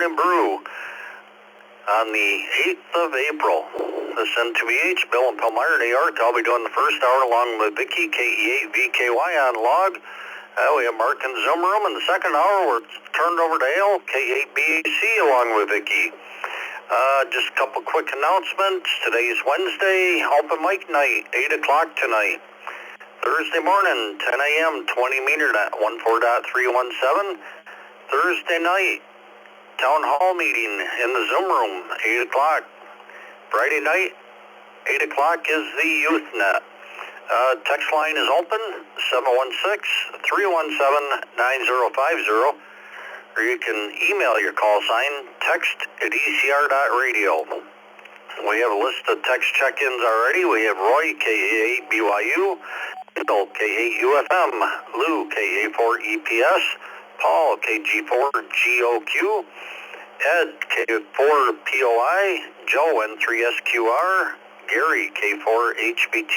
Morning Brew on the 8th of April. This N2BH, Bill and Palmyra, New York. I'll be doing the first hour along with Vicky, KE8VKY on log. We have Mark in the Zoom room. In the second hour, we're turned over to Ale, K8BAC along with Vicky. Just a couple quick announcements. Today's Wednesday, open mic night, 8 o'clock tonight. Thursday morning, 10 a.m., 20 meter at 14.317. Thursday night, town hall meeting in the Zoom room, 8 o'clock. Friday night, 8 o'clock is the youth net. Text line is open, 716-317-9050, or you can email your call sign, text@ecr.radio. We have a list of text check-ins already. We have Roy, K8BYU, Bill, K8UFM, Lou, K84EPS, Paul, KG4GOQ, Ed, K4POI, Joe, N3SQR, Gary, K4HBT,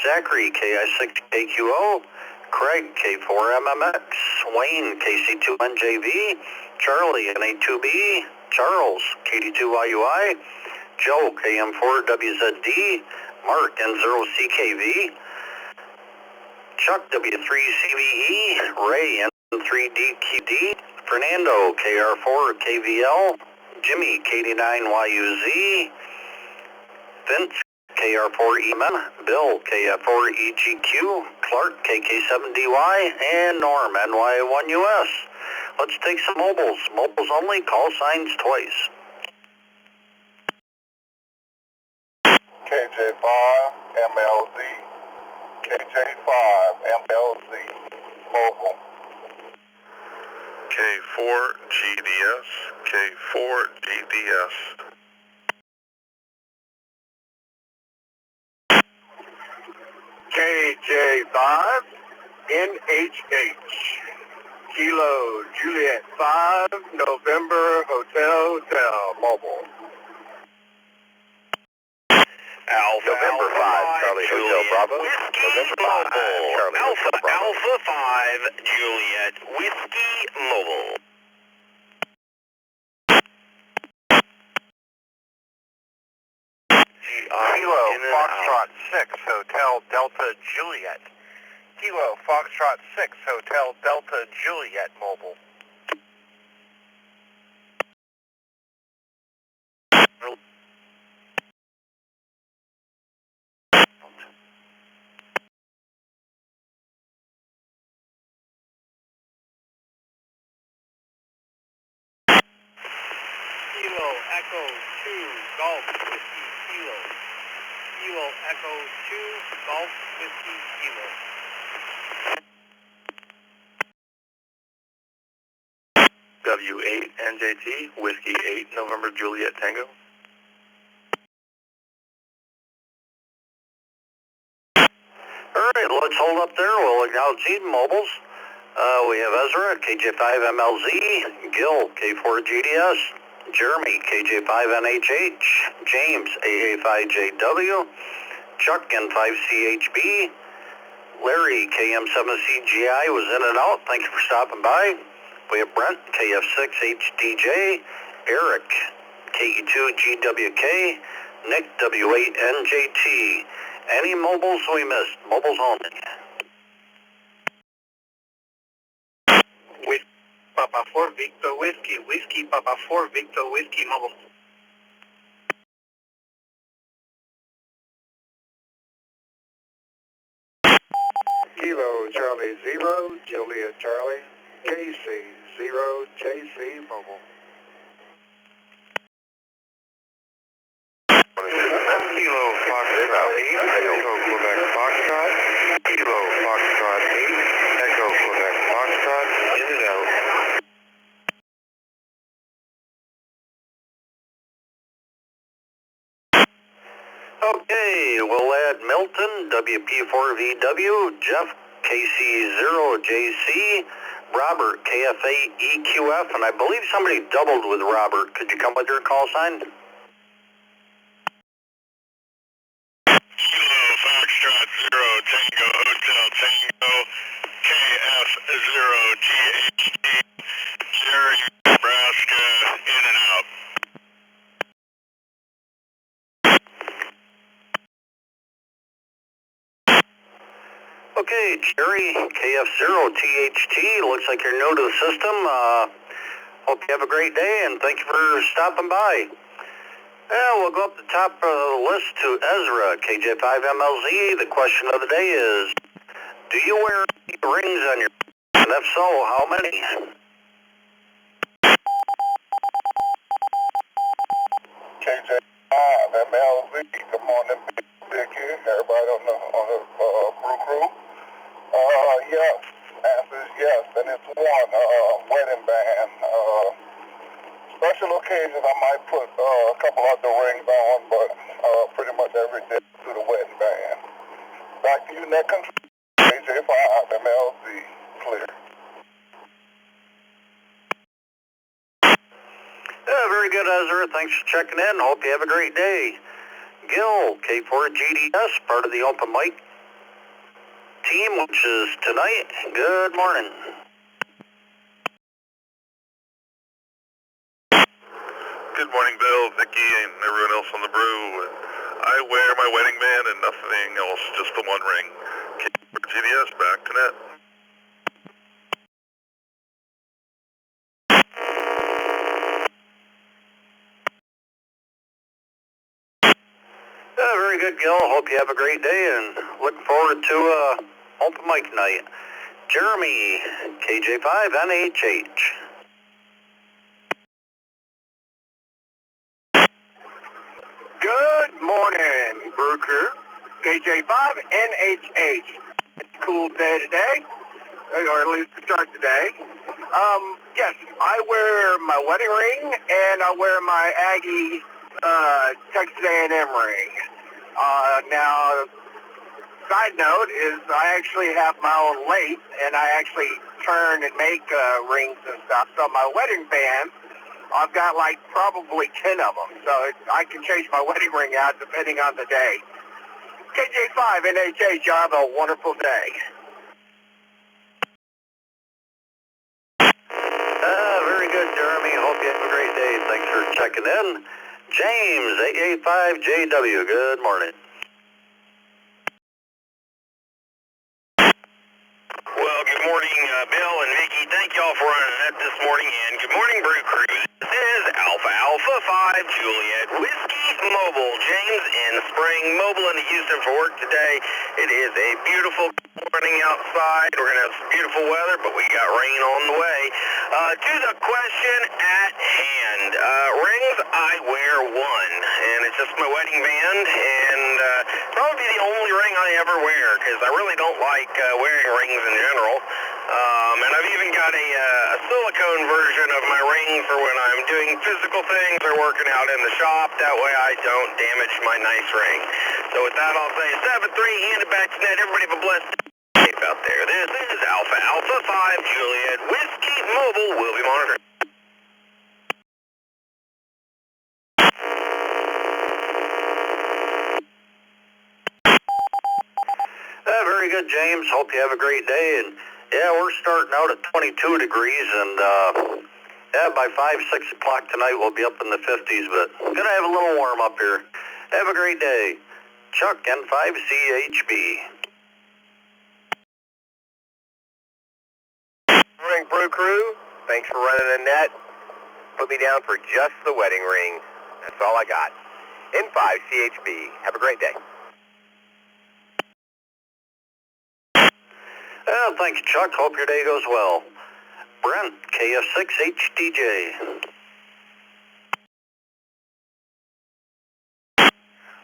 Zachary, KI6KQO, Craig, K4MMX, Wayne, KC2NJV, Charlie, NA2B, Charles, KD2YUI, Joe, KM4WZD, Mark, N0CKV, Chuck, W3CVE, Ray, N3DQD, Fernando, KR4KVL, Jimmy, KD9YUZ, Vince, KR4EMN, Bill, KF4EGQ, Clark, KK7DY, and Norm, NY1US. Let's take some mobiles. Mobiles only, call signs twice. KJ5 MLZ, KJ5 MLZ, mobile. K4 GDS, K4 GDS. KJ5 NHH, Kilo Juliet 5 November Hotel mobile. November 5, Charlie Hotel Bravo. November 5, Charlie Hotel Bravo. Alpha 5, Juliet, Whiskey Mobile. Kilo Foxtrot 6 Hotel Delta Juliet. Kilo Foxtrot 6 Hotel Delta Juliet mobile. Kilo Echo 2, Golf Whiskey Kilo. Kilo Echo 2, Golf Whiskey Kilo. W8 NJT, Whiskey 8, November Juliet Tango. Alright, let's hold up there. We'll acknowledge these mobiles. We have Ezra, KJ5MLZ, Gil, K4GDS, Jeremy, KJ5NHH, James, AA5JW, Chuck, N5CHB, Larry, KM7CGI was in and out. Thank you for stopping by. We have Brent, KF6HDJ, Eric, KE2GWK, Nick, W8NJT. Any mobiles we missed? Mobiles only. Papa 4 Victor Whiskey, Whiskey Papa 4 Victor Whiskey mobile. Kilo Charlie 0, Juliet Charlie, KC 0, JC mobile. Kilo Foxtrot 8, Echo Quebec Foxtrot, Kilo Foxtrot 8, Echo Quebec Foxtrot, in and out. Okay, we'll add Milton, WP4VW, Jeff, KC0JC, Robert, KF8EQF, and I believe somebody doubled with Robert. Could you come with your call sign? Kilo Foxtrot 0, Tango Hotel Tango, KF0GHD, Jerry, Nebraska, Okay, Jerry, KF0THT, looks like you're new to the system. Hope you have a great day, and thank you for stopping by. We'll go up the top of the list to Ezra, KJ5MLZ. The question of the day is, do you wear rings on your, and if so, how many? KJ5MLZ, good morning, Vicky, everybody on the Brew Crew. Yes, answer is yes, and it's one, wedding band. Special occasions I might put a couple other rings on, but pretty much every day to the wedding band. Back to you, net control. KJ5MLZ, clear. Very good, Ezra. Thanks for checking in. Hope you have a great day. Gil, K4GDS, part of the open mic team, which is tonight. Good morning. Good morning, Bill, Vicky, and everyone else on the brew. I wear my wedding band and nothing else, just the one ring. GDS, back to net. Very good, Gil. Hope you have a great day, and looking forward to open mic night. Jeremy, KJ5NHH. Good morning, Brew Crew. KJ5NHH. It's a cool day today, or at least to start the day. Yes, I wear my wedding ring and I wear my Aggie Texas A&M ring. Now, side note is I actually have my own lathe, and I actually turn and make rings and stuff. So my wedding band, I've got like probably 10 of them, so I can change my wedding ring out depending on the day. KJ5NHH, y'all have a wonderful day. Very good, Jeremy. Hope you have a great day. Thanks for checking in. James, 885JW. Good morning. Well, good morning, Bill and Vicky. Thank y'all for running that this morning, and good morning, Brew Crew. This is Alpha Alpha 5 Juliet Whiskey Mobile. James in Spring, mobile into Houston for work today. It is a beautiful morning outside. We're going to have some beautiful weather, but we got rain on the way. To the question at hand. Rings, I wear one, and it's just my wedding band, and probably the only ring I ever wear, because I really don't like wearing rings in general. And I've even got a silicone version of my ring for when I'm doing physical things or working out in the shop. That way I don't damage my nice ring. So with that, I'll say 7-3, hand it back to net. Everybody have a blessed day out there. This is Alpha Alpha 5 Juliet Whiskey Mobile. We'll be monitoring. Very good, James. Hope you have a great day. And yeah, we're starting out at 22 degrees, and by 5-6 o'clock tonight we'll be up in the 50s, but we're gonna have a little warm up here. Have a great day. Chuck, N5CHB. Morning, Brew Crew. Thanks for running the net. Put me down for just the wedding ring. That's all I got. N5CHB. Have a great day. Thanks, Chuck. Hope your day goes well. Brent, KF6HDJ.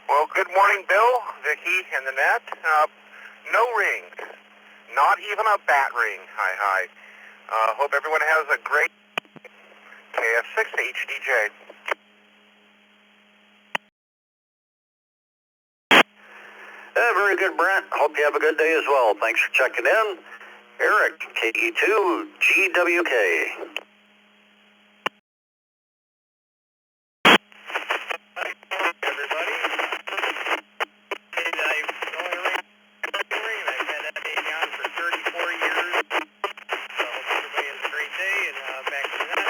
Well, good morning, Bill, Vicky, and the net. No ring. Not even a bat ring. Hi. Hope everyone has a great KF6HDJ. Very good, Brent. Hope you have a good day as well. Thanks for checking in. Eric, KE2GWK. Everybody. And I've only ring. I've had that day down for 34 years. So hope everybody has a great day, and back to that.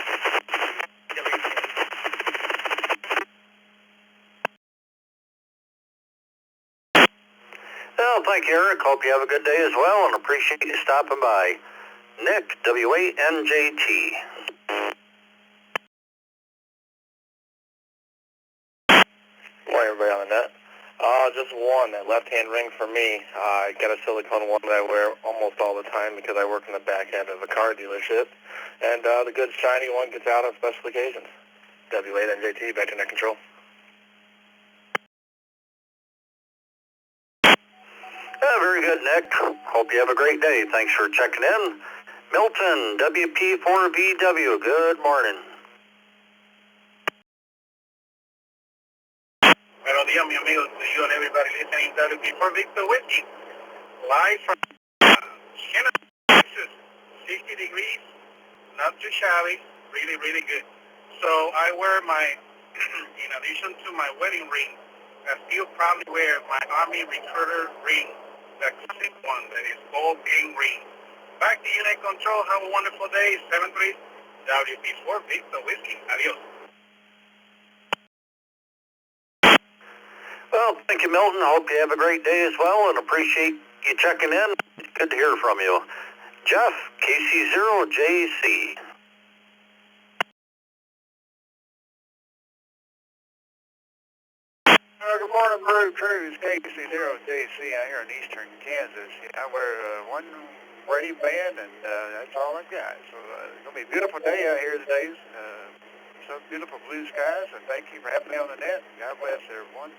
Well, thank you, Eric. Hope you have a good day as well, and appreciate you stopping by. Nick, WANJT. Morning, everybody on the net. Just one, that left-hand ring for me. I got a silicone one that I wear almost all the time because I work in the back end of a car dealership. And the good shiny one gets out on special occasions. WANJT, back to net control. Very good, Nick. Hope you have a great day. Thanks for checking in. Milton, WP4VW, good morning. Buenos días, mi amigos. To you and everybody listening to WP4 Victor Whiskey. Live from Shannon, Texas. 60 degrees, not too shabby, really, really good. So I wear my, in addition to my wedding ring, I still probably wear my Army recruiter ring, the classic one that is gold game ring. Back to you, Net Control. Have a wonderful day. 7-3 WP4 Victor Whiskey. Adios. Well, thank you, Milton. Hope you have a great day as well, and appreciate you checking in. Good to hear from you. Jeff, KC0JC. Good morning, Brew Crews, KC0JC out here in eastern Kansas. I wear one wedding band, and that's all I've got. So it's going to be a beautiful day out here today. Some beautiful blue skies, and thank you for having me on the net. God bless everyone.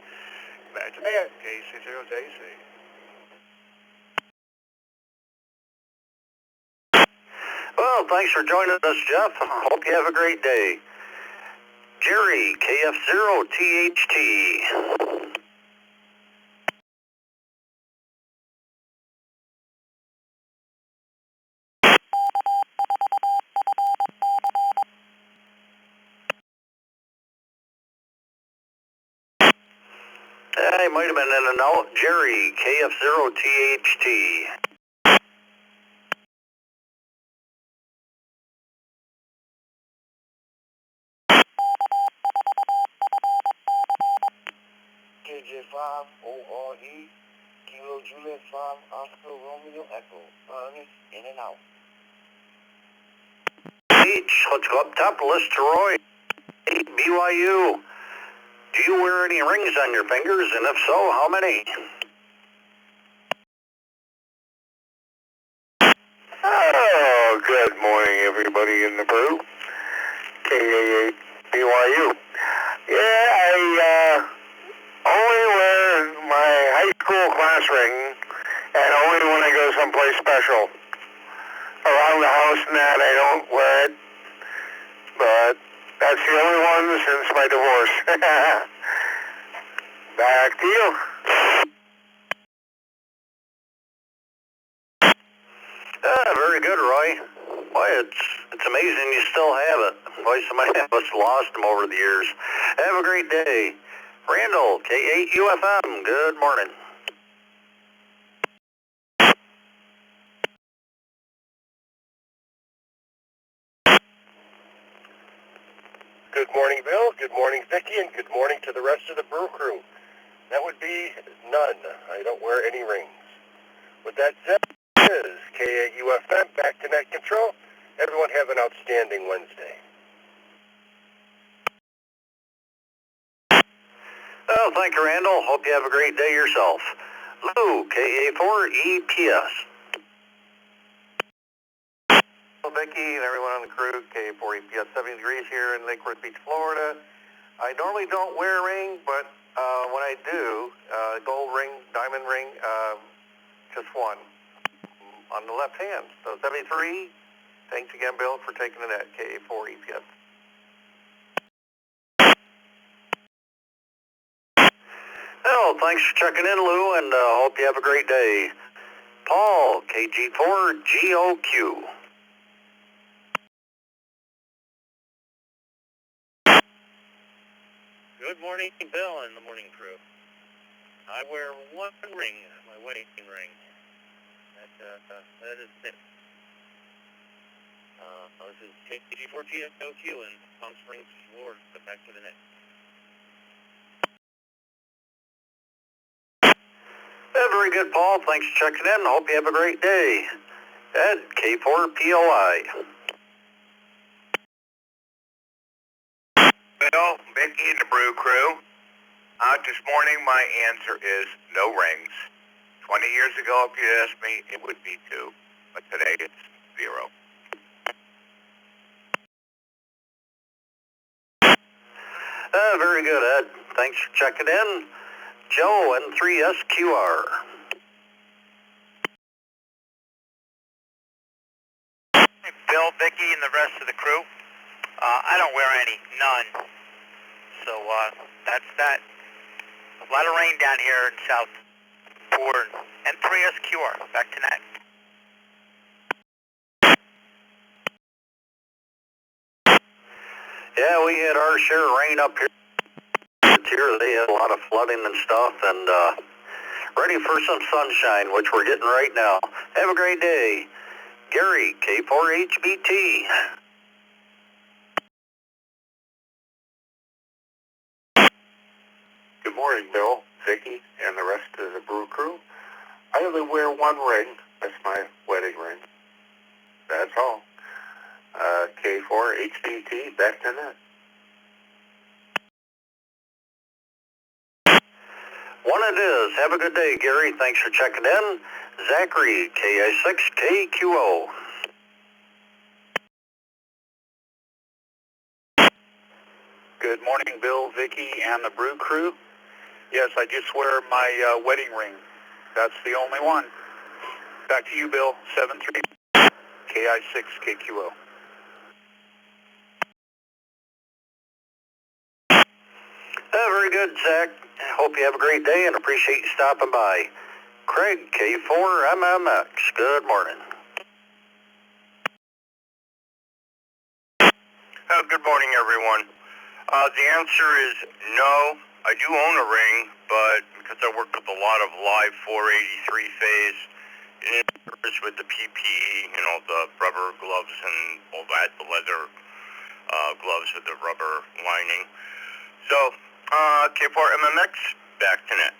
Back to net, KC0JC. Well, thanks for joining us, Jeff. Hope you have a great day. Jerry, KF0THT. He might have been in and out. Jerry, KF0THT. KJ5 ORE, Kilo Juliet 5, Oscar Romeo Echo, Ernest, in and out. H, let's go up top, list to Roy. Hey, BYU, do you wear any rings on your fingers, and if so, how many? Oh, good morning, everybody in the brew. KA8 BYU. Yeah, I only wear my high school class ring, and only when I go someplace special. Around the house and that, I don't wear it, but that's the only one since my divorce. Back to you. Very good, Roy. Boy, it's amazing you still have it. Boy, somebody of us lost them over the years. Have a great day. Randall, K8UFM, good morning. Good morning, Bill. Good morning, Vicki, and good morning to the rest of the brew crew. That would be none. I don't wear any rings. With that said, is KAUFM back to net control. Everyone have an outstanding Wednesday. Oh, thank you, Randall. Hope you have a great day yourself. Lou, KA4EPS. Hello, Becky and everyone on the crew. KA4EPS, 70 degrees here in Lake Worth Beach, Florida. I normally don't wear a ring, but when I do, gold ring, diamond ring, just one on the left hand. So 73. Thanks again, Bill, for taking the net. KA4EPS. Well, thanks for checking in, Lou, and hope you have a great day. Paul, KG4GOQ. Good morning, Bill and the morning crew. I wear one ring, my wedding ring. That is it. This is KG4GOQ in Palm Springs, Florida. Back to the net. very good, Paul. Thanks for checking in. Hope you have a great day. Ed, K4POI. Bill, Vicky, and the Brew Crew. This morning, my answer is no rings. 20 years ago, if you asked me, it would be 2. But today, it's 0. Very good, Ed. Thanks for checking in. Joe, N3SQR. Hey, Bill, Vicky, and the rest of the crew. I don't wear any, none. So that's that. A lot of rain down here in South Fort and 3SQR. Back to net. Yeah, we had our share of rain up here. They had a lot of flooding and stuff, and ready for some sunshine, which we're getting right now. Have a great day. Gary, K4HBT. Good morning, Bill, Vicky, and the rest of the Brew Crew. I only wear one ring. That's my wedding ring. That's all. K4HBT, back to net. One it is. Have a good day, Gary. Thanks for checking in. Zachary, KI6KQO. Good morning, Bill, Vicky, and the Brew Crew. Yes, I just wear my wedding ring. That's the only one. Back to you, Bill. 73 KI6KQO. Very good, Zach. Hope you have a great day and appreciate you stopping by. Craig, K4MMX. Good morning. Good morning, everyone. The answer is no. I do own a ring, but because I work with a lot of live 483 phase, and it's with the PPE, the rubber gloves and all that, the leather gloves with the rubber lining. So, K4MMX, back to net.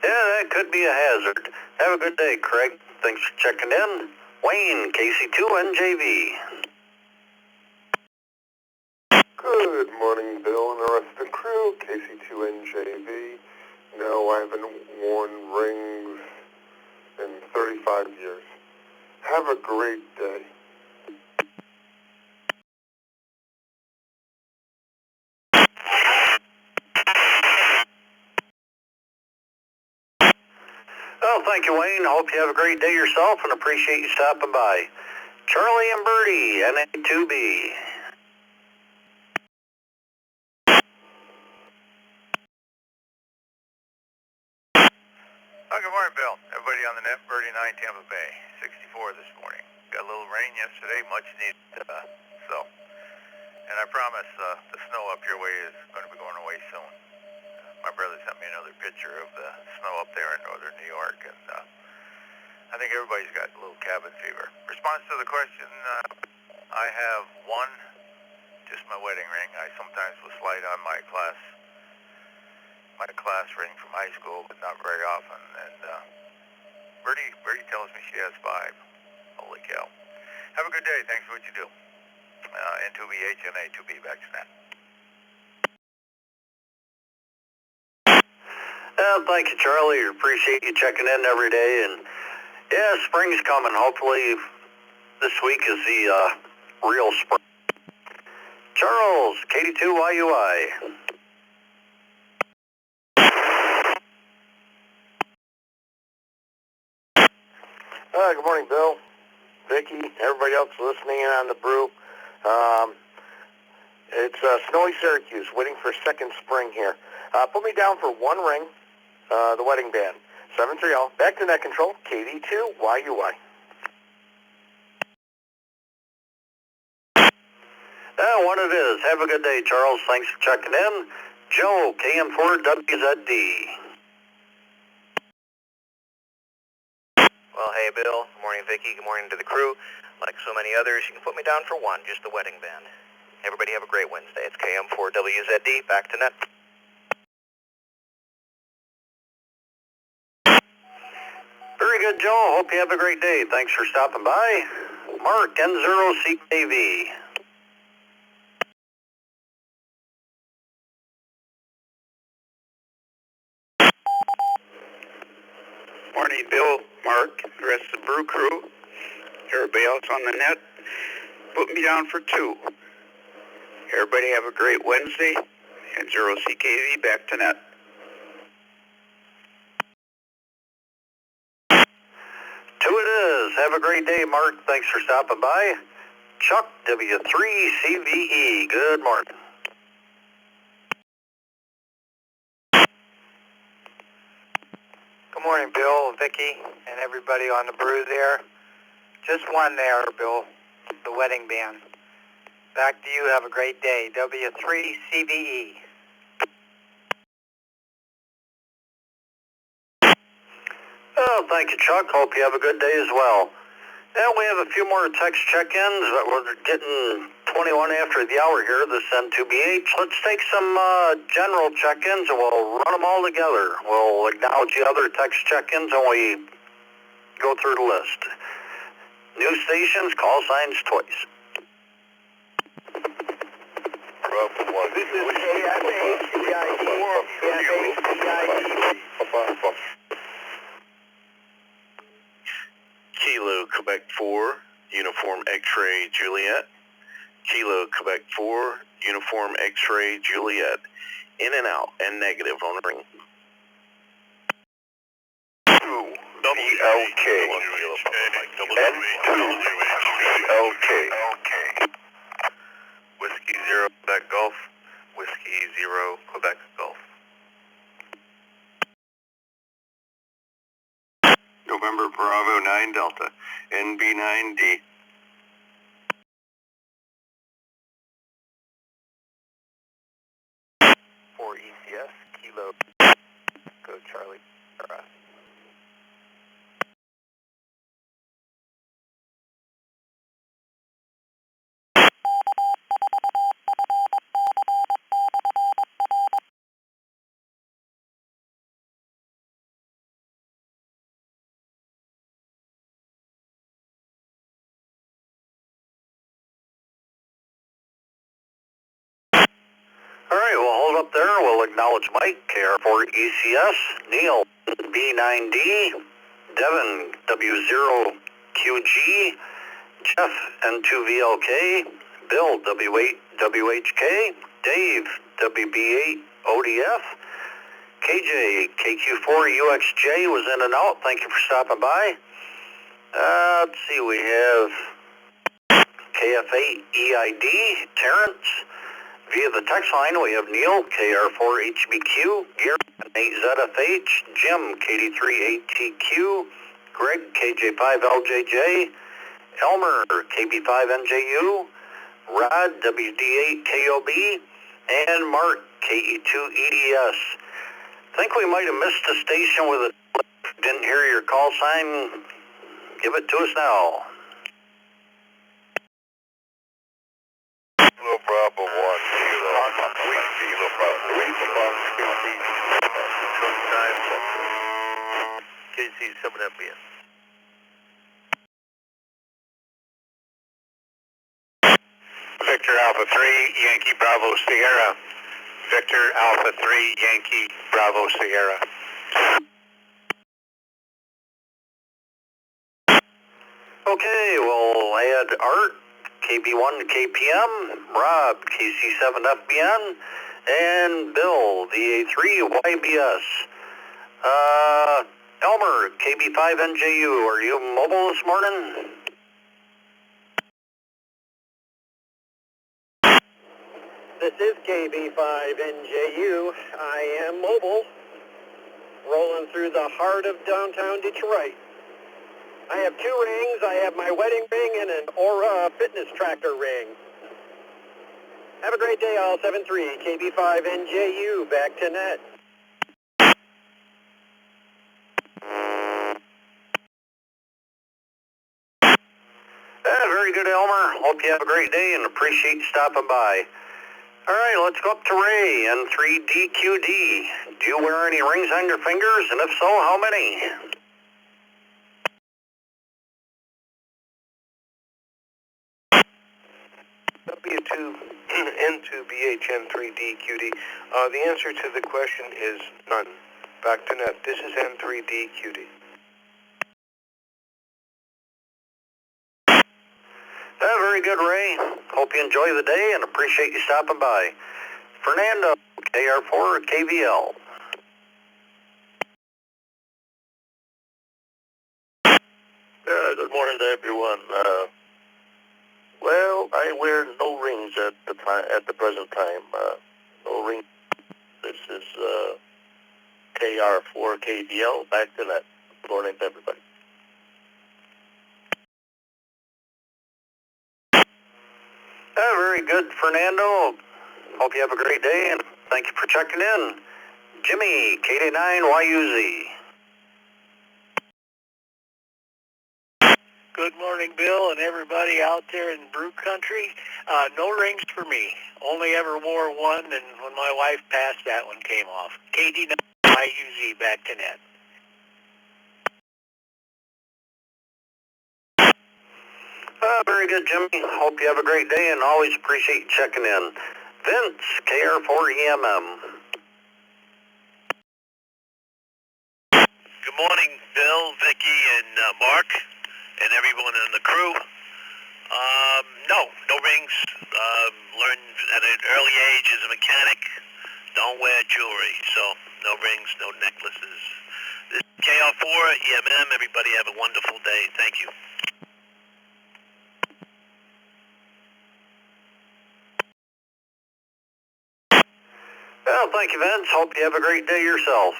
Yeah, that could be a hazard. Have a good day, Craig. Thanks for checking in. Wayne, KC2NJV. Good morning, Bill, and the rest of the crew. KC2NJV. No, I haven't worn rings in 35 years. Have a great day. Well, thank you, Wayne. I hope you have a great day yourself and appreciate you stopping by. Charlie and Birdie, NA2B. Good morning, Bill. Everybody on the net, Birdie 9, Tampa Bay. 64 this morning. Got a little rain yesterday, much needed. And I promise the snow up your way is going to be going away soon. My brother sent me another picture of the snow up there in northern New York, and I think everybody's got a little cabin fever. Response to the question, I have one, just my wedding ring. I sometimes will slide on my class ring from high school, but not very often. And Birdie tells me she has 5. Holy cow. Have a good day. Thanks for what you do. N2BH and A2B, back to that. Thank you, Charlie. Appreciate you checking in every day. And yeah, spring's coming. Hopefully this week is the real spring. Charles, KD2YUI. Good morning, Bill, Vicky, everybody else listening in on the Brew. It's snowy Syracuse, waiting for second spring here. Put me down for one ring, the wedding band. 730, back to net control, KD2YUI. What it is. Have a good day, Charles. Thanks for checking in. Joe, KM4WZD. Well, hey, Bill. Good morning, Vicky. Good morning to the crew. Like so many others, you can put me down for one, just the wedding band. Everybody have a great Wednesday. It's KM4WZD, back to net. Very good, Joe. Hope you have a great day. Thanks for stopping by. Mark, N0CKV. Morning, Bill, Mark, the rest of the brew crew. Everybody else on the net, put me down for 2. Everybody have a great Wednesday. N0CKV, back to net. 2 it is. Have a great day, Mark. Thanks for stopping by. Chuck, W3CVE. Good morning. Good morning, Bill, Vicky, and everybody on the brew there. Just one there, Bill, the wedding band. Back to you. Have a great day. W3CVE. Oh, thank you, Chuck. Hope you have a good day as well. And we have a few more text check-ins. We're getting 21 after the hour here, this N2BH. Let's take some general check-ins and we'll run them all together. We'll acknowledge the other text check-ins and we go through the list. New stations, call signs twice. This is KFHCID. Kilo, Quebec 4, Uniform X-Ray Juliet. Kilo, Quebec 4, Uniform X-Ray Juliet. In and out, and negative on ring. LK. N2. LK. Whiskey 0, Quebec Golf. Whiskey 0, Quebec Golf. November Bravo 9 Delta. NB9D. For ECS, Kilo, go Charlie. All right, we'll hold up there. We'll acknowledge Mike, KR4ECS, Neil, B9D, Devin, W0QG, Jeff, N2VLK, Bill, W8WHK, Dave, WB8ODF, KJ, KQ4UXJ was in and out. Thank you for stopping by. Let's see, we have KF8EID, Terrence. Via the text line, we have Neil, KR4HBQ, Gary, 8ZFH, Jim, KD3ATQ, Greg, KJ5LJJ, Elmer, KB5NJU, Rod, WD8KOB, and Mark, KE2EDS. Think we might have missed a station with a didn't hear your call sign. Give it to us now. Kilo Bravo 1, Kilo. Kilo Bravo 3. KC7FBS. Victor Alpha 3, Yankee Bravo Sierra. Victor Alpha 3, Yankee Bravo Sierra. Okay, we'll add Art, KB1 KPM, Rob, KC7FBN, and Bill, VA3YBS. Elmer, KB5NJU, are you mobile this morning? This is KB5NJU. I am mobile, rolling through the heart of downtown Detroit. I have 2 rings. I have my wedding ring and an Aura fitness tractor ring. Have a great day, all. 7-3, KB5NJU, back to net. Very good, Elmer. Hope you have a great day and appreciate you stopping by. All right, let's go up to Ray, N3DQD. Do you wear any rings on your fingers, and if so, how many? W2 N2BHN3DQD. The answer to the question is none. Back to net. This is N3DQD. Very good, Ray. Hope you enjoy the day and appreciate you stopping by. Fernando, KR4 KVL. Good morning to everyone. Well, I wear no rings at the present time. No rings. This is KR4 KVL. Back to that. Good morning to everybody. Very good, Fernando. Hope you have a great day and thank you for checking in. Jimmy, KD9YUZ. Good morning, Bill, and everybody out there in Brew Country. No rings for me. Only ever wore one, and when my wife passed, that one came off. KD9YUZ, back to net. Very good, Jimmy. Hope you have a great day and always appreciate you checking in. Vince, KR4EMM. Good morning, Bill, Vicky, and Mark, and everyone in the crew. No rings. Learned at an early age as a mechanic. Don't wear jewelry, so no rings, no necklaces. This is KR4, EMM. Everybody have a wonderful day. Thank you. Well, thank you, Vince. Hope you have a great day yourself.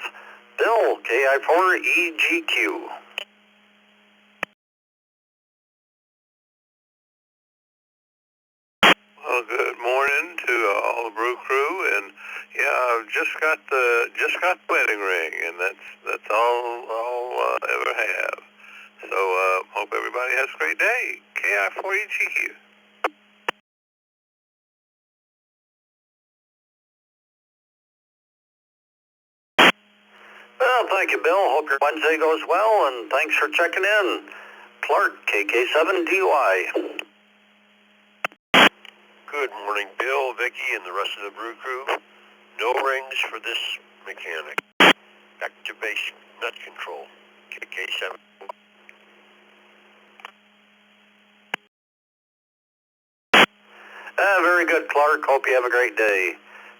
Bill, KI4EGQ. Well, good morning to all the brew crew, and yeah, I've just got the wedding ring, and that's all I'll ever have. So hope everybody has a great day. KI4EGQ. Well, thank you, Bill. Hope your Wednesday goes well, and thanks for checking in. Clark, KK7DY. Good morning, Bill, Vicky, and the rest of the brew crew. No rings for this mechanic. Activation, nut control, KK7. Very good, Clark. Hope you have a great day.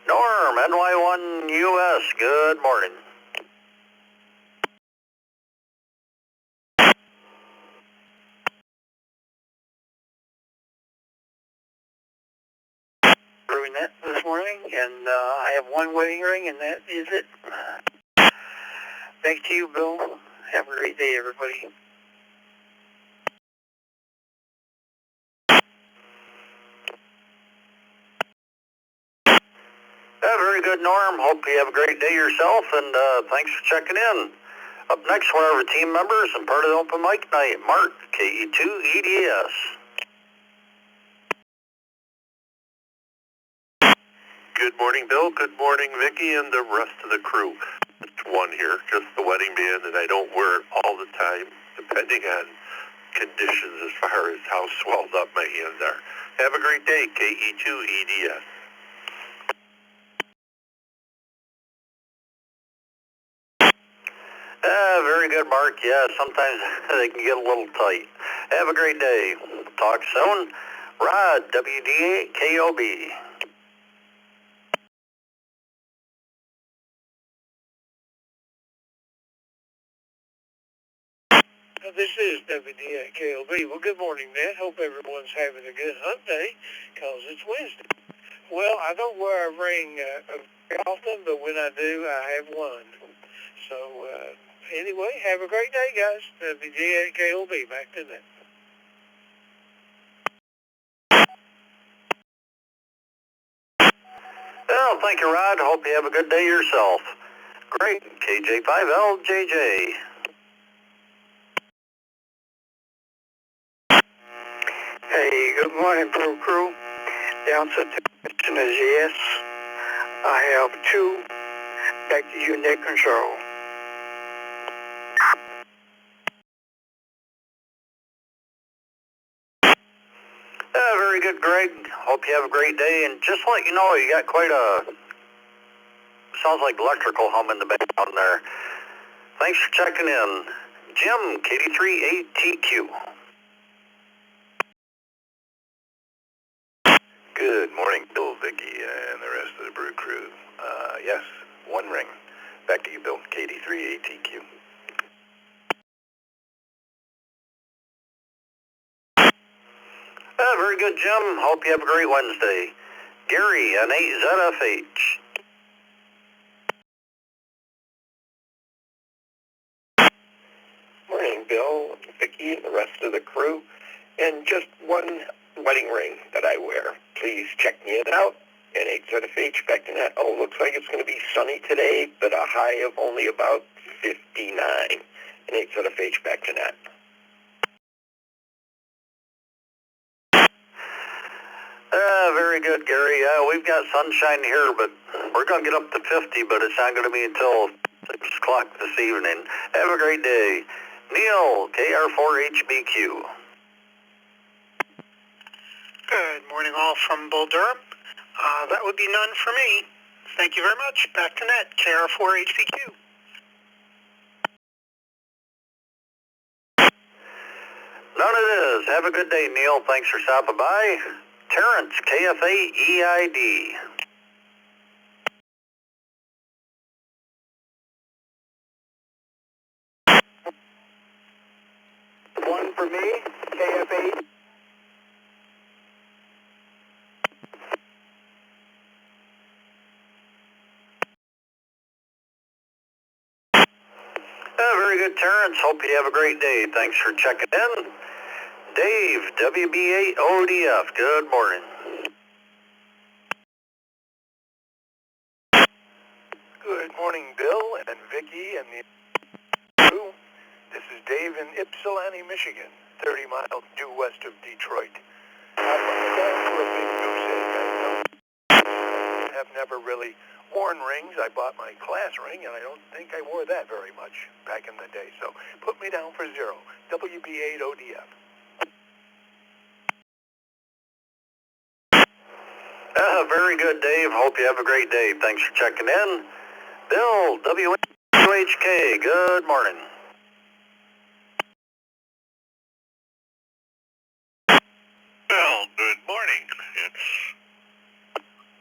Norm, NY1US, good morning. Brewing that this morning, and I have one wedding ring, and that is it. Back to you, Bill. Have a great day, everybody. Very good, Norm. Hope you have a great day yourself, and thanks for checking in. Up next, one of our team members and part of the open mic night, Mark, KE2EDS. Good morning, Bill. Good morning, Vicky, and the rest of the crew. It's one here, just the wedding band, and I don't wear it all the time, depending on conditions as far as how swelled up my hands are. Have a great day, KE2EDS. Very good, Mark. Yeah, sometimes they can get a little tight. Have a great day. Talk soon. Rod, WDAKOB. This is WDAKOB. Well, good morning, Matt. Hope everyone's having a good hump day, because it's Wednesday. Well, I don't wear a ring very often, but when I do, I have one. So, anyway, have a great day, guys. WDAKOB, back to that. Well, thank you, Rod. Hope you have a good day yourself. Great. KJ5LJJ. Hey, good morning, Brew Crew. The answer to the question is yes. I have 2. Back to you, Nick Control. Very good, Greg. Hope you have a great day. And just to let you know, you got quite a, sounds like electrical hum in the background there. Thanks for checking in. Jim, KD3ATQ. Good morning, Bill, Vicky, and the rest of the Brew Crew. Yes, 1 ring. Back to you, Bill, KD3ATQ. Very good, Jim. Hope you have a great Wednesday. Gary, N8ZFH. Morning, Bill, Vicky, and the rest of the crew. And just 1 wedding ring that I wear. Please check me out. N8ZFH back to that. Oh, looks like it's going to be sunny today, but a high of only about 59. N8ZFH back to that. Very good, Gary. We've got sunshine here, but we're going to get up to 50, but it's not going to be until 6 o'clock this evening. Have a great day. Neil, KR4HBQ. Good morning, all from Bull Durham. That would be none for me. Thank you very much. Back to net, KR4HBQ. None it is. Have a good day, Neil. Thanks for stopping by. Terrence, KFAEID. One for me, KFA. Very good, Terrence. Hope you have a great day. Thanks for checking in. Dave, WB8ODF. Good morning. Good morning, Bill and Vicky and the crew. This is Dave in Ypsilanti, Michigan, 30 miles due west of Detroit. I'm going for a big goose egg. I have never really worn rings. I bought my class ring, and I don't think I wore that very much back in the day. So put me down for 0. WB8ODF. Very good, Dave. Hope you have a great day. Thanks for checking in. Bill, WHK. Good morning. Well, good morning. It's,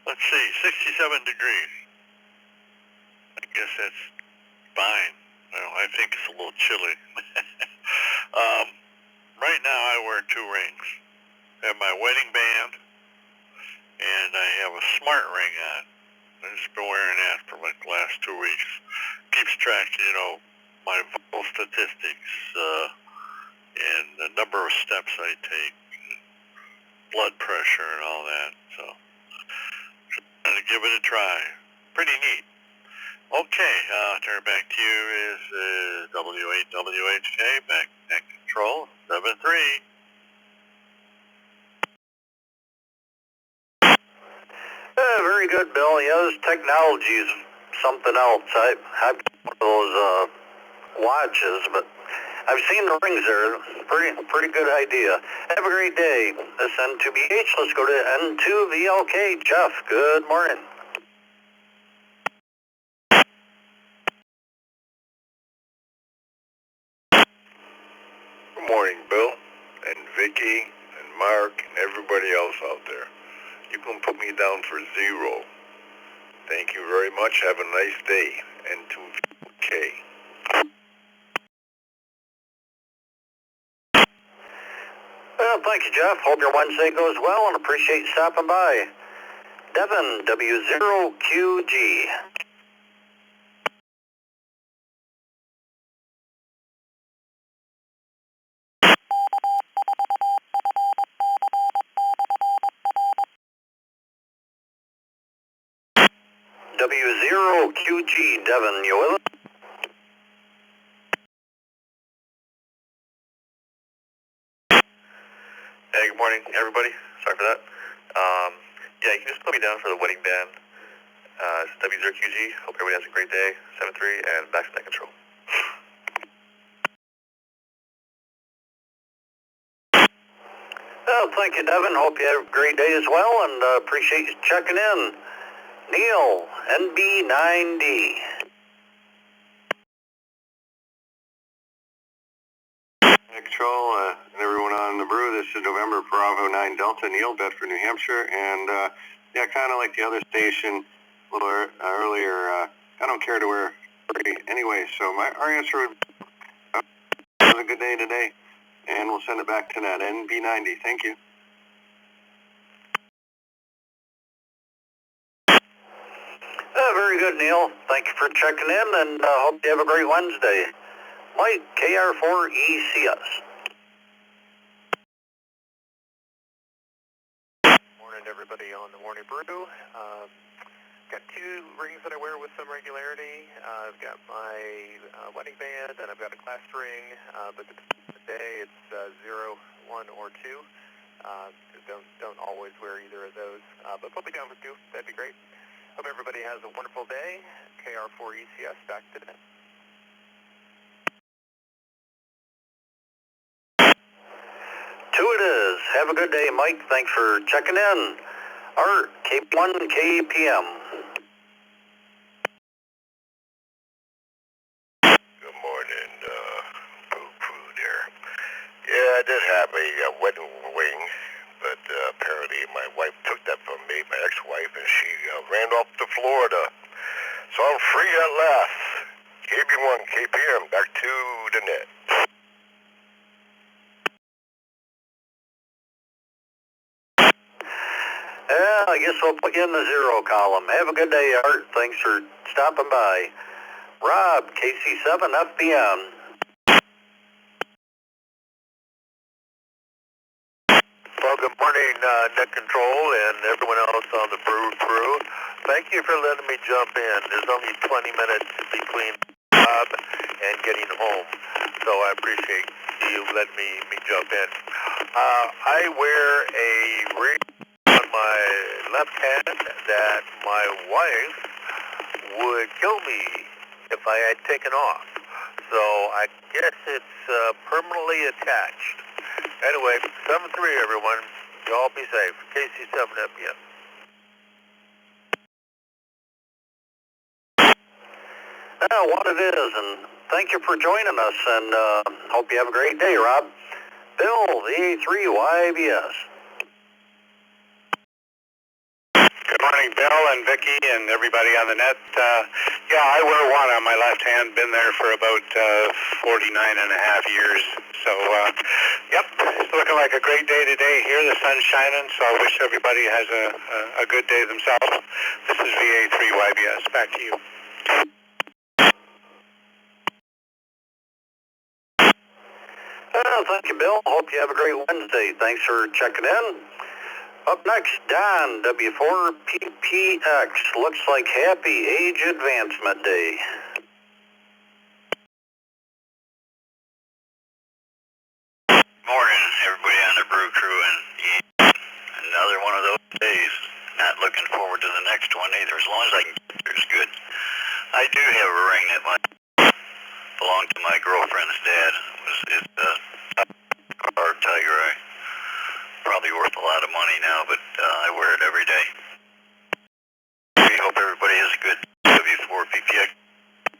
let's see, 67 degrees. I guess that's fine. Well, I think it's a little chilly. Right now I wear 2 rings. I have my wedding band, and I have a smart ring on. I've just been wearing that for like the last 2 weeks. Keeps track, my vital statistics, and the number of steps I take, blood pressure and all that. So, trying to give it a try. Pretty neat. Okay, turn it back to you is W8WHK, back at control, 7-3. Very good, Bill. Yeah, this technology is something else. I've got one of those watches, but I've seen the rings there. Pretty good idea. Have a great day. This N2BH. Let's go to N2VLK. Jeff, good morning. Good morning, Bill and Vicky and Mark and everybody else out there. You can put me down for 0. Thank you very much. Have a nice day. N2K. Well, thank you, Jeff. Hope your Wednesday goes well and appreciate you stopping by. Devin, W0QG. W0QG, Devin, you with us? Hey, good morning, morning, everybody. Sorry for that. Yeah, you can just put me down for the wedding band. It's W0QG. Hope everybody has a great day. 7-3 and back to net control. Well, thank you, Devin. Hope you have a great day as well, and appreciate you checking in. Neil, NB9D. Control, and everyone on the brew. This is November Bravo 9 Delta, Neil, Bedford, New Hampshire, and yeah, kind of like the other station a little earlier, I don't care to wear anyway, so our answer would be a good day today, and we'll send it back to that NB90. Thank you. Very good, Neil. Thank you for checking in, and hope you have a great Wednesday. Mike, KR4ECS. Morning, everybody on the Morning Brew. Got two rings that I wear with some regularity. I've got my wedding band, and I've got a clasped ring, but today it's 0, 1, or 2. Don't always wear either of those, but put me down for 2. That'd be great. Hope everybody has a wonderful day. KR4ECS back to net. Two it is. Have a good day, Mike. Thanks for checking in. Art, Cape 1 KPM. Good morning, crew there. Yeah, I did have a wedding ring, but apparently my wife took that from me, my ex-wife, and she ran off to Florida. So I'm free at last. KB1, KPM, back to the net. Yeah, I guess we'll put you in the 0 column. Have a good day, Art. Thanks for stopping by. Rob, KC7 FBN. Well, good morning, Net Control and everyone else on the Brew crew. Thank you for letting me jump in. There's only 20 minutes between job and getting home, so I appreciate you letting me jump in. I wear a ring on my left hand that my wife would kill me if I had taken off. So I guess it's permanently attached. Anyway, 7-3 everyone. You all be safe. KC7 FBN. What it is, and thank you for joining us, and hope you have a great day, Rob. Bill, the A3YBS. Good morning, Bill and Vicki and everybody on the net. Yeah, I wear one on my left hand. Been there for about 49 and a half years. So, yep, it's looking like a great day today here. The sun's shining, so I wish everybody has a good day themselves. This is VA3YBS. Back to you. Thank you, Bill. Hope you have a great Wednesday. Thanks for checking in. Up next, Don, W4PPX. Looks like Happy Age Advancement Day. Morning, everybody on the Brew crew, and another one of those days. Not looking forward to the next one either. As long as I can get there, it's good. I do have a ring that belonged to my girlfriend's dad. It's our Tiger Eye. Probably worth a lot of money now, but I wear it every day. We hope everybody has a good W4PPX.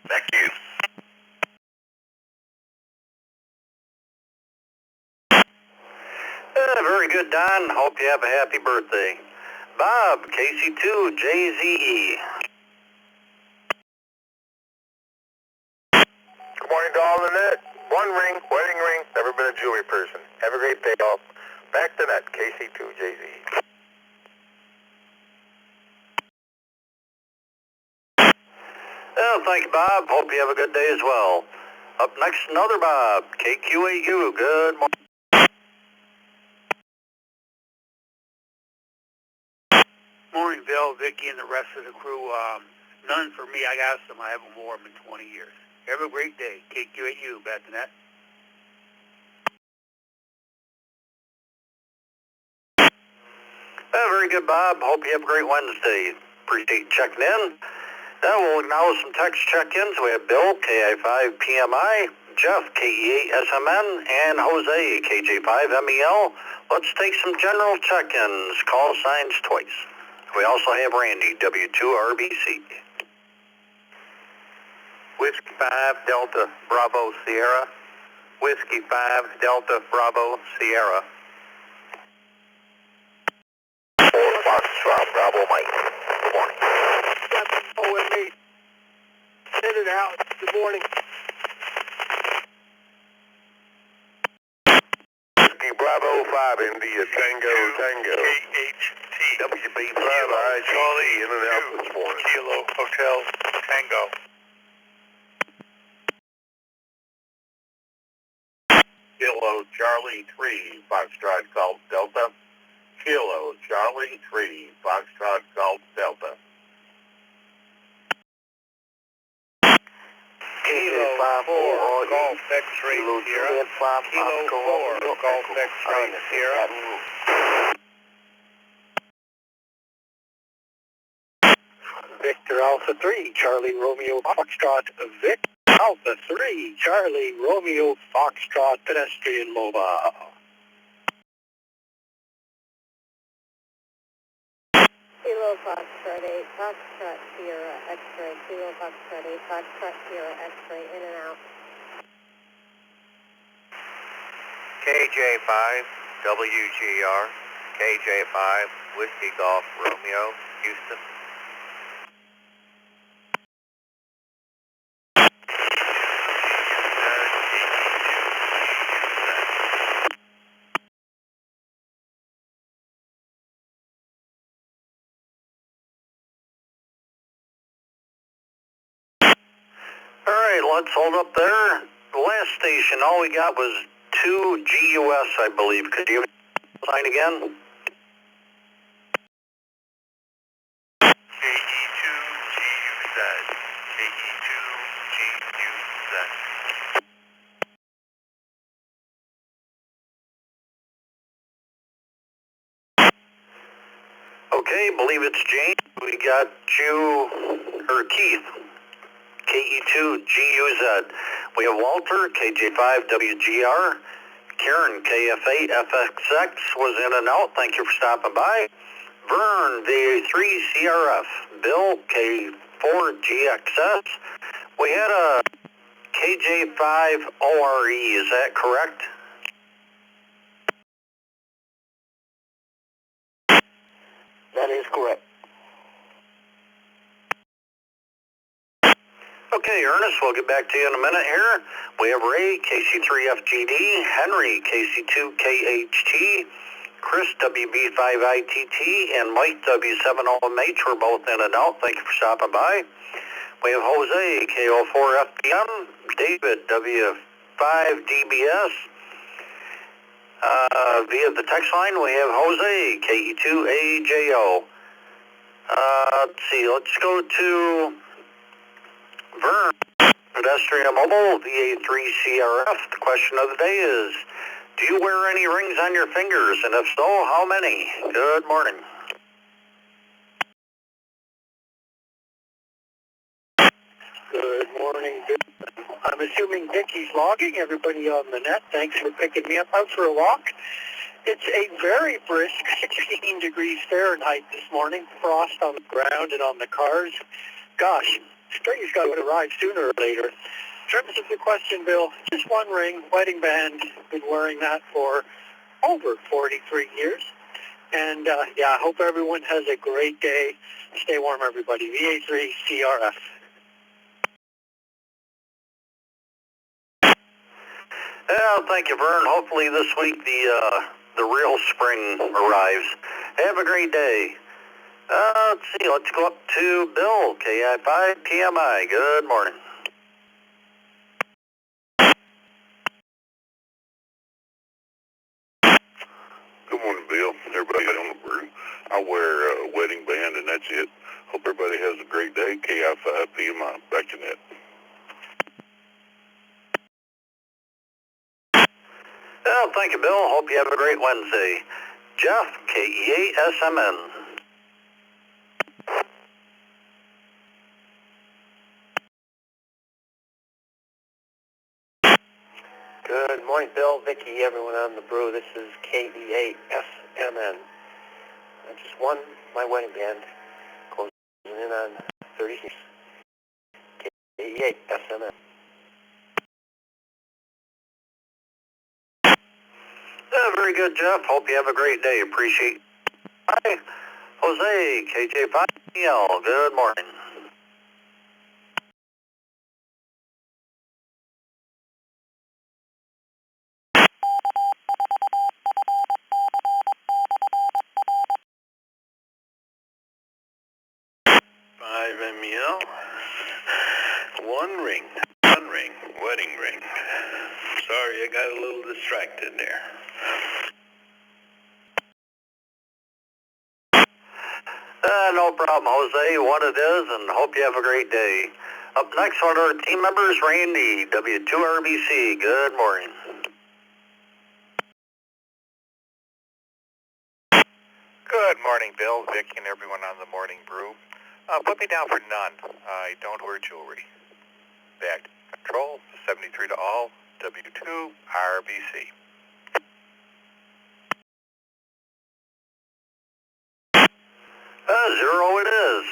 Back to you. Very good, Don. Hope you have a happy birthday. Bob, KC2JZE. Good morning to all in the net. One ring, wedding ring, never been a jewelry person. Have a great day, all. Back to net, KC2JZ. Thank you, Bob. Hope you have a good day as well. Up next, another Bob, KQ8U. Good morning. Morning, Bill, Vicki, and the rest of the crew. None for me. I got some. I haven't worn them in 20 years. Have a great day. KQ8U. Back to that. Very good, Bob. Hope you have a great Wednesday. Appreciate you checking in. We'll acknowledge some text check-ins. We have Bill, KI5PMI, Jeff, KE8SMN, and Jose, KJ5MEL. Let's take some general check-ins. Call signs twice. We also have Randy, W2RBC. Whiskey 5 Delta Bravo Sierra. Whiskey 5 Delta Bravo Sierra. Foxtrot Bravo Mike. Good morning. Oh, with me. Send it out. Good morning. Whiskey Bravo 5 India Tango Tango. KHT. WB5 I Charlie in and out this morning. Kilo Hotel Tango. Kilo Charlie 3 Foxtrot Golf Delta. Kilo Charlie 3 Foxtrot Golf Delta. Kilo 4 Golf X-Ray Sierra. Kilo 4 Golf X-Ray Sierra. Victor Alpha 3 Charlie Romeo Foxtrot Vic Alpha 3 Charlie Romeo Foxtrot Pedestrian Mobile. Kilo Foxtrot 8 Foxtrot Sierra X-Ray. Kilo Foxtrot 8 Foxtrot Sierra X-Ray in and out. KJ5 WGR. KJ5 Whiskey Golf Romeo Houston. All right, let's hold up there. The last station, all we got was 2 GUS, I believe. Could you sign again? KE2 GUZ. KE2 GUZ. Okay, believe it's Jane. We got you, or Keith, KE2 GUZ. We have Walter, KJ5WGR. Karen, KF8FXX was in and out. Thank you for stopping by. Vern, VA3CRF. Bill, K4GXS. We had a KJ5ORE, is that correct? That is correct. Okay, Ernest, we'll get back to you in a minute here. We have Ray, KC3FGD, Henry, KC2KHT, Chris, WB5ITT, and Mike, W7OMH. We're both in and out. Thank you for stopping by. We have Jose, KO4FPM, David, W5DBS. Via the text line, we have Jose, KE2AJO. Let's see, let's go to Vern, Pedestrian Mobile, VA3CRF. The question of the day is, do you wear any rings on your fingers? And if so, how many? Good morning. Good morning, Vic. I'm assuming Vicky's logging. Everybody on the net, thanks for picking me up out for a walk. It's a very brisk 16 degrees Fahrenheit this morning. Frost on the ground and on the cars. Gosh, spring's got to arrive sooner or later. In terms of the question, Bill, just one ring, wedding band. Been wearing that for over 43 years. And yeah, I hope everyone has a great day. Stay warm, everybody. VA3CRF. Well, thank you, Vern. Hopefully this week the real spring arrives. Have a great day. Let's see. Let's go up to Bill, KI5PMI. Good morning. Good morning, Bill. Everybody on the brew. I wear a wedding band, and that's it. Hope everybody has a great day. KI5PMI. Back to net. Well, thank you, Bill. Hope you have a great Wednesday. Jeff, KEASMN. Good morning, Bill, Vicki, everyone on the brew. This is KEASMN. I just won my wedding band, closing in on 30 years. KEASMN. Very good, Jeff. Hope you have a great day. Appreciate it. Hi, Jose, KJ5EL. Good morning. MEL, one ring, wedding ring. Sorry, I got a little distracted there. No problem, Jose. What it is, and hope you have a great day. Up next, one of our team members, Randy, W2RBC. Good morning. Good morning, Bill, Vic, and everyone on the Morning Brew. Put me down for none. I don't wear jewelry. Back to control, 73 to all, W2RBC. Zero it is.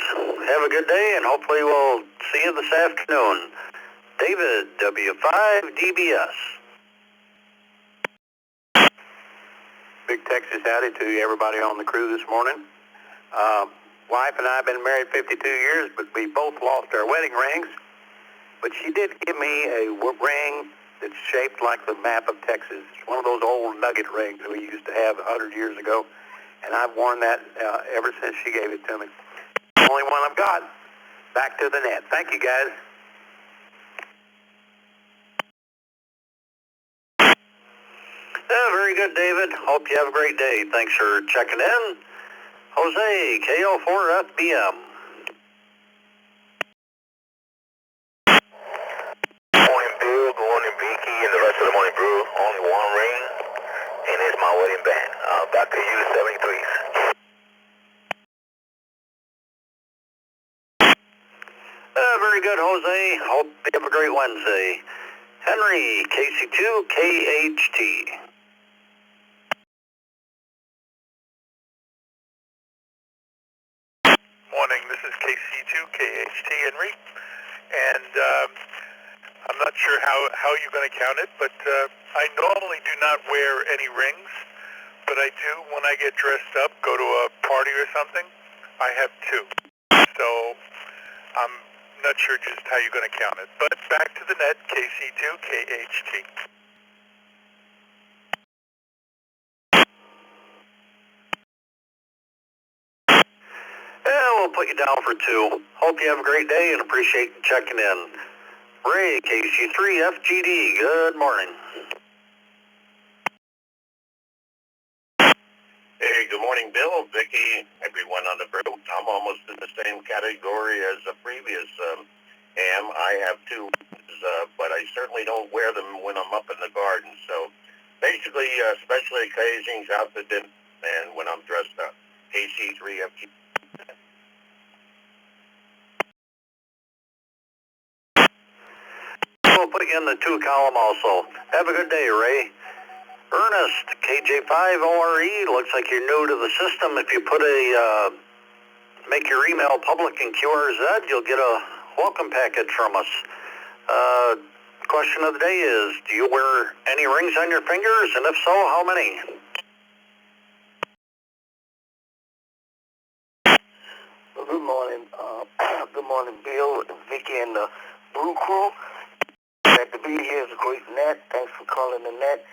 Have a good day, and hopefully we'll see you this afternoon. David, W5DBS. Big Texas howdy to everybody on the crew this morning. Wife and I have been married 52 years, but we both lost our wedding rings. But she did give me a ring that's shaped like the map of Texas. It's one of those old nugget rings that we used to have 100 years ago. And I've worn that ever since she gave it to me. The only one I've got. Back to the net. Thank you, guys. Very good, David. Hope you have a great day. Thanks for checking in. Jose, KO4FBM. Good morning, Bill. Good morning, Vicky, and the rest of the Morning Brew. Only one ring, and it's my wedding band. Back to you, 73s. Very good, Jose. Hope you have a great Wednesday. Henry, KC2KHT. Morning, this is KC2KHT Henry, and I'm not sure how you're going to count it, but I normally do not wear any rings, but I do when I get dressed up, go to a party or something, I have two. So I'm not sure just how you're going to count it, but back to the net, KC2KHT. Yeah, we'll put you down for two. Hope you have a great day and appreciate you checking in. Ray, KC3FGD, good morning. Hey, good morning, Bill, Vicky, everyone on the brew. I'm almost in the same category as the previous am. I have two, but I certainly don't wear them when I'm up in the garden. So basically, special occasions, out to dinner, and when I'm dressed up. KC3FG. We'll put you in the two column also. Have a good day, Ray. Ernest, KJ5ORE, looks like you're new to the system. If you put make your email public in QRZ, you'll get a welcome package from us. Question of the day is, do you wear any rings on your fingers? And if so, how many? Well, good morning. Good morning, Bill, Vicky, and the Brew Crew. Glad to be here. It's a great net. Thanks for calling the net.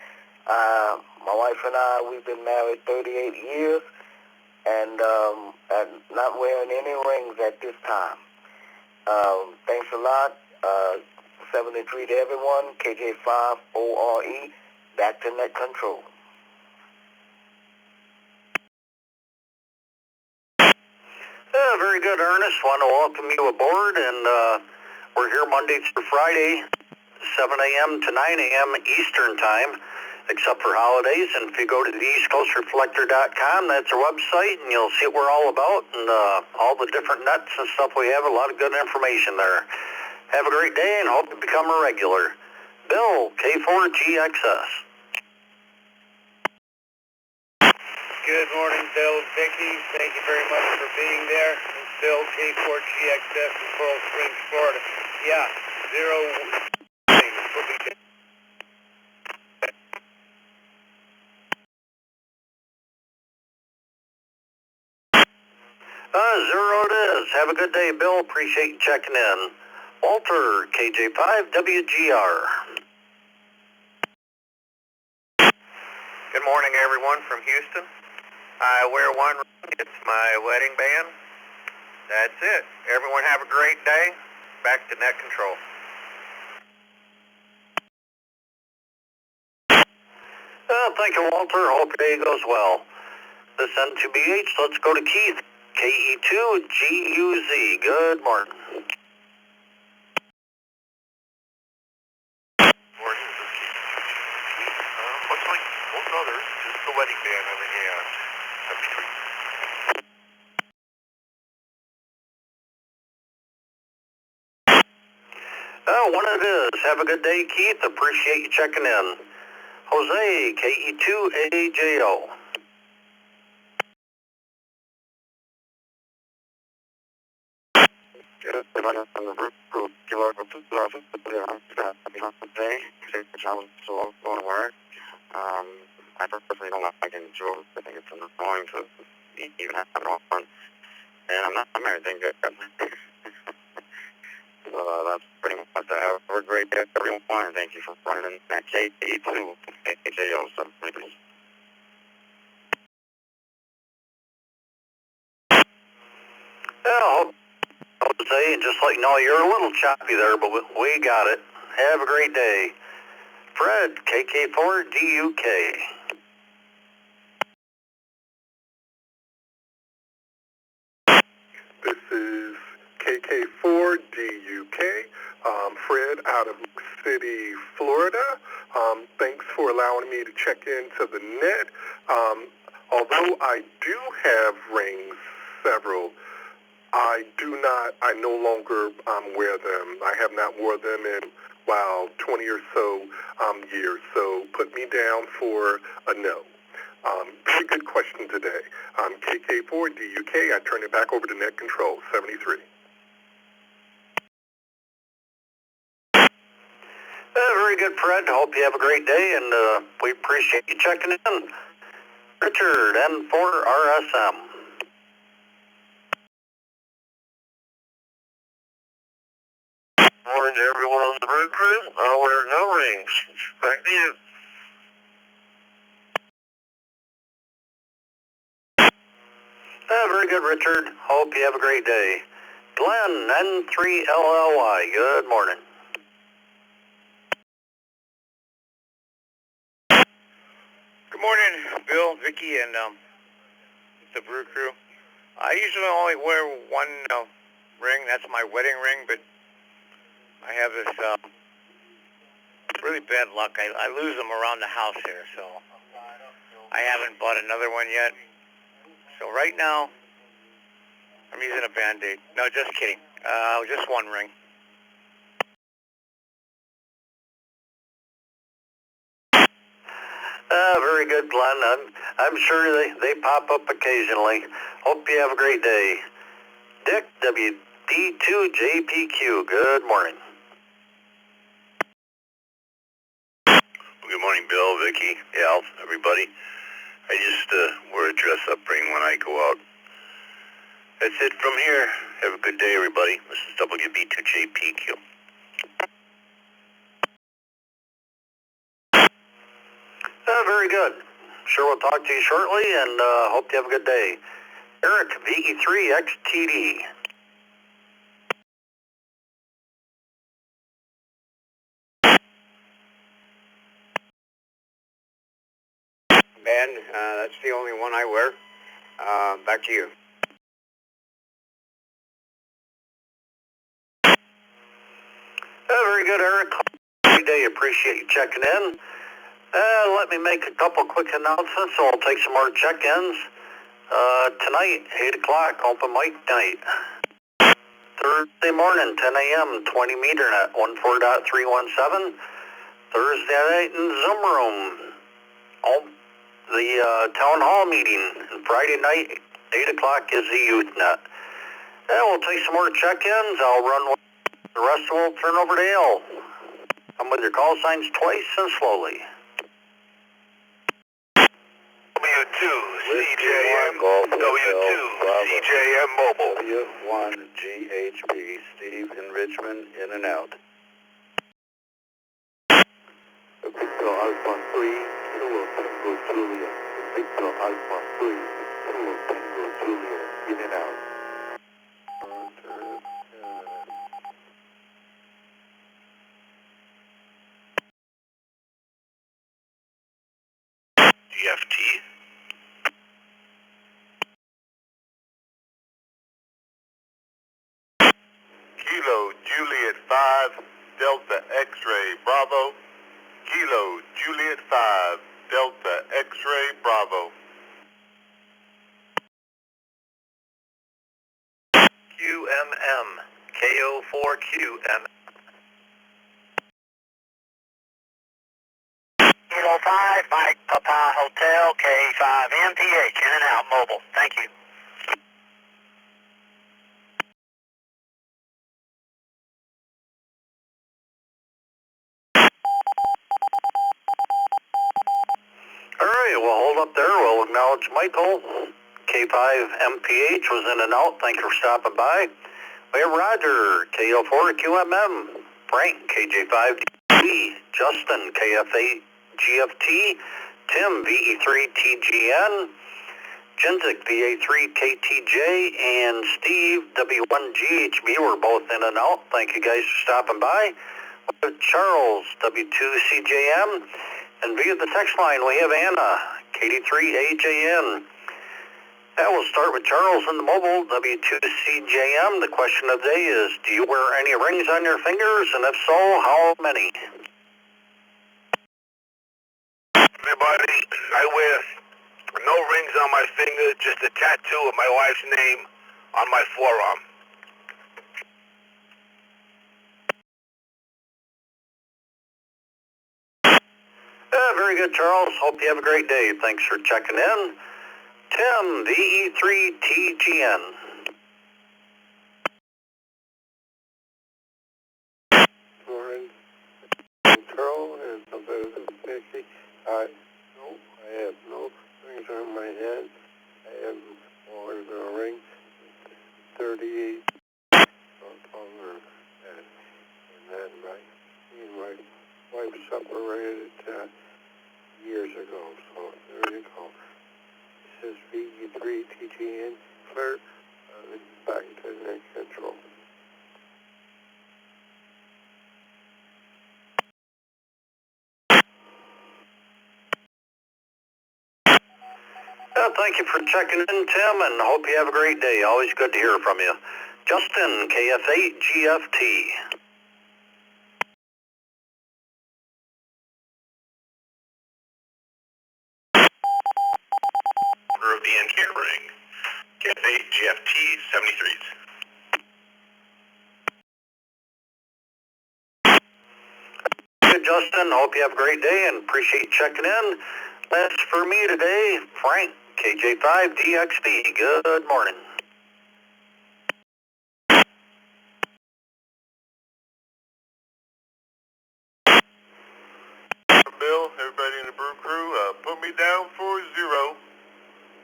My wife and I, we've been married 38 years, and not wearing any rings at this time. Thanks a lot. 73 to everyone. KJ5ORE. Back to net control. Very good, Ernest. Want to welcome you aboard, and we're here Monday through Friday, 7 a.m. to 9 a.m. Eastern Time. except for holidays. And if you go to the eastcoastreflector.com, that's our website, and you'll see what we're all about and all the different nets and stuff we have. A lot of good information there. Have a great day and hope to become a regular. Bill, K4GXS. Good morning, Bill, Vicki. Thank you very much for being there. It's Bill, K4GXS in Coral Springs, Florida. Yeah, 0 0 it is. Have a good day, Bill. Appreciate you checking in. Walter, KJ5WGR. Good morning, everyone from Houston. I wear one ring. It's my wedding band. That's it. Everyone have a great day. Back to net control. Thank you, Walter. Hope your day goes well. This N2BH, let's go to Keith, KE2GUZ. Good morning. Morning, this is Keith. Much like most others, just the wedding band over here. 73. One it is. Have a good day, Keith. Appreciate you checking in. Jose, KE2AJO. I personally don't like intros. I think it's annoying to even have it on. And I'm not married, thank you. So that's pretty much that. Have a great day, everyone, and thank you for running in that KE2 AJO. So, Jose, and just let you know, you're a little choppy there, but we got it. Have a great day. Fred, KK4DUK. This is KK4DUK. Fred out of City, Florida. Thanks for allowing me to check into the net. Although I do have rings, several, I no longer wear them. I have not worn them in, 20 or so years. So put me down for a no. Very good question today. KK4DUK, I turn it back over to Net Control, 73. Very good, Fred. Hope you have a great day, and we appreciate you checking in. Richard, N4RSM. morning to everyone on the Brew Crew. I wear no rings. Back to you. Very good, Richard. Hope you have a great day. Glenn, N3LLY. Good morning. Good morning, Bill, Vicki, and the Brew Crew. I usually only wear one ring. That's my wedding ring, but I have this really bad luck. I lose them around the house here, so I haven't bought another one yet. So right now, I'm using a Band-Aid. No, just kidding. Just one ring. Very good, Glenn. I'm sure they pop up occasionally. Hope you have a great day. Dick, WD2JPQ. Good morning. Good morning, Bill, Vicki, Al, everybody. I just wear a dress-up ring when I go out. That's it from here. Have a good day, everybody. This is WB2JPQ. Very good. Sure we'll talk to you shortly, and hope you have a good day. Eric, VE3XTD. Ben, that's the only one I wear. Back to you. Very good, Eric. Great day. Appreciate you checking in. Let me make a couple quick announcements, so I'll take some more check-ins. Tonight, 8 o'clock, open mic night. Thursday morning, 10 a.m., 20 meter net, 14.317. Thursday night in Zoom room. The town hall meeting. And Friday night, 8 o'clock is the youth net. And we'll take some more check-ins. I'll run one. The rest will turn over to Al. Come with your call signs twice and slowly. W2 CJM, W2 CJM Mobile. W1 GHB, Steve in Richmond, in and out. Victor Alpha 3, Kilo Tango Julia. Victor Alpha 3, Kilo Tango Julia, in and out. GFT. Kilo Juliet 5, Delta X-Ray Bravo. Kilo Juliet 5, Delta X-Ray Bravo. QMM, KO4QM. Kilo 5, Mike Papa Hotel, K5 MPH, in and out, mobile. Thank you. All right, we'll hold up there. We'll acknowledge Michael. K5 MPH was in and out. Thank you for stopping by. We have Roger, KO4 QMM. Frank, KJ5D. Justin, KF8 GFT. Tim, VE3 TGN. Jenzik, VA3 KTJ. And Steve, W1 GHB. We're both in and out. Thank you guys for stopping by. We have Charles, W2 CJM. And via the text line, we have Anna, KD3AJN. And we'll start with Charles in the mobile, W2CJM. The question of the day is, do you wear any rings on your fingers? And if so, how many? Everybody, I wear no rings on my finger, just a tattoo of my wife's name on my forearm. Very good, Charles. Hope you have a great day. Thanks for checking in. Tim, VE3TGN. Morning. Control and about 50. I have no rings on my head. I have more than a ring. 38. Taller than that. Me and my wife separated years ago, so there you go. This is VE3TGN. Clear. Back to net control. Thank you for checking in, Tim, and hope you have a great day. Always good to hear from you. Justin, KF8GFT. Of the engineer ring, KF8GFT 73s. Good, Justin. Hope you have a great day and appreciate you checking in. That's for me today, Frank, KJ5DXB. Good morning. Bill, everybody in the brew crew, put me down for 0.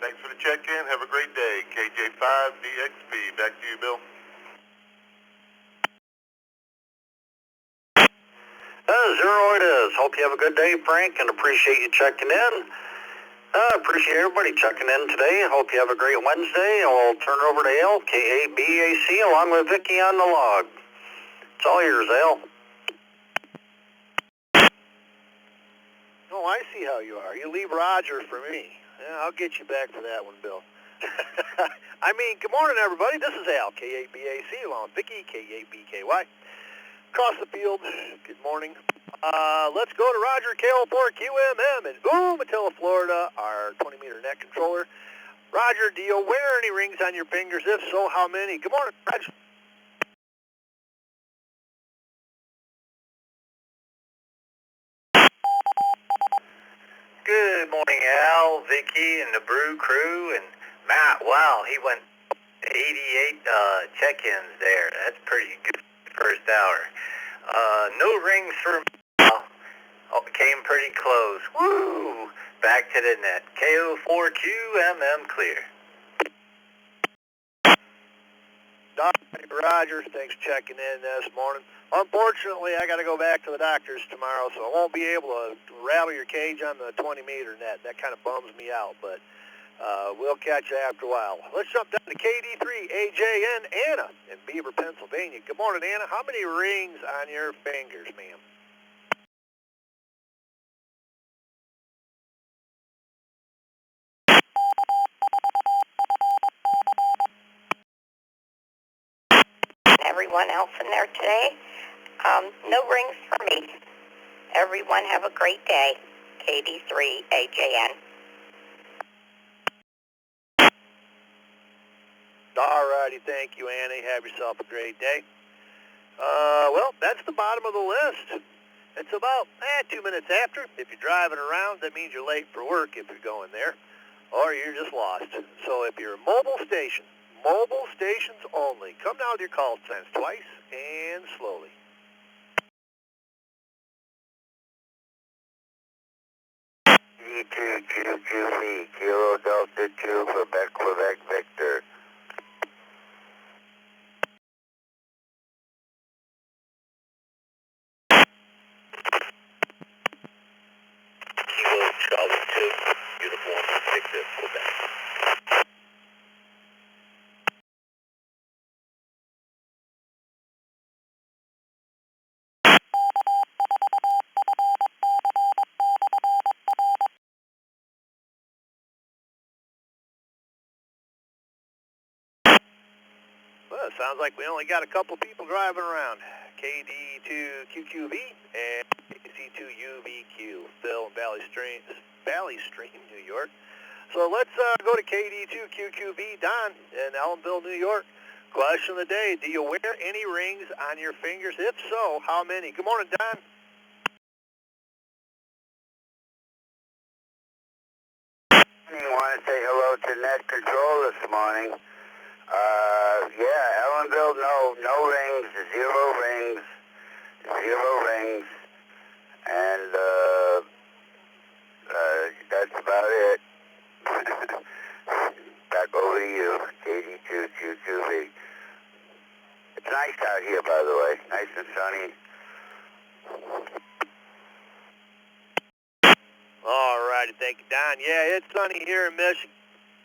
Thanks for the check-in. Have a great day. KJ5DXB. Back to you, Bill. 0 it is. Hope you have a good day, Frank, and appreciate you checking in. Appreciate everybody checking in today. Hope you have a great Wednesday. I'll turn it over to Al, KABAC, along with Vicky on the log. It's all yours, Al. Oh, I see how you are. You leave Roger for me. Yeah, I'll get you back for that one, Bill. I mean, good morning, everybody. This is Al, KABAC, along with Vicky, KABKY. Across the field, good morning. Let's go to Roger, KO4QMM in Umatilla, Florida, our 20-meter net controller. Roger, do you wear any rings on your fingers? If so, how many? Good morning, Roger. Good morning, Al, Vicky, and the Brew crew, and Matt. Wow, he went 88 check-ins there. That's pretty good first hour. No rings for me. Oh, came pretty close. Woo! Back to the net. KO4QMM clear. Roger, thanks for checking in this morning. Unfortunately, I got to go back to the doctor's tomorrow, so I won't be able to rattle your cage on the 20-meter net. That kind of bums me out, but we'll catch you after a while. Let's jump down to KD3, AJN, Anna in Beaver, Pennsylvania. Good morning, Anna. How many rings on your fingers, ma'am? Everyone else in there today. No rings for me. Everyone have a great day. KD3 AJN. All righty, thank you, Annie. Have yourself a great day. Well, that's the bottom of the list. It's about 2 minutes after. If you're driving around, that means you're late for work if you're going there, or you're just lost. So if you're mobile stations only, come down with your call signs twice and slowly. E2QQV, Kilo Delta 2, Quebec Victor. Kilo Charlie 2, Uniform Victor, Quebec. Well, it sounds like we only got a couple people driving around. KD2QQV and KC2UVQ, Phil in Valley Stream, New York. So let's go to KD2QQV, Don in Ellenville, New York. Question of the day, do you wear any rings on your fingers? If so, how many? Good morning, Don. I want to say hello to Net Control this morning. Yeah, Ellenville, no rings, zero rings, and that's about it. Back over to you, KD2QQV. It's nice out here, by the way, nice and sunny. All righty, thank you, Don. Yeah, it's sunny here in Michigan.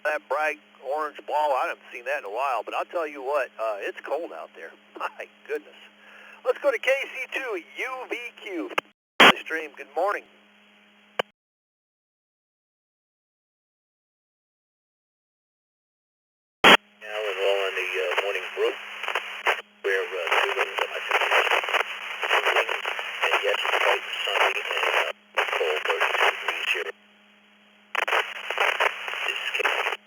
That bright orange ball, I haven't seen that in a while, but I'll tell you what, it's cold out there. My goodness. Let's go to KC2UVQ. Stream, good morning. Now we're all on the morning brew. We're 2 rings on my fingers. 1 ring, and yes, it's bright and sunny and cold, 32 degrees here. This is Kate.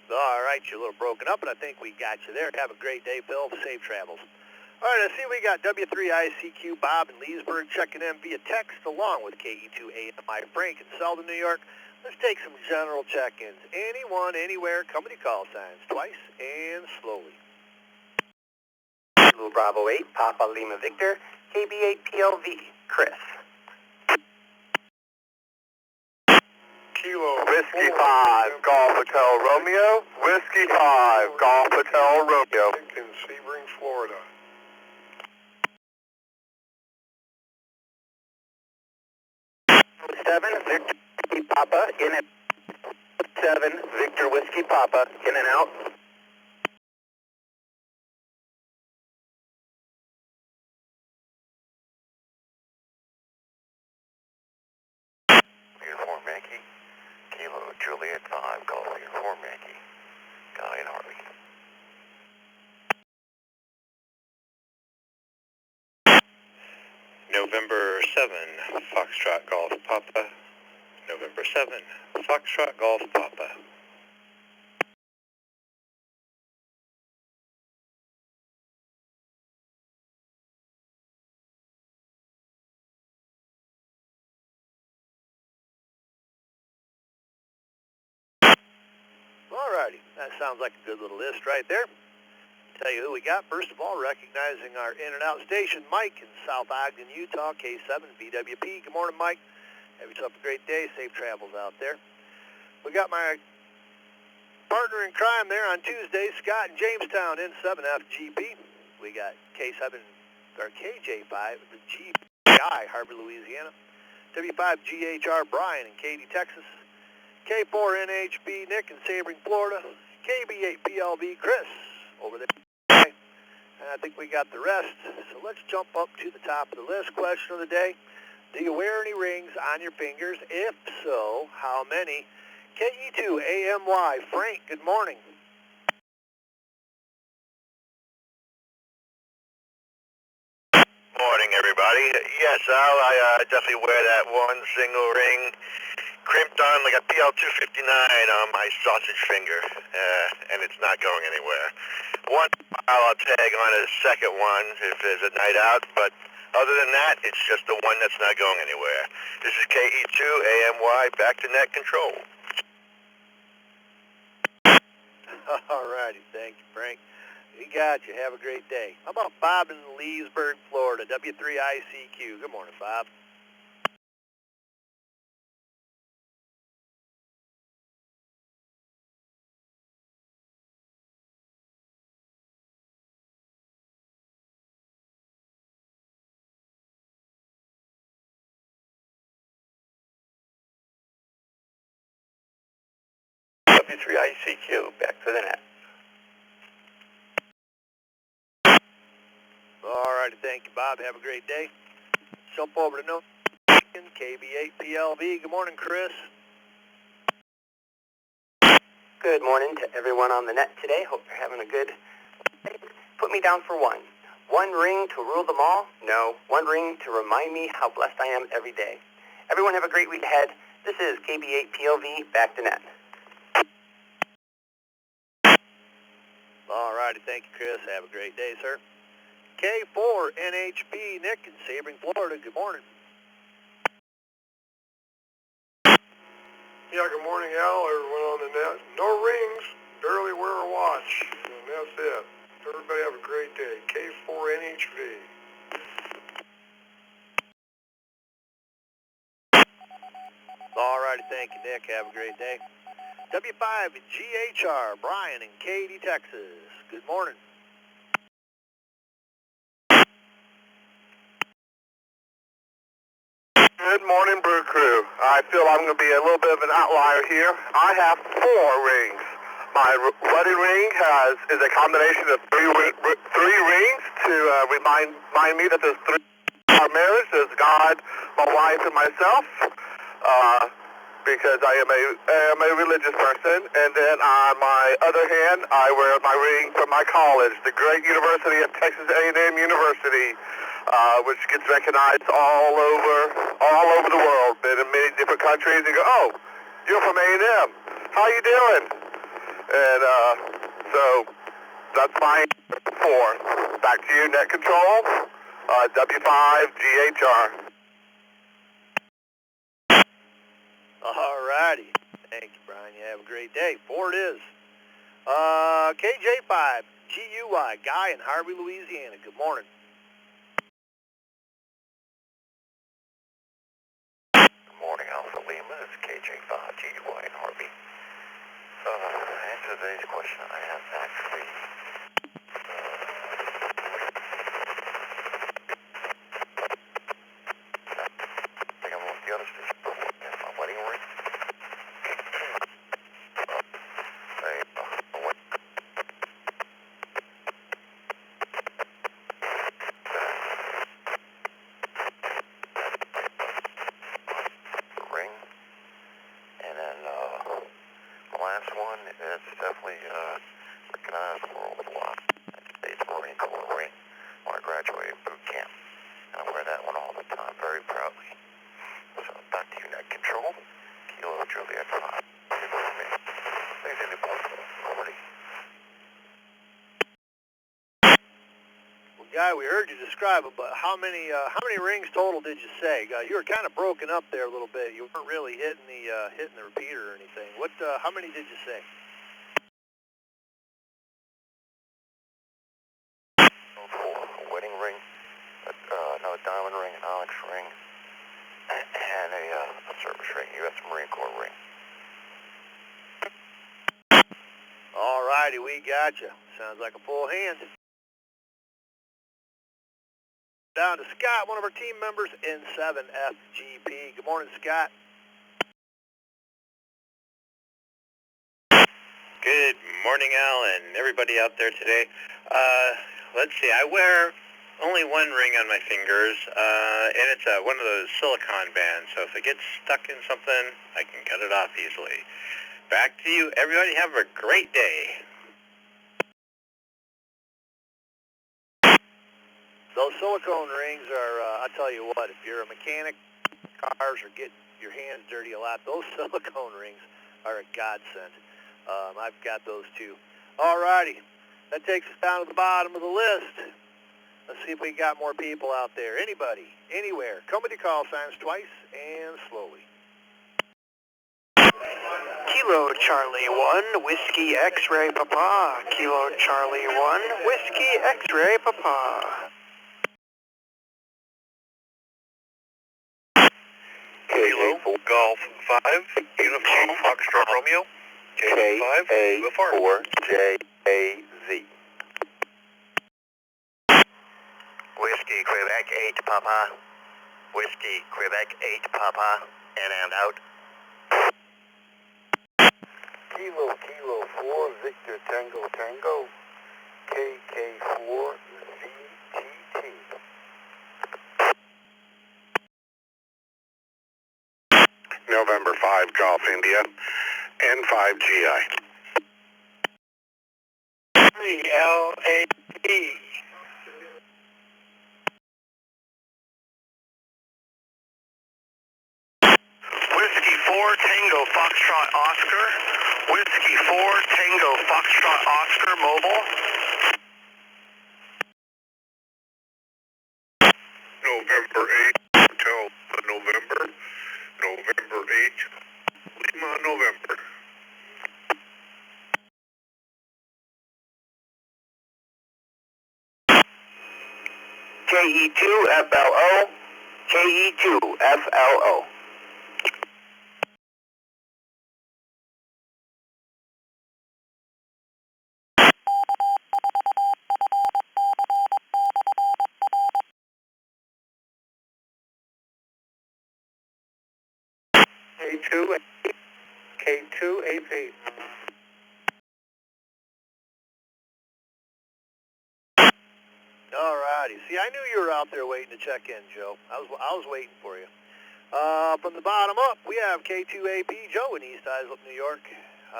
All right, you're a little broken up, but I think we got you there. Have a great day, Phil. Safe travels. All right, I see we got W3ICQ Bob in Leesburg checking in via text along with KE2AMI Frank in Selden, New York. Let's take some general check-ins. Anyone, anywhere, company call signs twice and slowly. Kilo Bravo 8, Papa Lima Victor, KB8 PLV, Chris. Kilo Whiskey 5, Golf Hotel Romeo, Whiskey 5, Golf Hotel Romeo. In Sebring, Florida. Seven Victor Whiskey Papa in and 7 Victor Whiskey Papa in and out. Uniform Yankee, Kilo, Juliet 5, Golf Uniform Yankee, Guy and Hartley. November 7, Foxtrot Golf Papa. November 7, Foxtrot Golf Papa. Alrighty, that sounds like a good little list right there. Tell you who we got. First of all, recognizing our in and out station, Mike in South Ogden, Utah, K7 VWP. Good morning, Mike. Have yourself a great day. Safe travels out there. We got my partner in crime there on Tuesday, Scott in Jamestown in 7FGP. We got K7 or KJ5, the GI, Harbor, Louisiana. W5GHR, Brian in Katy, Texas. K4NHB, Nick in Sabring, Florida. KB8PLV, Chris over there. And I think we got the rest. So let's jump up to the top of the list. Question of the day: do you wear any rings on your fingers? If so, how many? KE2AMY, Frank, good morning. Morning, everybody. Yes, Al, I definitely wear that one single ring crimped on like a PL259 on my sausage finger, and it's not going anywhere. One, I'll tag on a second one if there's a night out, but other than that, it's just the one that's not going anywhere. This is KE2AMY, back to net control. Alrighty, thank you, Frank. We got you. Have a great day. How about Bob in Leesburg, Florida, W3ICQ. Good morning, Bob. W3ICQ, back to the net. Alrighty, thank you, Bob. Have a great day. Jump over to KB8PLV. Good morning, Chris. Good morning to everyone on the net today. Hope you're having a good day. Put me down for one. One ring to rule them all? No. One ring to remind me how blessed I am every day. Everyone have a great week ahead. This is KB8PLV, back to net. Alrighty, thank you, Chris. Have a great day, sir. K4NHB, Nick in Sabring, Florida. Good morning. Yeah, good morning, Al, everyone on the net. No rings, barely wear a watch, and that's it. Everybody have a great day. K4NHB. Alrighty, thank you, Nick. Have a great day. W5GHR, Brian in Katy, Texas. Good morning. Good morning, Brew Crew. I feel I'm going to be a little bit of an outlier here. I have 4 rings. My wedding ring is a combination of three rings to remind me that there's 3 in our marriage. There's God, my wife, and myself, because I am a religious person. And then on my other hand, I wear my ring from my college, the great University of Texas A&M University, which gets recognized all over the world. Been in many different countries. And go, oh, you're from A&M. How you doing? And so that's my 4. Back to you, net control. W5GHR. Alrighty. Thank you, Brian. You have a great day. 4 it is. KJ5GUY, Guy in Harvey, Louisiana. Good morning. Good morning, Alpha Lima. It's KJ5GUY in Harvey. Answer today's question, I have actually I think I'm going to the other station for my wedding ring. Ring. And then the last one is definitely recognized worldwide. It's Marine Corps ring when I graduated boot camp. And I wear that one all the time. guy. We heard you describe it, but how many rings total did you say? You were kind of broken up there a little bit. You weren't really hitting the repeater or anything. How many did you say? A wedding ring, another diamond ring, an onyx ring, and a service ring, U.S. Marine Corps ring. All righty, we got you. Sounds like a full hand. Down to Scott, one of our team members in 7FGP. Good morning, Scott. Good morning, Al, and everybody out there today. Let's see, I wear only one ring on my fingers, and it's one of those silicone bands, so if it gets stuck in something, I can cut it off easily. Back to you. Everybody have a great day. Those silicone rings are, I'll tell you what, if you're a mechanic, cars are getting your hands dirty a lot, those silicone rings are a godsend. I've got those too. All righty, that takes us down to the bottom of the list. Let's see if we got more people out there. Anybody, anywhere, come with your call signs twice and slowly. Kilo Charlie 1, Whiskey X-Ray Papa. Kilo Charlie 1, Whiskey X-Ray Papa. Kilo Golf 5, Uniform Foxtrot Romeo, K5, KA4JAZ. Whiskey Quebec 8 Papa, Whiskey Quebec 8 Papa, and out. Kilo 4, Victor Tango Tango, KK4 VTT. November 5, Golf India, N5 GI. LAP. Whiskey 4 Tango Foxtrot Oscar, Whiskey 4 Tango Foxtrot Oscar Mobile. November 8, Hotel November 8, Lima November. KE2FLO, KE2FLO. K2AP. All righty. See, I knew you were out there waiting to check in, Joe. I was waiting for you. From the bottom up, we have K2AP Joe in East Islip, New York.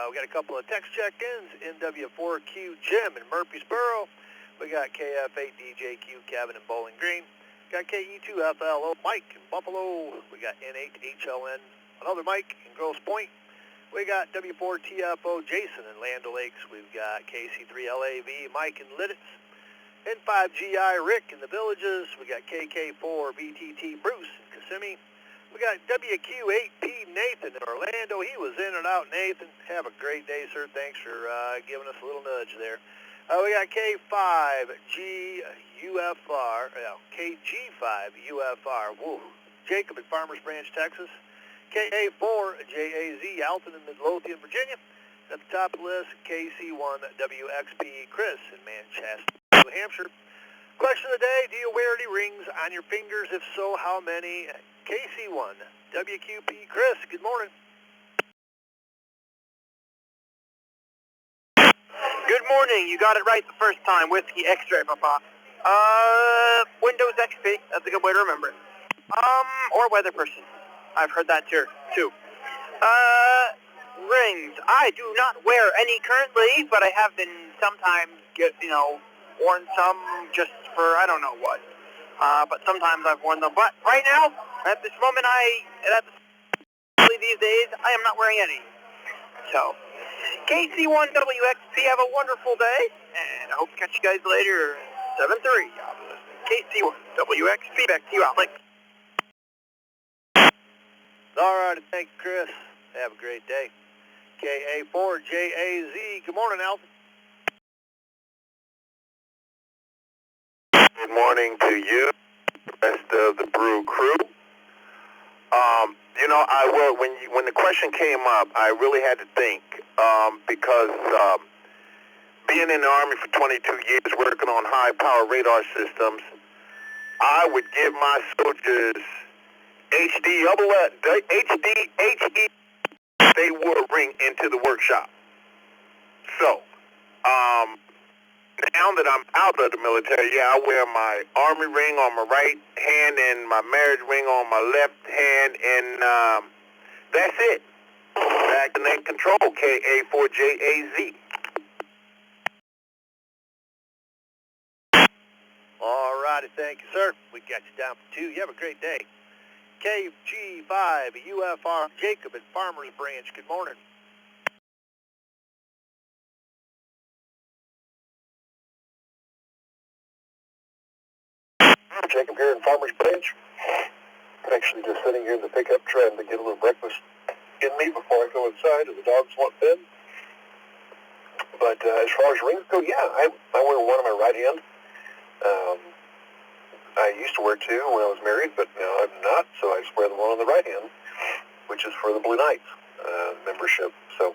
We got a couple of text check-ins. NW4Q Jim in Murfreesboro. We got KF8DJQ Kevin in Bowling Green. Got KE2FLO Mike in Buffalo. We got N8HLN another Mike in Grosse Pointe. We got W4TFO Jason in Land O'Lakes. We've got KC3LAV Mike in Lidditz. N5GI Rick in the Villages. We got KK4 VTT Bruce in Kissimmee. We got WQ8P Nathan in Orlando. He was in and out, Nathan. Have a great day, sir. Thanks for giving us a little nudge there. We got K5GUFR, KG5UFR. Woo. Jacob in Farmers Branch, Texas. KA4JAZ Alton in Midlothian, Virginia. At the top of the list, KC1WXP Chris in Manchester, New Hampshire. Question of the day, do you wear any rings on your fingers? If so, how many? KC1WQP Chris, good morning. Good morning. You got it right the first time. Whiskey X-Ray, Papa. Windows XP. That's a good way to remember it. Or weather person. I've heard that too. Rings. I do not wear any currently, but I have been sometimes worn some just for I don't know what. But sometimes I've worn them. But right now, at this moment, these days, I am not wearing any. So, KC1WXP, have a wonderful day, and I hope to catch you guys later. 7-3. KC1, WXP, back to you, Alex. All right, thank you, Chris. Have a great day. KA4JAZ, good morning, Alpha. Good morning to you, the rest of the Brew crew. You know, when the question came up, I really had to think because being in the Army for 22 years, working on high-power radar systems, I would give my soldiers HDHE, they would ring into the workshop. So, now that I'm out of the military, yeah, I wear my Army ring on my right hand and my marriage ring on my left hand, and that's it. Back to net control, KA4JAZ. All righty, thank you, sir. We got you down for 2. You have a great day. KG5 UFR Jacob at Farmers Branch, good morning. Jacob here in Farmers Branch. I'm actually just sitting here in the pickup trying to get a little breakfast in me before I go inside and the dogs want fed. But as far as rings go, yeah, I wear one on my right hand. I used to wear 2 when I was married, but now I'm not, so I just wear the one on the right hand, which is for the Blue Knights membership. So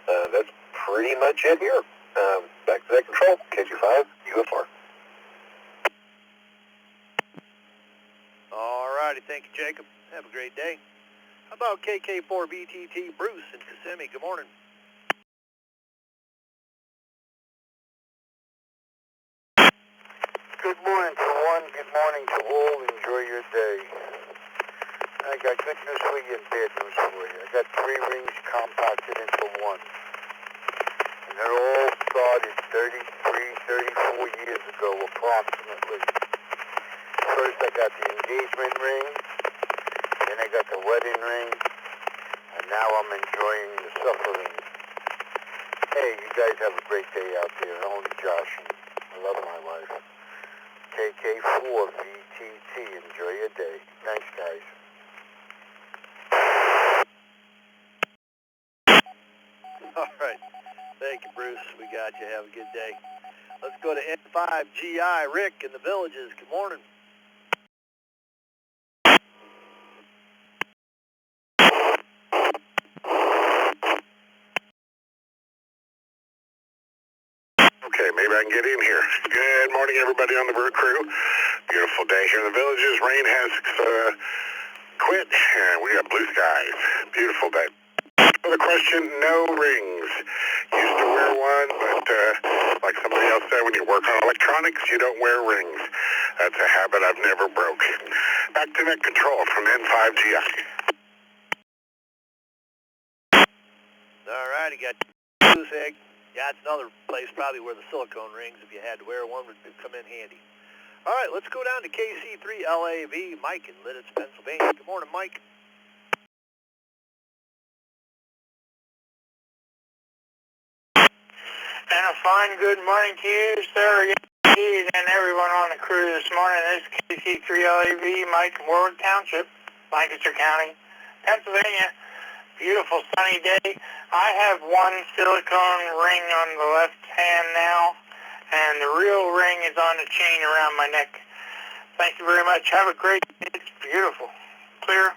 that's pretty much it here. Back to that control, KG5, UFR. All righty, thank you, Jacob. Have a great day. How about KK4BTT Bruce in Kissimmee? Good morning. Good morning to one, good morning to all. Enjoy your day. I got good news for you and bad news for you. I got 3 rings compacted into one. And they're all started 33, 34 years ago, approximately. First I got the engagement ring, then I got the wedding ring, and now I'm enjoying the suffering. Hey, you guys have a great day out there. Only Josh, and I love my wife. KK4VTT, enjoy your day. Thanks, guys. All right. Thank you, Bruce. We got you. Have a good day. Let's go to N5GI. Rick in the Villages. Good morning. Okay, maybe I can get in here. Good morning, everybody on the Brew crew. Beautiful day here in the Villages. Rain has quit, and we got blue skies. Beautiful day. For the question, no rings. Used to wear one, but like somebody else said, when you work on electronics, you don't wear rings. That's a habit I've never broke. Back to net control from N5GI. All right, you got loose egg. Yeah, it's another place probably where the silicone rings, if you had to wear one, would come in handy. All right, let's go down to KC3LAV, Mike in Lidditz, Pennsylvania. Good morning, Mike. And a fine good morning to you, sir, and everyone on the crew this morning. This is KC3LAV, Mike in Warwick Township, Lancaster County, Pennsylvania. Beautiful sunny day. I have one silicone ring on the left hand now, and the real ring is on the chain around my neck. Thank you very much. Have a great day. It's beautiful. Clear.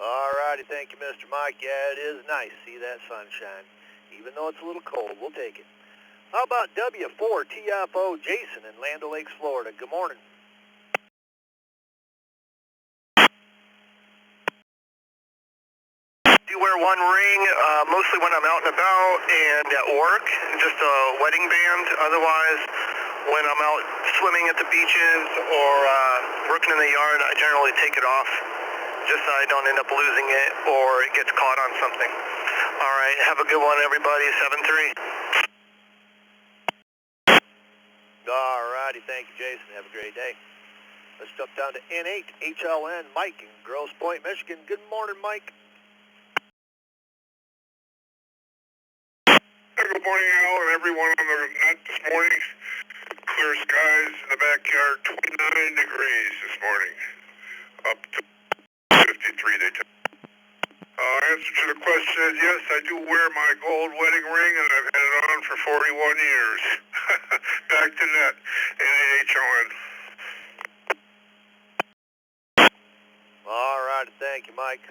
All righty, thank you, Mr. Mike. Yeah, it is nice. See that sunshine. Even though it's a little cold, we'll take it. How about W4TFO Jason in Land O'Lakes, Florida? Good morning. I wear one ring, mostly when I'm out and about and at work, just a wedding band. Otherwise, when I'm out swimming at the beaches or working in the yard, I generally take it off, just so I don't end up losing it or it gets caught on something. All right, have a good one, everybody. 7-3. All righty, thank you, Jason. Have a great day. Let's jump down to N8 HLN Mike in Grosse Pointe, Michigan. Good morning, Mike. good morning, Al, and everyone on the net this morning. Clear skies in the backyard, 29 degrees this morning. Up to 53 they tell. Answer to the question is yes, I do wear my gold wedding ring, and I've had it on for 41 years. Back to net, NAHON. All right, thank you, Mike.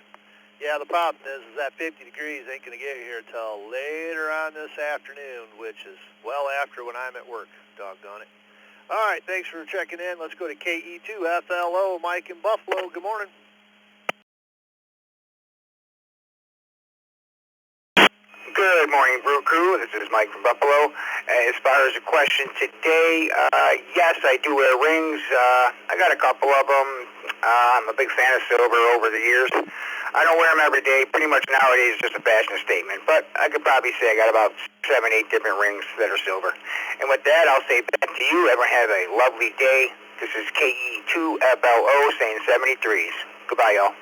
Yeah, the problem is that 50 degrees ain't going to get here till later on this afternoon, which is well after when I'm at work. Doggone it. All right, thanks for checking in. Let's go to KE2FLO, Mike in Buffalo. Good morning. Good morning, Brew Crew. This is Mike from Buffalo. As far as the question today, yes, I do wear rings. I got a couple of them. I'm a big fan of silver over the years. I don't wear them every day. Pretty much nowadays it's just a fashion statement. But I could probably say I got about 7, 8 different rings that are silver. And with that, I'll say back to you. Everyone have a lovely day. This is KE2FLO saying 73s. Goodbye, y'all.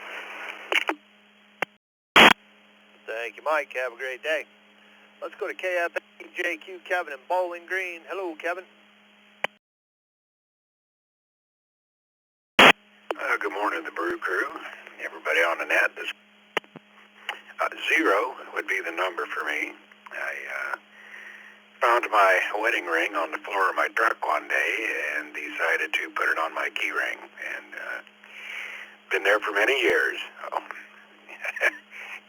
Thank you, Mike. Have a great day. Let's go to KFJQ Kevin in Bowling Green. Hello, Kevin. Good morning, the Brew Crew. Everybody on the net. 0 would be the number for me. I found my wedding ring on the floor of my truck one day and decided to put it on my key ring. And been there for many years.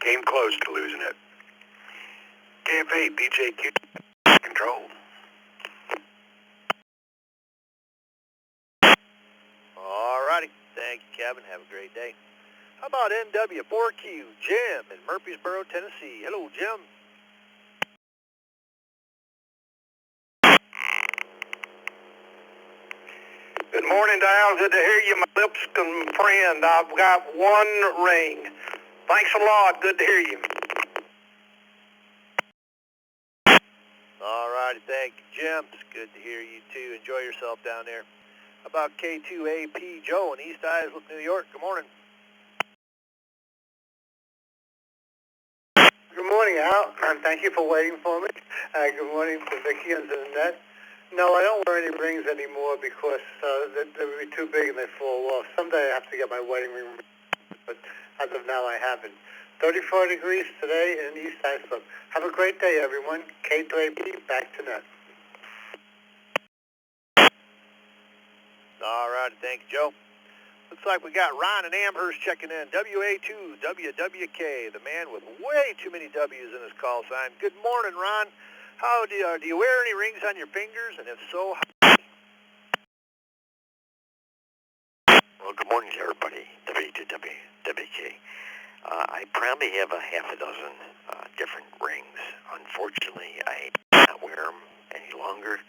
Came close to losing it. KFA, BJQ, control. All righty. Thank you, Kevin. Have a great day. How about NW4Q, Jim in Murfreesboro, Tennessee. Hello, Jim. Good morning, Dial. Good to hear you, my Lipscomb friend. I've got one ring. Thanks a lot. Good to hear you. All righty. Thank you, Jim. It's good to hear you, too. Enjoy yourself down there. How about K2AP Joe in East Islip, New York? Good morning. Good morning, Al, and thank you for waiting for me. Good morning to Vicky and to the net. No, I don't wear any rings anymore because they would be too big and they fall off. Someday I have to get my wedding ring, but as of now I haven't. 34 degrees today in East Islip. Have a great day, everyone. K2AP, back to net. All right, thank you, Joe. Looks like we got Ron and Amherst checking in. WA2 WWK, the man with way too many W's in his call sign. Good morning, Ron. How do you wear any rings on your fingers? And if so, how? Well, good morning to everybody. W2WK. I probably have a half a dozen different rings. Unfortunately, I cannot wear them any longer.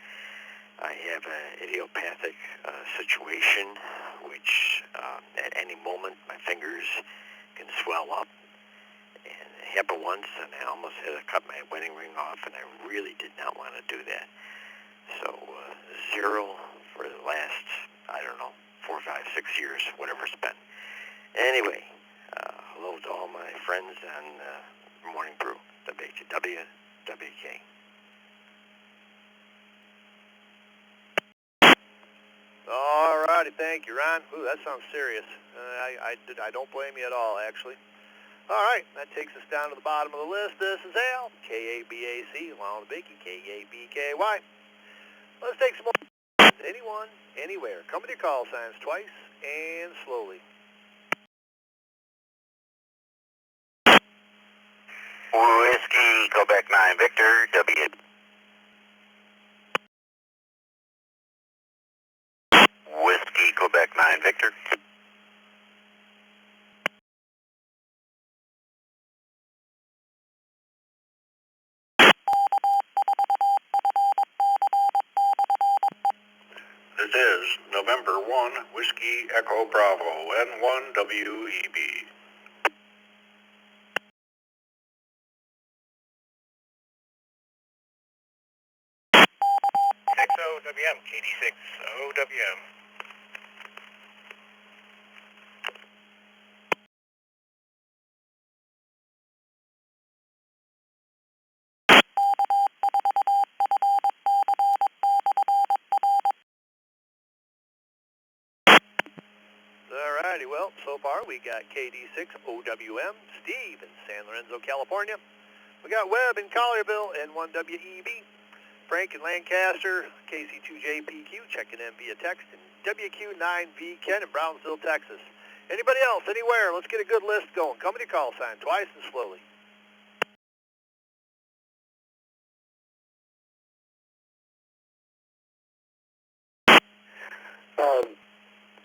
I have an idiopathic situation, which at any moment my fingers can swell up. And it happened once, and I almost had to cut my wedding ring off, and I really did not want to do that. So 0 for the last, I don't know, 4, 5, 6 years, whatever it's been. Anyway, hello to all my friends on Morning Brew, WWK. All righty, thank you, Ron. Ooh, that sounds serious. I don't blame you at all, actually. All right, that takes us down to the bottom of the list. This is Al, KABAC, along with Vicky, KABKY. Let's take some more. Anyone, anywhere. Come with your call signs twice and slowly. Whiskey, Quebec 9, Victor, W. Whiskey, Quebec 9, Victor. This is November 1, Whiskey Echo Bravo, N1WEB. OWM, KD6 OWM. Well, so far we got KD6OWM, Steve in San Lorenzo, California. We got Webb in Collierville, N1WEB. Frank in Lancaster, KC2JPQ, checking in via text, and WQ9V Ken in Brownsville, Texas. Anybody else, anywhere? Let's get a good list going. Company call sign, twice and slowly.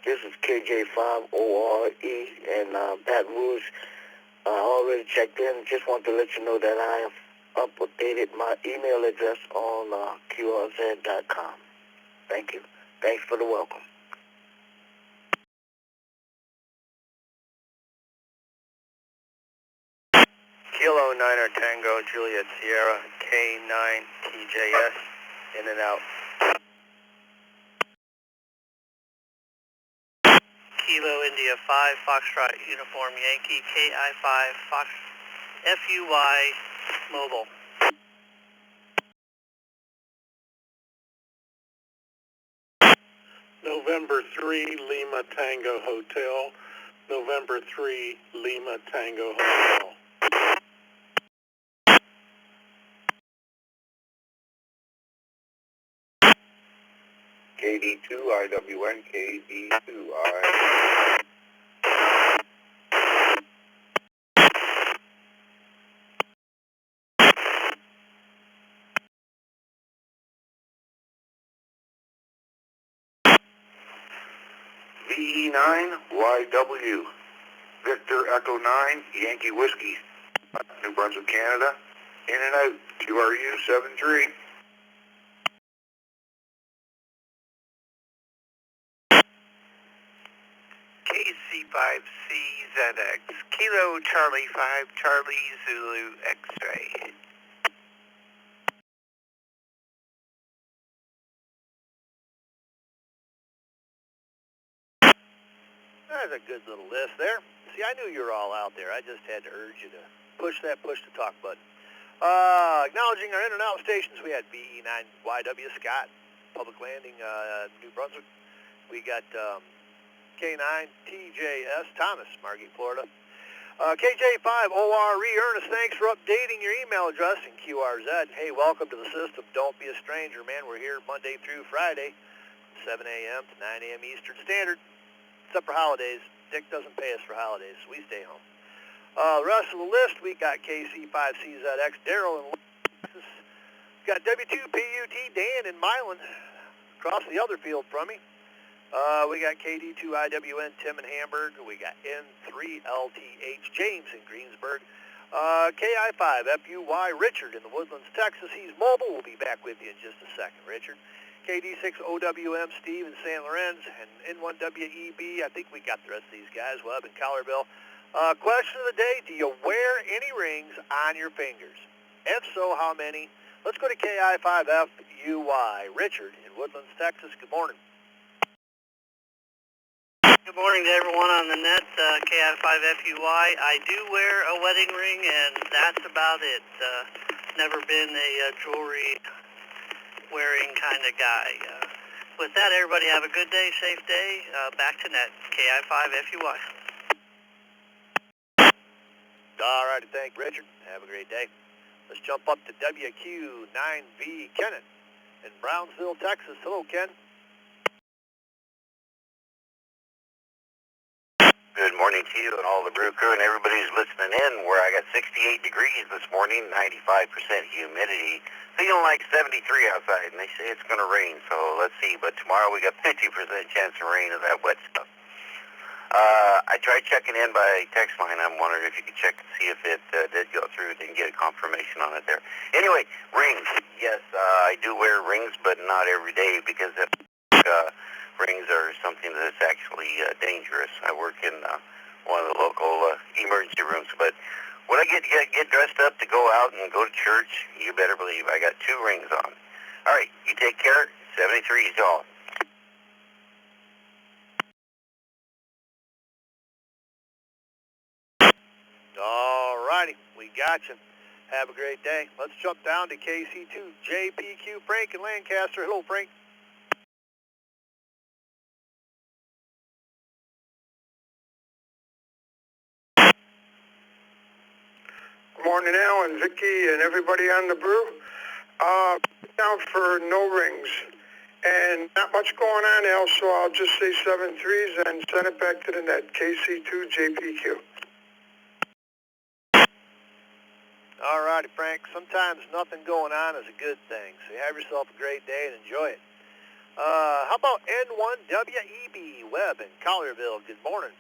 This is KJ5ORE in Baton Rouge. I already checked in. Just want to let you know that I have updated my email address on QRZ.com. Thank you. Thanks for the welcome. Kilo 9er Tango Juliet Sierra K9 TJS in and out. Kilo India 5 Foxtrot Uniform Yankee KI5 Fox FUY Mobile. November 3 Lima Tango Hotel. November 3 Lima Tango Hotel. KD2IWN, KD2I. VE9YW, Victor Echo 9, Yankee Whiskey, New Brunswick, Canada, in and out, QRU 73. KC5CZX, Kilo Charlie 5 Charlie Zulu X-Ray. There's a good little list there. See, I knew you were all out there. I just had to urge you to push that push to talk button. Acknowledging our in and out stations, we had VE9YW Scott, Public Landing, New Brunswick. We got K9 TJS Thomas, Margate, Florida. KJ5ORE Ernest, thanks for updating your email address in QRZ. Hey, welcome to the system. Don't be a stranger, man. We're here Monday through Friday, 7 a.m. to 9 a.m. Eastern Standard. Except for holidays. Dick doesn't pay us for holidays, so we stay home. The rest of the list, we got KC5CZX, Daryl in Texas. We got W2PUT, Dan in Milan, across the other field from me. We got KD2IWN, Tim in Hamburg. We got N3LTH, James in Greensburg. KI5FUY, Richard in the Woodlands, Texas. He's mobile. We'll be back with you in just a second, Richard. KD6OWM, Steve in San Lorenzo, and N1WEB. I think we got the rest of these guys. Webb in Collierville. Question of the day, do you wear any rings on your fingers? If so, how many? Let's go to KI5FUY. Richard in Woodlands, Texas. Good morning. Good morning to everyone on the net, KI5FUY. I do wear a wedding ring, and that's about it. Never been a jewelry wearing kind of guy. With that, everybody have a good day, safe day. Back to net, KI5FUY. All righty, thank you, Richard. Have a great day. Let's jump up to WQ9V Kenneth in Brownsville, Texas. Hello, Ken. Good morning to you and all the brew crew and everybody who's listening in, where I got 68 degrees this morning, 95% humidity, feeling like 73 outside, and they say it's going to rain, so let's see. But tomorrow we got 50% chance of rain of that wet stuff. I tried checking in by text line. I'm wondering if you could check and see if it did go through. Didn't get a confirmation on it there. Anyway, rings. Yes, I do wear rings, but not every day, because rings are something that's actually dangerous. I work in one of the local emergency rooms, but when I get dressed up to go out and go to church, you better believe I got 2 rings on. All right, you take care. 73 y'all. All righty, we got you. Have a great day. Let's jump down to KC2JPQ, Frank in Lancaster. Hello, Frank. morning, Al and Vicky and everybody on the brew. Down for no rings. And not much going on, Al, so I'll just say 7 threes and send it back to the net. KC2JPQ. All righty, Frank. Sometimes nothing going on is a good thing, so you have yourself a great day and enjoy it. How about N1WEB Webb in Collierville? Good morning.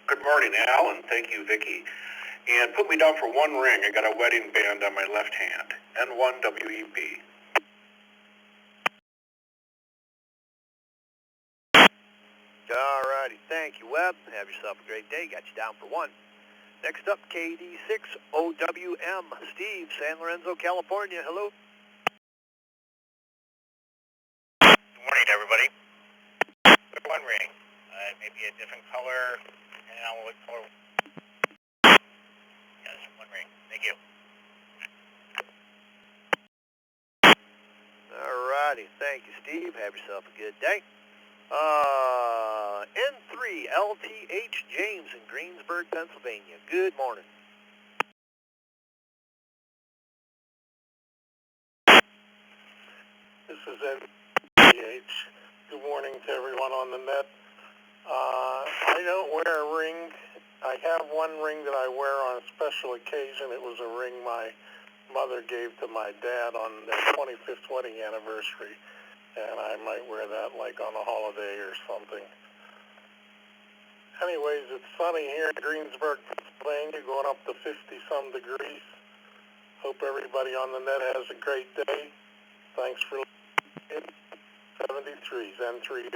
Good morning, Al, and thank you, Vicky. And put me down for one ring. I got a wedding band on my left hand. N1WEB. All righty, thank you, Webb. Have yourself a great day. Got you down for one. Next up, KD6OWM, Steve, San Lorenzo, California. Hello. Good morning, everybody. One ring. Maybe a different color, and I will look for. Yes, one ring. Thank you. All righty, thank you, Steve. Have yourself a good day. N3LTH James in Greensburg, Pennsylvania. Good morning. This is NPH. Good morning to everyone on the net. I don't wear a ring. I have one ring that I wear on a special occasion. It was a ring my mother gave to my dad on their 25th wedding anniversary, and I might wear that like on a holiday or something. Anyways, it's sunny here in Greensburg, Pennsylvania, going up to 50-some degrees. Hope everybody on the net has a great day. Thanks for listening. 73s, N3.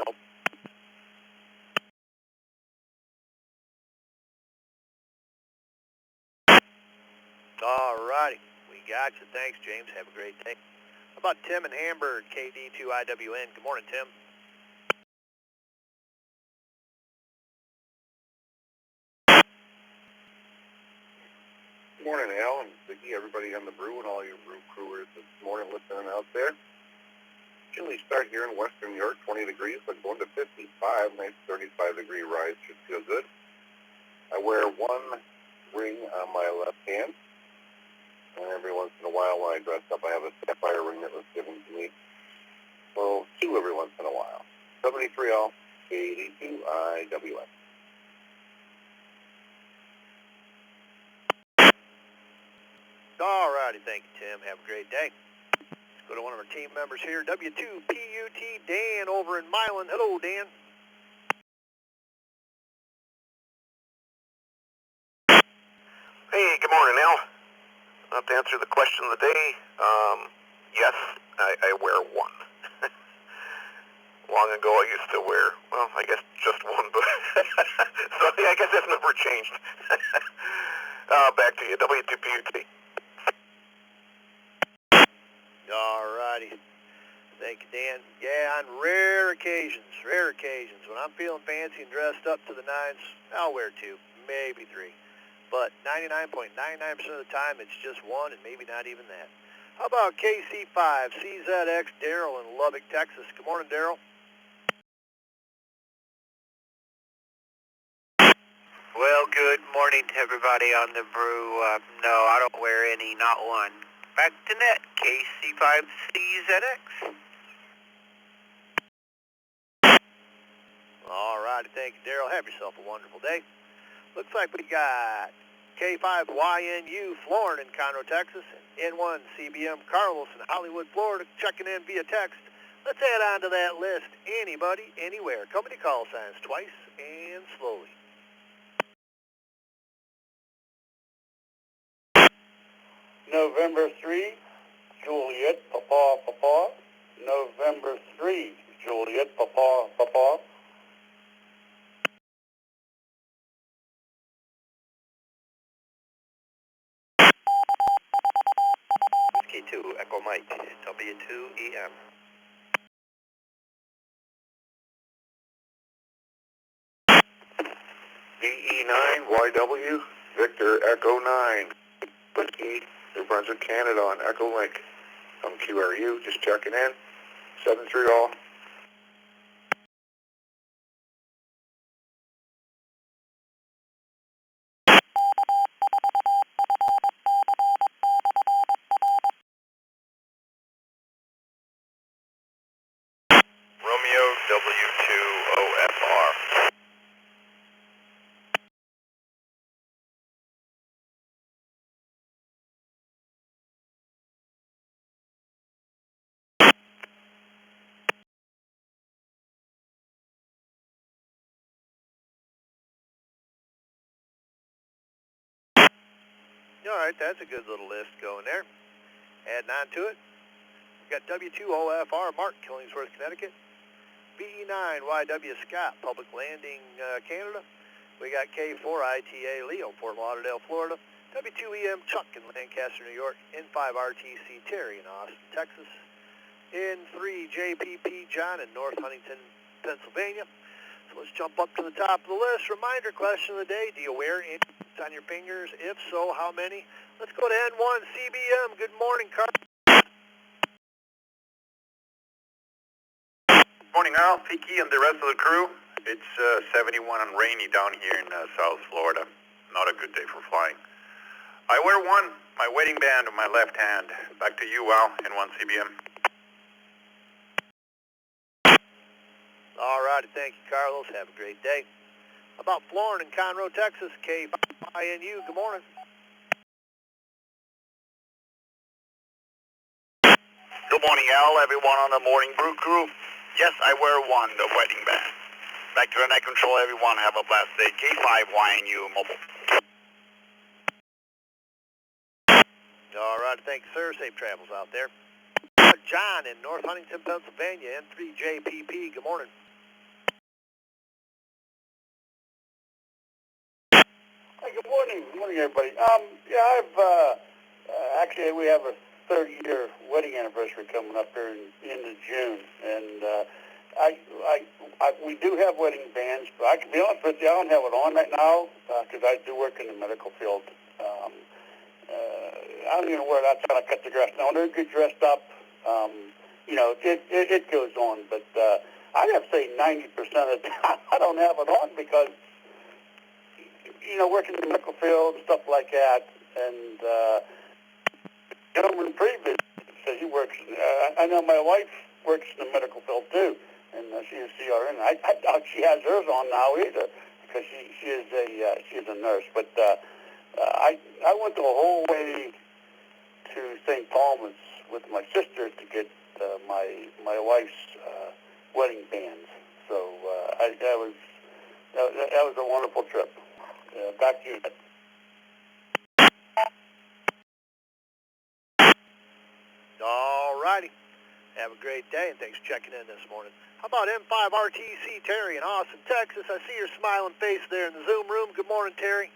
All righty, we got you. Thanks, James. Have a great day. How about Tim in Hamburg, KD2IWN? Good morning, Tim. Good morning, Al and Vicky, everybody on the brew and all your brew crewers this morning listening out there. Chilly start here in Western New York, 20 degrees, but going to 55, nice 35-degree rise should feel good. I wear one ring on my left hand, and every once in a while when I dress up, I have a sapphire ring that was given to me. Well, two every once in a while. 73 all, KD2IWN. All righty, thank you, Tim. Have a great day. Let's go to one of our team members here, W2PUT Dan over in Milan. Hello, Dan. Hey, good morning, Al. I'll have to answer the question of the day. Yes, I wear one. Long ago, I used to wear, well, I guess just one, but so yeah, I guess that's never changed. Back to you, W2PUT. All righty. Thank you, Dan. Yeah, on rare occasions, when I'm feeling fancy and dressed up to the nines, I'll wear two, maybe three. But 99.99% of the time, it's just one, and maybe not even that. How about KC5, CZX, Daryl in Lubbock, Texas? Good morning, Daryl. Well, good morning to everybody on the brew. No, I don't wear any, not one. Back to net, KC5CZX. All righty, thank you, Daryl. Have yourself a wonderful day. Looks like we got K5YNU Florin in Conroe, Texas, and N1CBM Carlos in Hollywood, Florida, checking in via text. Let's add on to that list anybody, anywhere. Company call signs twice and slowly. November 3, Juliet, Papa, Papa. November 3, Juliet, Papa, Papa. K2, Echo Mike, W2EM. DE9YW, Victor Echo 9. Whiskey, New Brunswick, Canada on Echo Link. I'm QRU, just checking in. 73 all. All right, that's a good little list going there. Adding on to it, we've got W2OFR Mark, Killingsworth, Connecticut. BE9YW Scott, Public Landing, Canada. We got K4ITA Leo, Fort Lauderdale, Florida. W2EM Chuck in Lancaster, New York. N5RTC Terry in Austin, Texas. N3JPP John in North Huntington, Pennsylvania. So let's jump up to the top of the list. Reminder question of the day, do you wear any on your fingers? If so, how many? Let's go to N1 CBM. Good morning, Carl. Morning, Al, Tiki, and the rest of the crew. It's 71 and rainy down here in South Florida. Not a good day for flying. I wear my wedding band on my left hand. Back to you, Al, N1 CBM. All righty, thank you, Carlos. Have a great day. How about Florin in Conroe, Texas? K5INU, good morning. Good morning, Al, everyone on the Morning Brew crew. Yes, I wear one, the wedding band. Back to the net control, everyone. Have a blessed day. K5YNU Mobile. All right, thank you, sir. Safe travels out there. John in North Huntington, Pennsylvania, N3JPP. Good morning. Hey, good morning. Good morning, everybody. Actually, we have a 30-year wedding anniversary coming up here in the end of June, and we do have wedding bands, but I can be honest with you, I don't have it on right now because I do work in the medical field. I don't even wear it outside. I cut the grass. Now, when they get dressed up, it goes on, but I'd have to say 90% of the time I don't have it on because, working in the medical field and stuff like that, and gentleman previous says he works. I know my wife works in the medical field too, and she's a CRN. I doubt she has hers on now either because she is a nurse. But I went the whole way to St. Paul's with my sister to get my wife's wedding bands. So that was a wonderful trip. Back to you. All righty. Have a great day, and thanks for checking in this morning. How about N5RTC Terry in Austin, Texas? I see your smiling face there in the Zoom room. Good morning, Terry.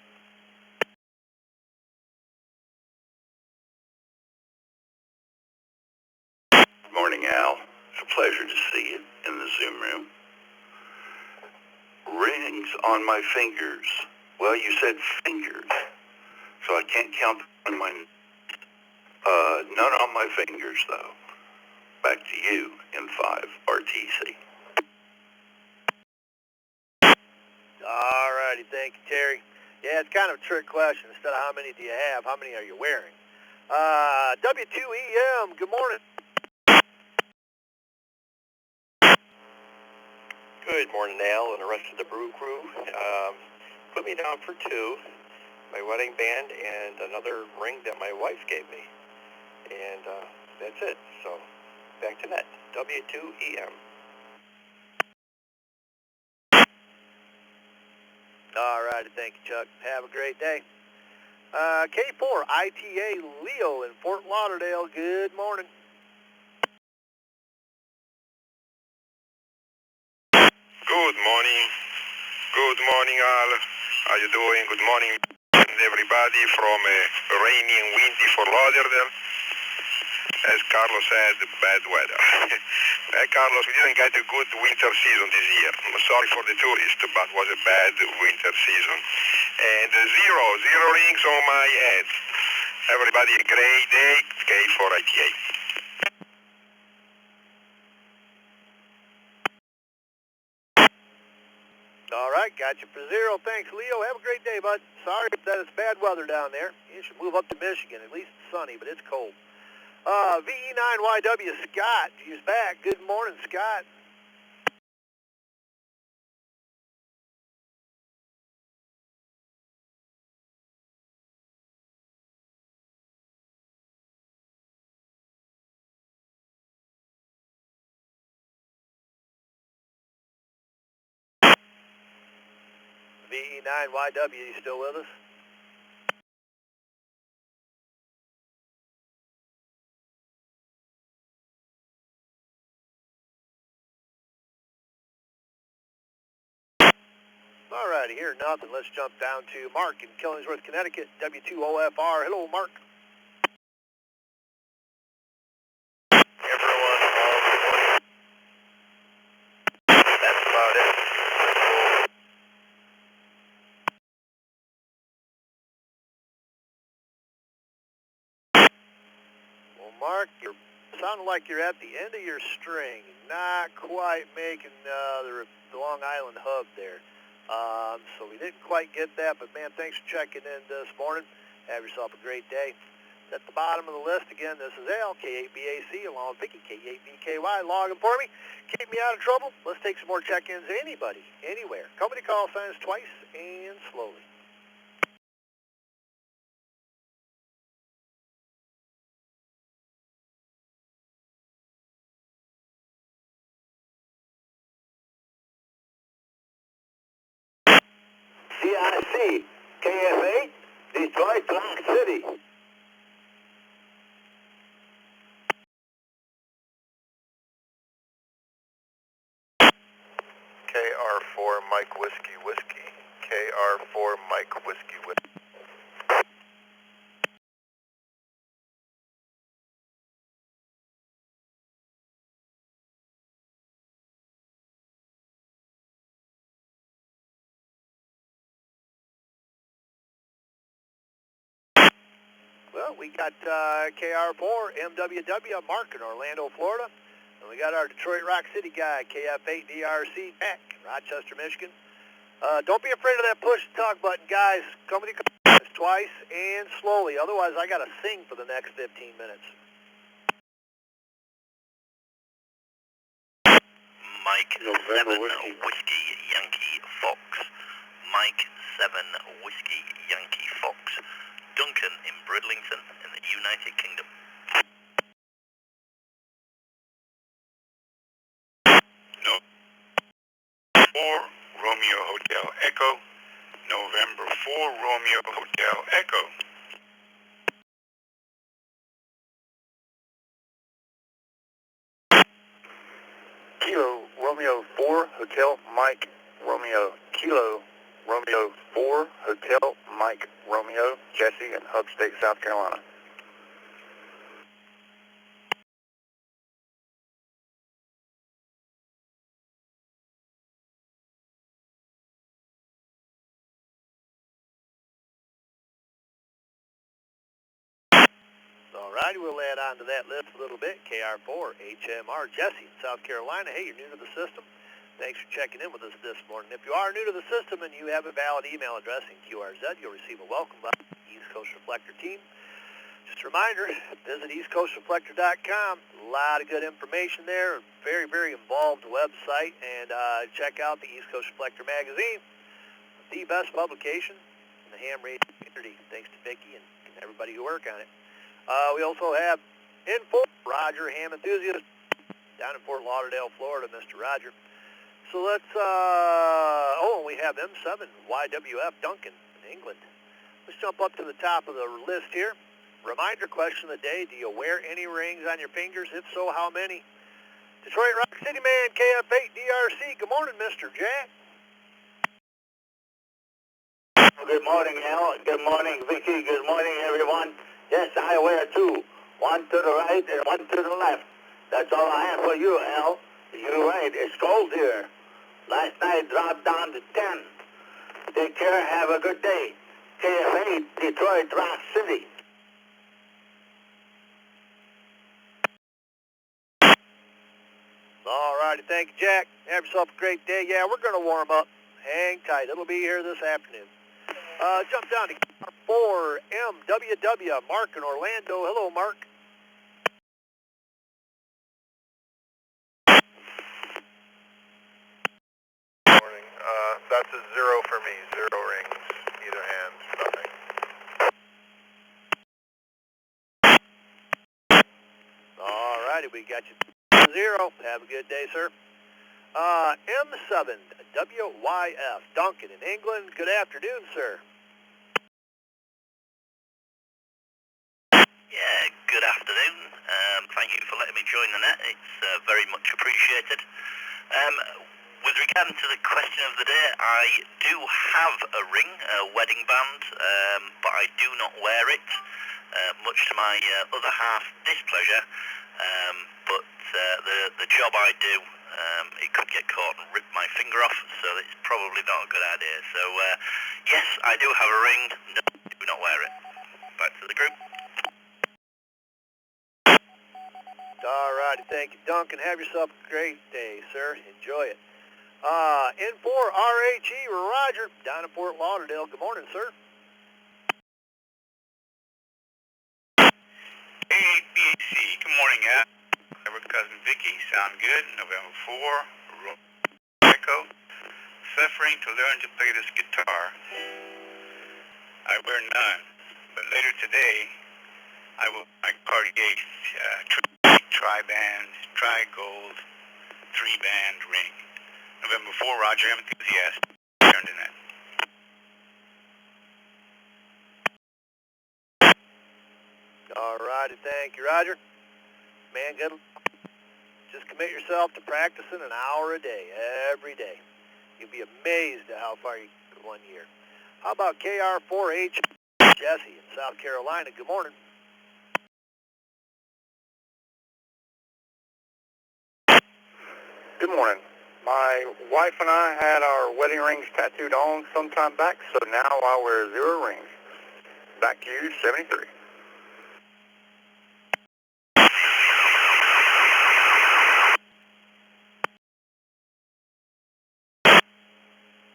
Morning, Al. It's a pleasure to see you in the Zoom room. Rings on my fingers. Well, you said fingers, so I can't count on my... none on my fingers, though. Back to you, N5RTC. All righty, thank you, Terry. Yeah, it's kind of a trick question. Instead of how many do you have, how many are you wearing? W2EM, good morning. Good morning, Al, and the rest of the Brew crew. Put me down for two, my wedding band and another ring that my wife gave me. And that's it. So back to net, W2EM. All righty, thank you, Chuck. Have a great day. K4ITA Leo in Fort Lauderdale, good morning. Good morning. Good morning, Al. How you doing? Good morning, everybody from rainy and windy Fort Lauderdale. As Carlos said, bad weather. Carlos, we didn't get a good winter season this year. I'm sorry for the tourists, but it was a bad winter season. And zero rings on my head. Everybody, a great day. K4ITA. All right, got you for zero. Thanks, Leo. Have a great day, bud. Sorry that it's bad weather down there. You should move up to Michigan. At least it's sunny, but it's cold. VE9YW Scott, he's back. Good morning, Scott. VE9YW, you still with us? All righty, here nothing. Let's jump down to Mark in Killingsworth, Connecticut, W2OFR. Hello, Mark. Everyone, good morning. That's about it. Well, Mark, you're sounding like you're at the end of your string. Not quite making the Long Island hub there. So we didn't quite get that, but man, thanks for checking in this morning. Have yourself a great day. At the bottom of the list again, this is Al, K8BAC, along with Vicky, K8BKY, logging for me. Keep me out of trouble. Let's take some more check-ins. Anybody, anywhere. Company call signs twice and slowly. CIC, KF8, Detroit, Rock City. KR4 Mike Whiskey Whiskey. KR4 Mike Whiskey Whiskey. Well, we got KR4 MWW Mark in Orlando, Florida. And we got our Detroit Rock City guy, KF8 DRC Mac, Rochester, Michigan. Don't be afraid of that push to talk button, guys. Company calls twice and slowly. Otherwise, I got to sing for the next 15 minutes. Mike 7 Whiskey Yankee Fox. Mike 7 Whiskey Yankee Fox. Duncan in Bridlington in the United Kingdom. No. 4 Romeo Hotel Echo. November 4 Romeo Hotel Echo. Kilo Romeo 4 Hotel Mike Romeo. Kilo Romeo 4 Hotel Mike Romeo. Jesse in Hub State, South Carolina. Alrighty, we'll add on to that list a little bit. KR4 HMR Jesse in South Carolina. Hey, you're new to the system. Thanks for checking in with us this morning. If you are new to the system and you have a valid email address in QRZ, you'll receive a welcome by the East Coast Reflector team. Just a reminder, visit eastcoastreflector.com. A lot of good information there. A very, very involved website. And check out the East Coast Reflector magazine, the best publication in the ham radio community. Thanks to Vicky and everybody who work on it. We also have info, Roger, ham enthusiast, down in Fort Lauderdale, Florida, Mr. Roger. So let's, and we have M7 YWF Duncan in England. Let's jump up to the top of the list here. Reminder question of the day, do you wear any rings on your fingers? If so, how many? Detroit Rock City man, KF8 DRC. Good morning, Mr. Jack. Good morning, Al. Good morning, Vicky. Good morning, everyone. Yes, I wear two. One to the right and one to the left. That's all I have for you, Al. You're right. It's cold here. Last night dropped down to 10. Take care. Have a good day. KF8, Detroit Rock City. All righty. Thank you, Jack. Have yourself a great day. Yeah, we're going to warm up. Hang tight. It'll be here this afternoon. Jump down to 4 MWW, Mark in Orlando. Hello, Mark. Morning. That's a 0 for me. 0 rings, either hand, nothing. All righty, we got you 0. Have a good day, sir. M7 WYF, Duncan in England. Good afternoon, sir. Yeah, good afternoon. Thank you for letting me join the net. It's very much appreciated. with regard to the question of the day, I do have a ring, a wedding band, but I do not wear it, much to my other half's displeasure. But the job I do, it could get caught and rip my finger off, so it's probably not a good idea. So, yes, I do have a ring, no, I do not wear it. Back to the group. All righty, thank you, Duncan. Have yourself a great day, sir. Enjoy it. N4 RHE, Roger, down in Fort Lauderdale. Good morning, sir. ABC, good morning, Our cousin Vicky, sound good. November 4, Echo. Suffering to learn to play this guitar. I wear none, but later today, I will my Cartier tri-band, tri-gold, 3-band ring. November 4, Roger, enthusiast. Turned in that. All righty, thank you, Roger. Man, good. Just commit yourself to practicing an hour a day, every day. You'll be amazed at how far you get in 1 year. How about KR4H, Jesse in South Carolina? Good morning. Good morning. My wife and I had our wedding rings tattooed on some time back, so now I wear 0 rings. Back to you, 73.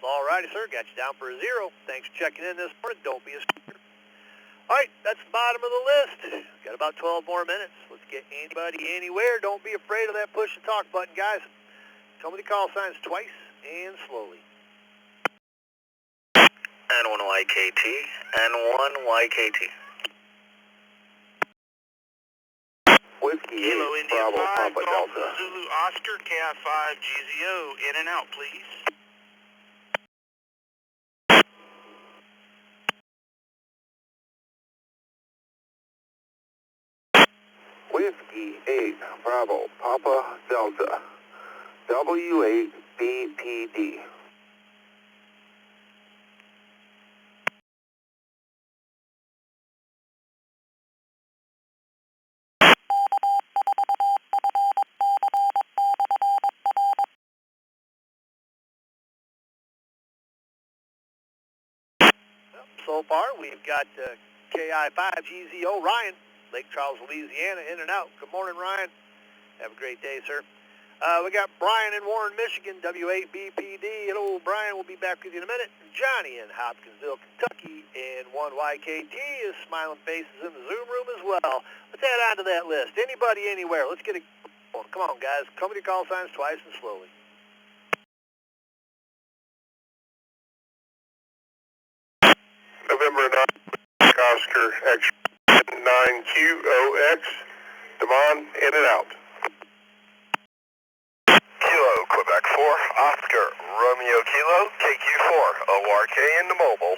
All righty, sir. Got you down for a 0. Thanks for checking in this morning. Don't be a stranger. All right, that's the bottom of the list. Got about 12 more minutes. Let's get anybody anywhere. Don't be afraid of that push to talk button, guys. Tell me the call signs twice and slowly. N1YKT, N1YKT. Whiskey Kilo 8, India Bravo, 5, Papa Golf Delta. Zulu Oscar, KI5 GZO, in and out, please. Whiskey 8, Bravo, Papa Delta. W8BPD. So far, we've got KI5 GZO Ryan, Lake Charles, Louisiana, in and out. Good morning, Ryan. Have a great day, sir. We got Brian in Warren, Michigan, W8BPD. Hello, Brian. We'll be back with you in a minute. Johnny in Hopkinsville, Kentucky, and 1YKT is smiling faces in the Zoom room as well. Let's add on to that list. Anybody, anywhere. Let's get a... Come on, guys. Come with your call signs twice and slowly. November 9, Oscar X9QOX, Damon, in and out. Kilo, Quebec 4, Oscar, Romeo Kilo, KQ4, ORK in the mobile.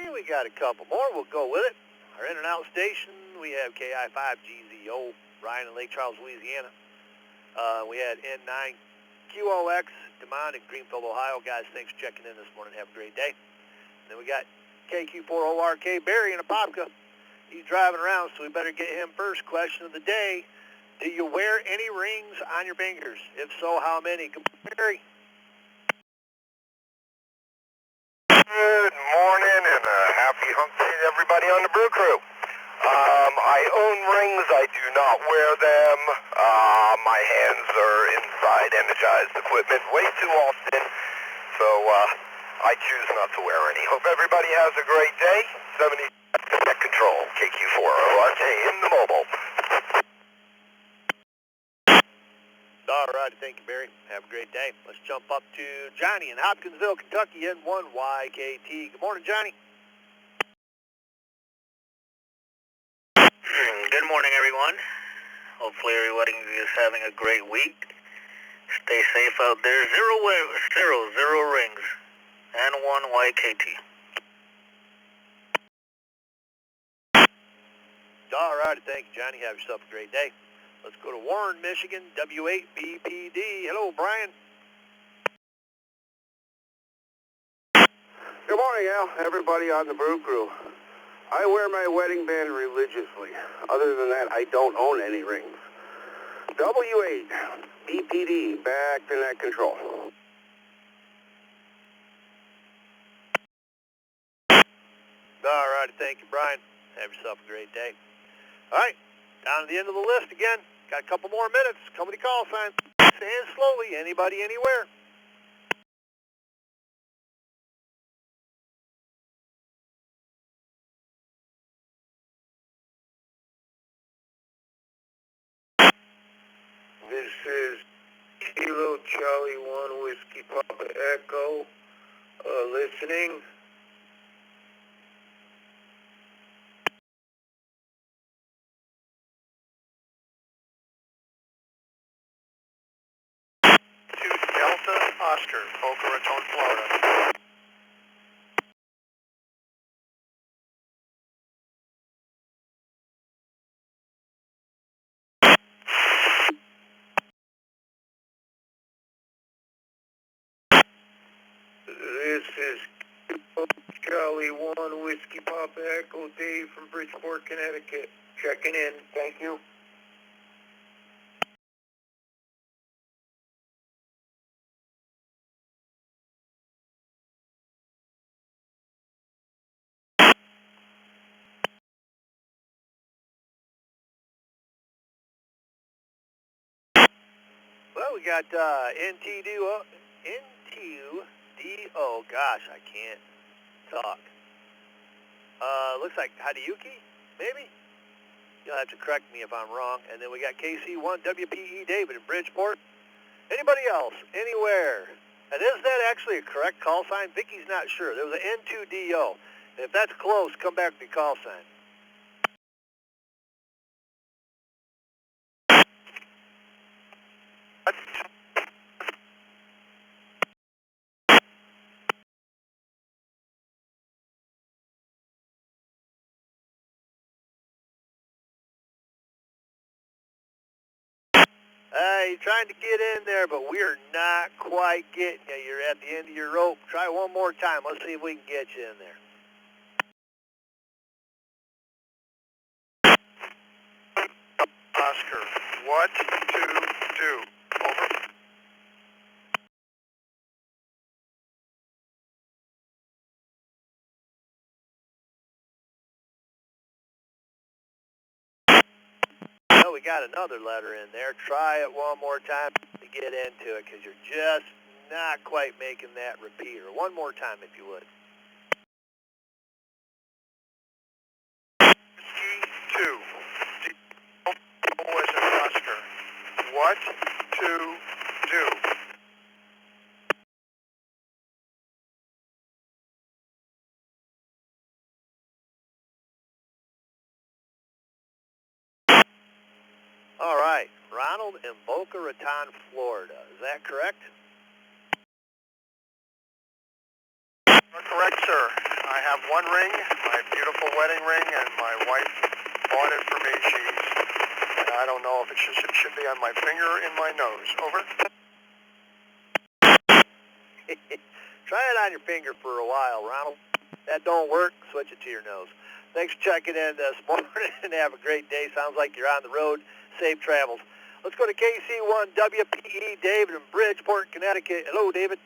We got a couple more. We'll go with it. Our in and out station, we have KI5 GZO, Ryan in Lake Charles, Louisiana. We had N9QOX, Demond in Greenfield, Ohio. Guys, thanks for checking in this morning. Have a great day. And then we got KQ4ORK, Barry in Apopka. He's driving around, so we better get him first. Question of the day, do you wear any rings on your fingers? If so, how many? Good morning, Barry. Good morning and happy hump day to everybody on the Brew Crew. I own rings, I do not wear them. My hands are inside energized equipment way too often, so I choose not to wear any. Hope everybody has a great day. 70 net control, KQ4ORK in the mobile. All right, thank you, Barry. Have a great day. Let's jump up to Johnny in Hopkinsville, Kentucky, N1YKT. Good morning, Johnny. Good morning, everyone. Hopefully everybody is having a great week. Stay safe out there. Zero rings. And 1 YKT. All right, thank you, Johnny. Have yourself a great day. Let's go to Warren, Michigan, W8BPD. Hello, Brian. Good morning, Al. Everybody on the Brew Crew. I wear my wedding band religiously. Other than that, I don't own any rings. W8, BPD, back to net control. All right, thank you, Brian. Have yourself a great day. All right, down to the end of the list again. Got a couple more minutes. Company call sign. Stand slowly. Anybody, anywhere. This is Kilo Charlie 1 Whiskey Papa Echo, listening. To Delta Oscar, Boca Raton, Florida. This is Charlie 1 Whiskey Papa Echo, Dave from Bridgeport, Connecticut. Checking in. Thank you. Well, we got NTDO. Gosh, I can't talk. Looks like Hadayuki, maybe? You'll have to correct me if I'm wrong. And then we got KC1 WPE David in Bridgeport. Anybody else? Anywhere? And is that actually a correct call sign? Vicky's not sure. There was an N2DO. And if that's close, come back with the call sign. You're trying to get in there, but we're not quite getting you. You're at the end of your rope. Try one more time. Let's see if we can get you in there. Oscar, what to do? Over. Well, we got another letter in there. Try it one more time to get into it, because you're just not quite making that repeater. One more time, if you would. Two. Was an Oscar. What to do? All right, Ronald in Boca Raton, Florida. Is that correct? Correct, sir. I have one ring, my beautiful wedding ring, and my wife bought it for me. I don't know if it should be on my finger or in my nose. Over. Try it on your finger for a while, Ronald. That don't work, switch it to your nose. Thanks for checking in this morning, and have a great day. Sounds like you're on the road. Safe travels. Let's go to KC1 WPE, David in Bridgeport, Connecticut. Hello, David.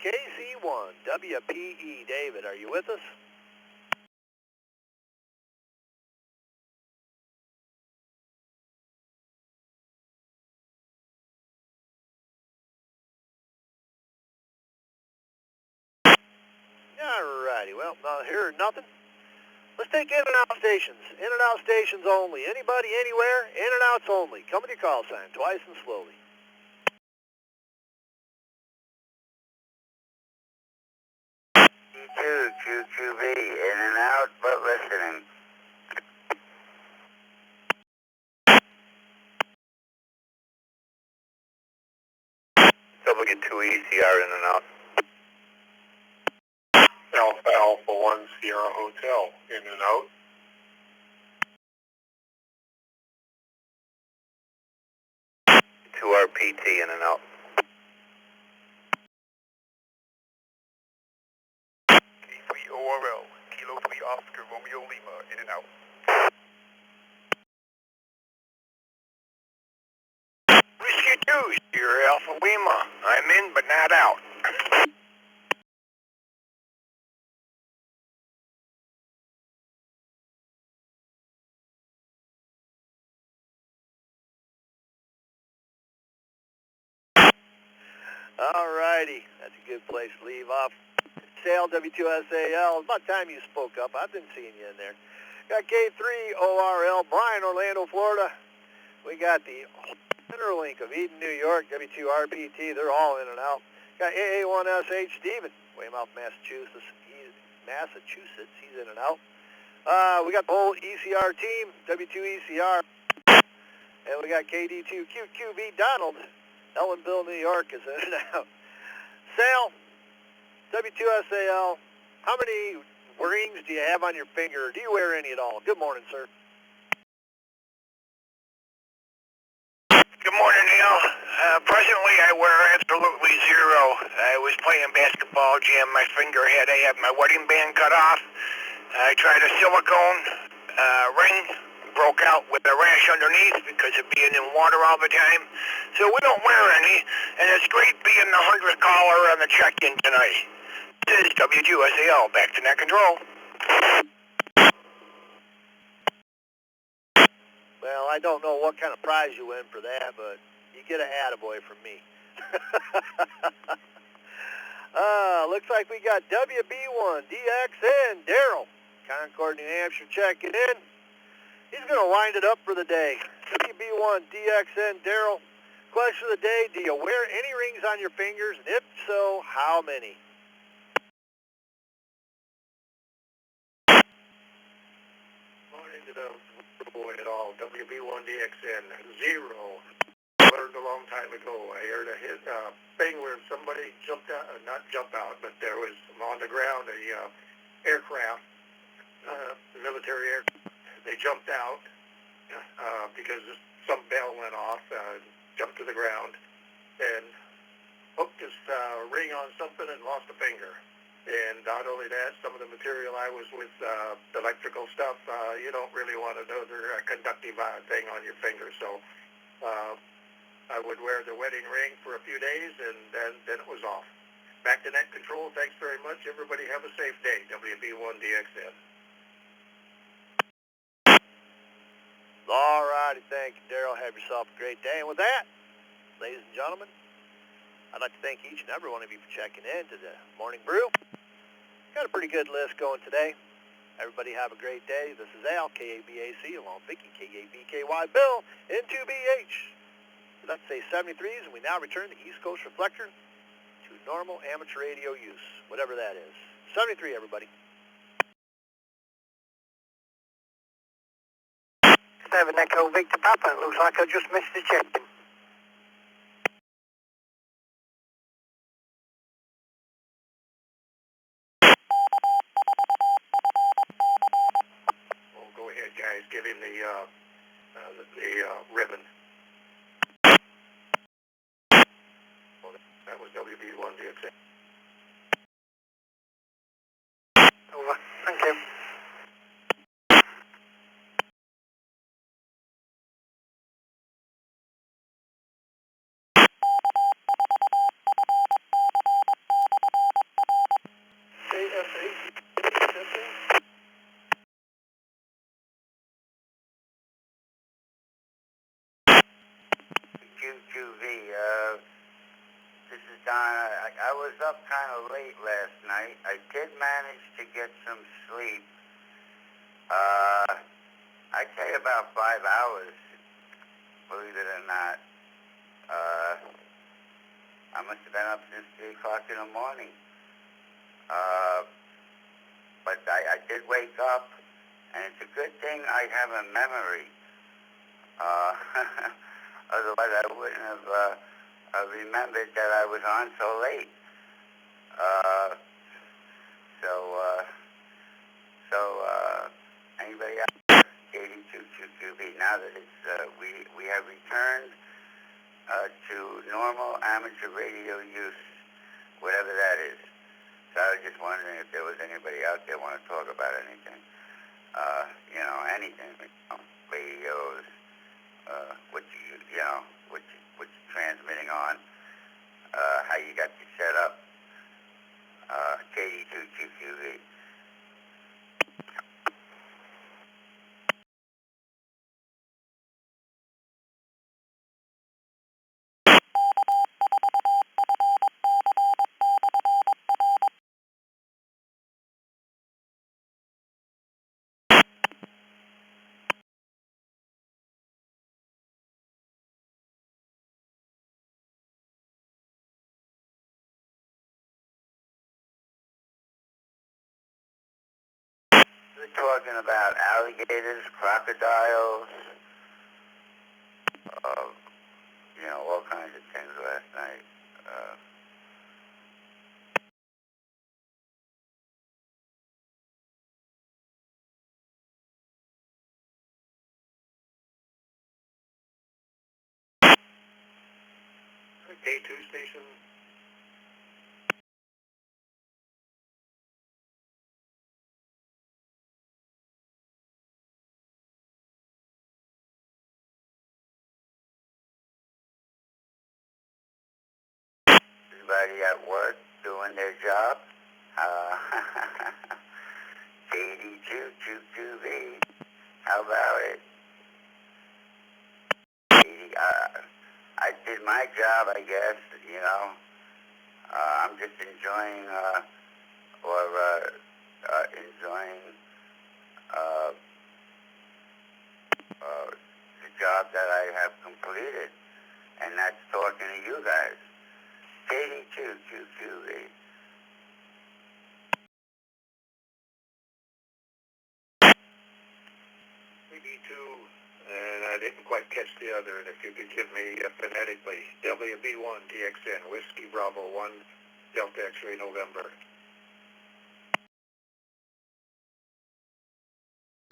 KC1 WPE, David, are you with us? All righty, well, not hearing nothing. Let's take in and out stations. In and out stations only. Anybody, anywhere, in and outs only. Come with your call sign, twice and slowly. QQV, in and out, but listening. W2ECR, in and out. Alpha 1 Sierra Hotel, in and out. RPT, in and out. K3 ORL, Kilo 3 Oscar Romeo Lima, in and out. Whiskey 2, Sierra Alpha Lima. I'm in, but not out. Alrighty, that's a good place to leave off. Sale W2SAL, about time you spoke up. I've been seeing you in there. Got K3 ORL, Bryan, Orlando, Florida. We got the Interlink of Eden, New York, W2RPT, they're all in and out. Got AA1SH Stephen, Weymouth, Massachusetts. He's in and out. We got the whole ECR team, W2ECR. And we got KD2QQV Donald, Ellenville, New York is in and out. Sal, W2SAL, how many rings do you have on your finger? Do you wear any at all? Good morning, sir. Good morning, Neil. Presently, I wear absolutely zero. I was playing basketball, jammed my finger, had to have my wedding band cut off. I tried a silicone ring, broke out with a rash underneath because of being in water all the time. So we don't wear any, and it's great being the 100th caller on the check-in tonight. This is W2SAL, back to net control. Well, I don't know what kind of prize you win for that, but you get a attaboy from me. Looks like we got WB1DXN, Daryl, Concord, New Hampshire, checking in. He's going to wind it up for the day. WB1DXN, Daryl, question of the day, do you wear any rings on your fingers? And if so, how many? Morning to the boy at all. WB1DXN, zero. Learned a long time ago. I heard a thing where somebody jumped out, not jump out, but there was on the ground a aircraft, military aircraft. They jumped out because some bell went off, jumped to the ground, and hooked his ring on something and lost a finger. And not only that, some of the material I was with, electrical stuff, you don't really want another conductive thing on your finger. So I would wear the wedding ring for a few days, and then it was off. Back to net control. Thanks very much. Everybody have a safe day. WB1DXN. All righty, thank you, Daryl. Have yourself a great day. And with that, ladies and gentlemen, I'd like to thank each and every one of you for checking in to the Morning Brew. Got a pretty good list going today. Everybody have a great day. This is Al, KABAC, along with Vicky, KABKY, Bill, N2BH. Let's say 73s, and we now return to East Coast Reflector to normal amateur radio use, whatever that is. 73, everybody. 7 Echo Victor Papa. Looks like I just missed the check-in. Well, go ahead, guys. Give him the ribbon. Well, that was WB1DXN. Over. Thank you. QQV, this is Don. I was up kind of late last night. I did manage to get some sleep, I'd say about 5 hours, believe it or not. I must have been up since 3 o'clock in the morning. But I did wake up, and it's a good thing I have a memory. Otherwise I wouldn't have remembered that I was on so late. Anybody out there, 8222B, now that it's, we have returned to normal amateur radio use, whatever that is. So I was just wondering if there was anybody out there want to talk about anything. Anything, radios, what you're transmitting on, how you got you set up, KD2QQV. We're talking about alligators, crocodiles, all kinds of things last night. K2 station. Everybody at work doing their job. KD2QQV. How about it? I did my job, I guess, I'm just enjoying, the job that I have completed, and that's talking to you guys. KD2QQV. KD2, and I didn't quite catch the other, and if you could give me phonetically, WB1DXN, Whiskey Bravo 1, Delta X-Ray November.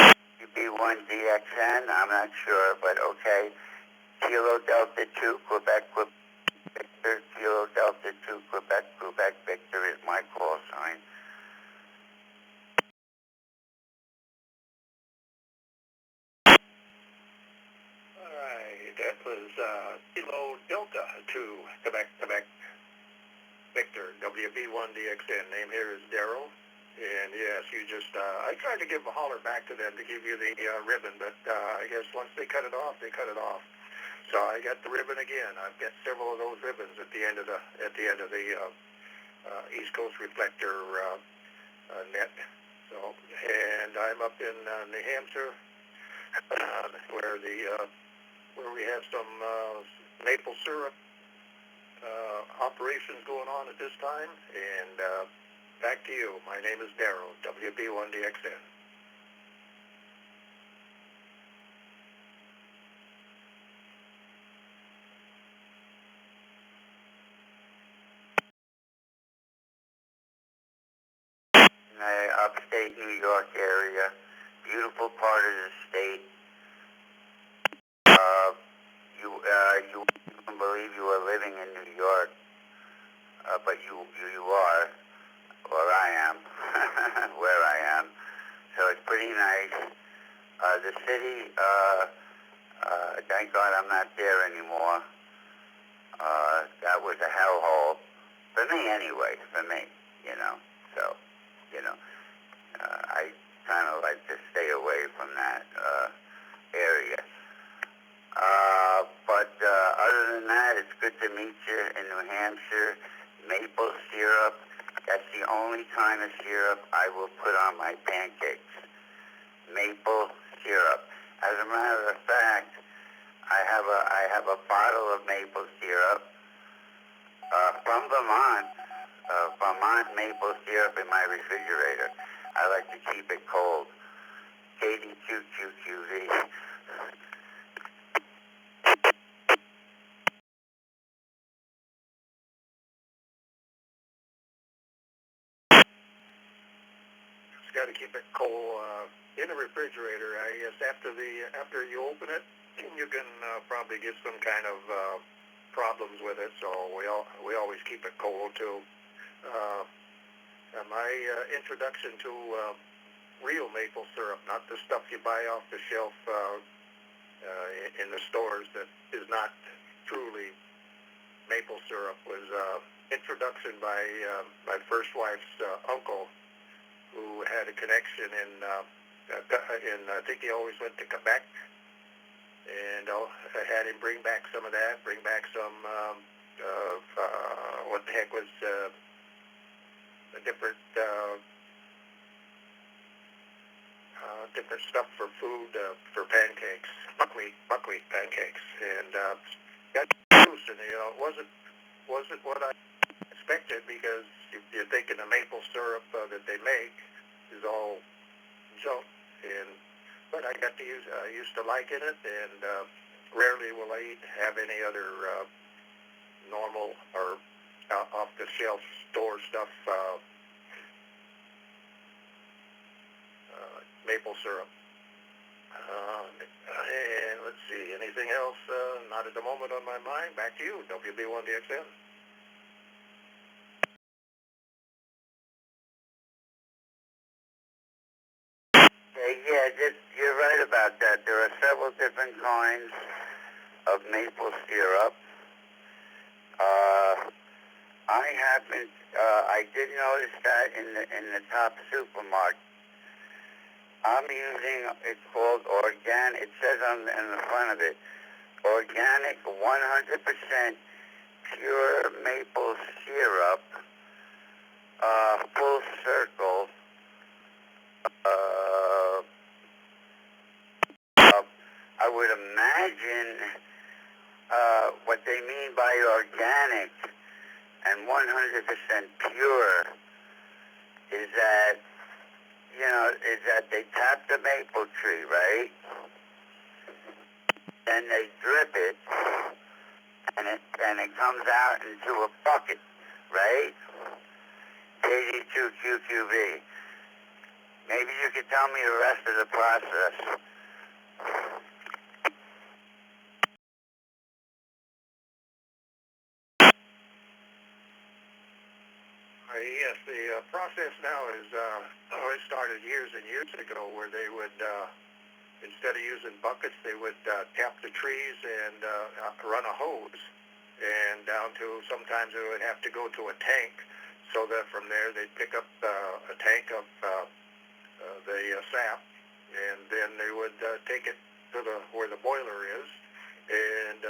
WB1DXN, I'm not sure, but okay. Kilo Delta 2, Quebec, Victor, Kilo Delta 2, Quebec, Victor is my call sign. Alright, that was Kilo Delta 2, Quebec, Victor, WB1DXN. Name here is Daryl. And yes, you just, I tried to give a holler back to them to give you the ribbon, but I guess once they cut it off, they cut it off. So I got the ribbon again. I've got several of those ribbons at the end of the East Coast Reflector net. So, and I'm up in New Hampshire, where we have some maple syrup operations going on at this time. And back to you. My name is Daryl, WB1DXN. Upstate New York area, beautiful part of the state. You wouldn't believe you are living in New York, but you are, or I am, where I am. So it's pretty nice. The city, thank God I'm not there anymore. That was a hellhole for me anyway. So. I kind of like to stay away from that area. But other than that, it's good to meet you in New Hampshire. Maple syrup, that's the only kind of syrup I will put on my pancakes. maple syrup. As a matter of fact, I have a bottle of maple syrup from Vermont, Vermont maple syrup in my refrigerator. I like to keep it cold. KD2QQV. Got to keep it cold in the refrigerator. I guess after you open it, you can probably get some kind of problems with it. So we always keep it cold too. My introduction to real maple syrup, not the stuff you buy off the shelf in the stores that is not truly maple syrup, was introduction by my first wife's uncle, who had a connection in I think he always went to Quebec, and I had him bring back some of that, bring back some what the heck was a different stuff for food, for pancakes, buckwheat pancakes, and got juice, and it wasn't what I expected, because you're thinking the maple syrup that they make is all junk, but I got to used to liking it, and rarely will I have any other normal or off the shelf store stuff maple syrup. And let's see, anything else? Not at the moment on my mind. Back to you, WB1DXN. Yeah, you're right about that. There are several different kinds of maple syrup. I did notice that in the top supermarket. I'm using, it's called organic. It says in the front of it, organic 100% pure maple syrup, full circle. I would imagine what they mean by organic and 100% pure is that, is that they tap the maple tree, right? Then they drip it, and it comes out into a bucket, right? KD2QQV. Maybe you could tell me the rest of the process. Yes, the process now is, it started years and years ago, where they would, instead of using buckets, they would tap the trees and run a hose, and down to, sometimes it would have to go to a tank, so that from there they'd pick up a tank of the sap, and then they would take it to where the boiler is, and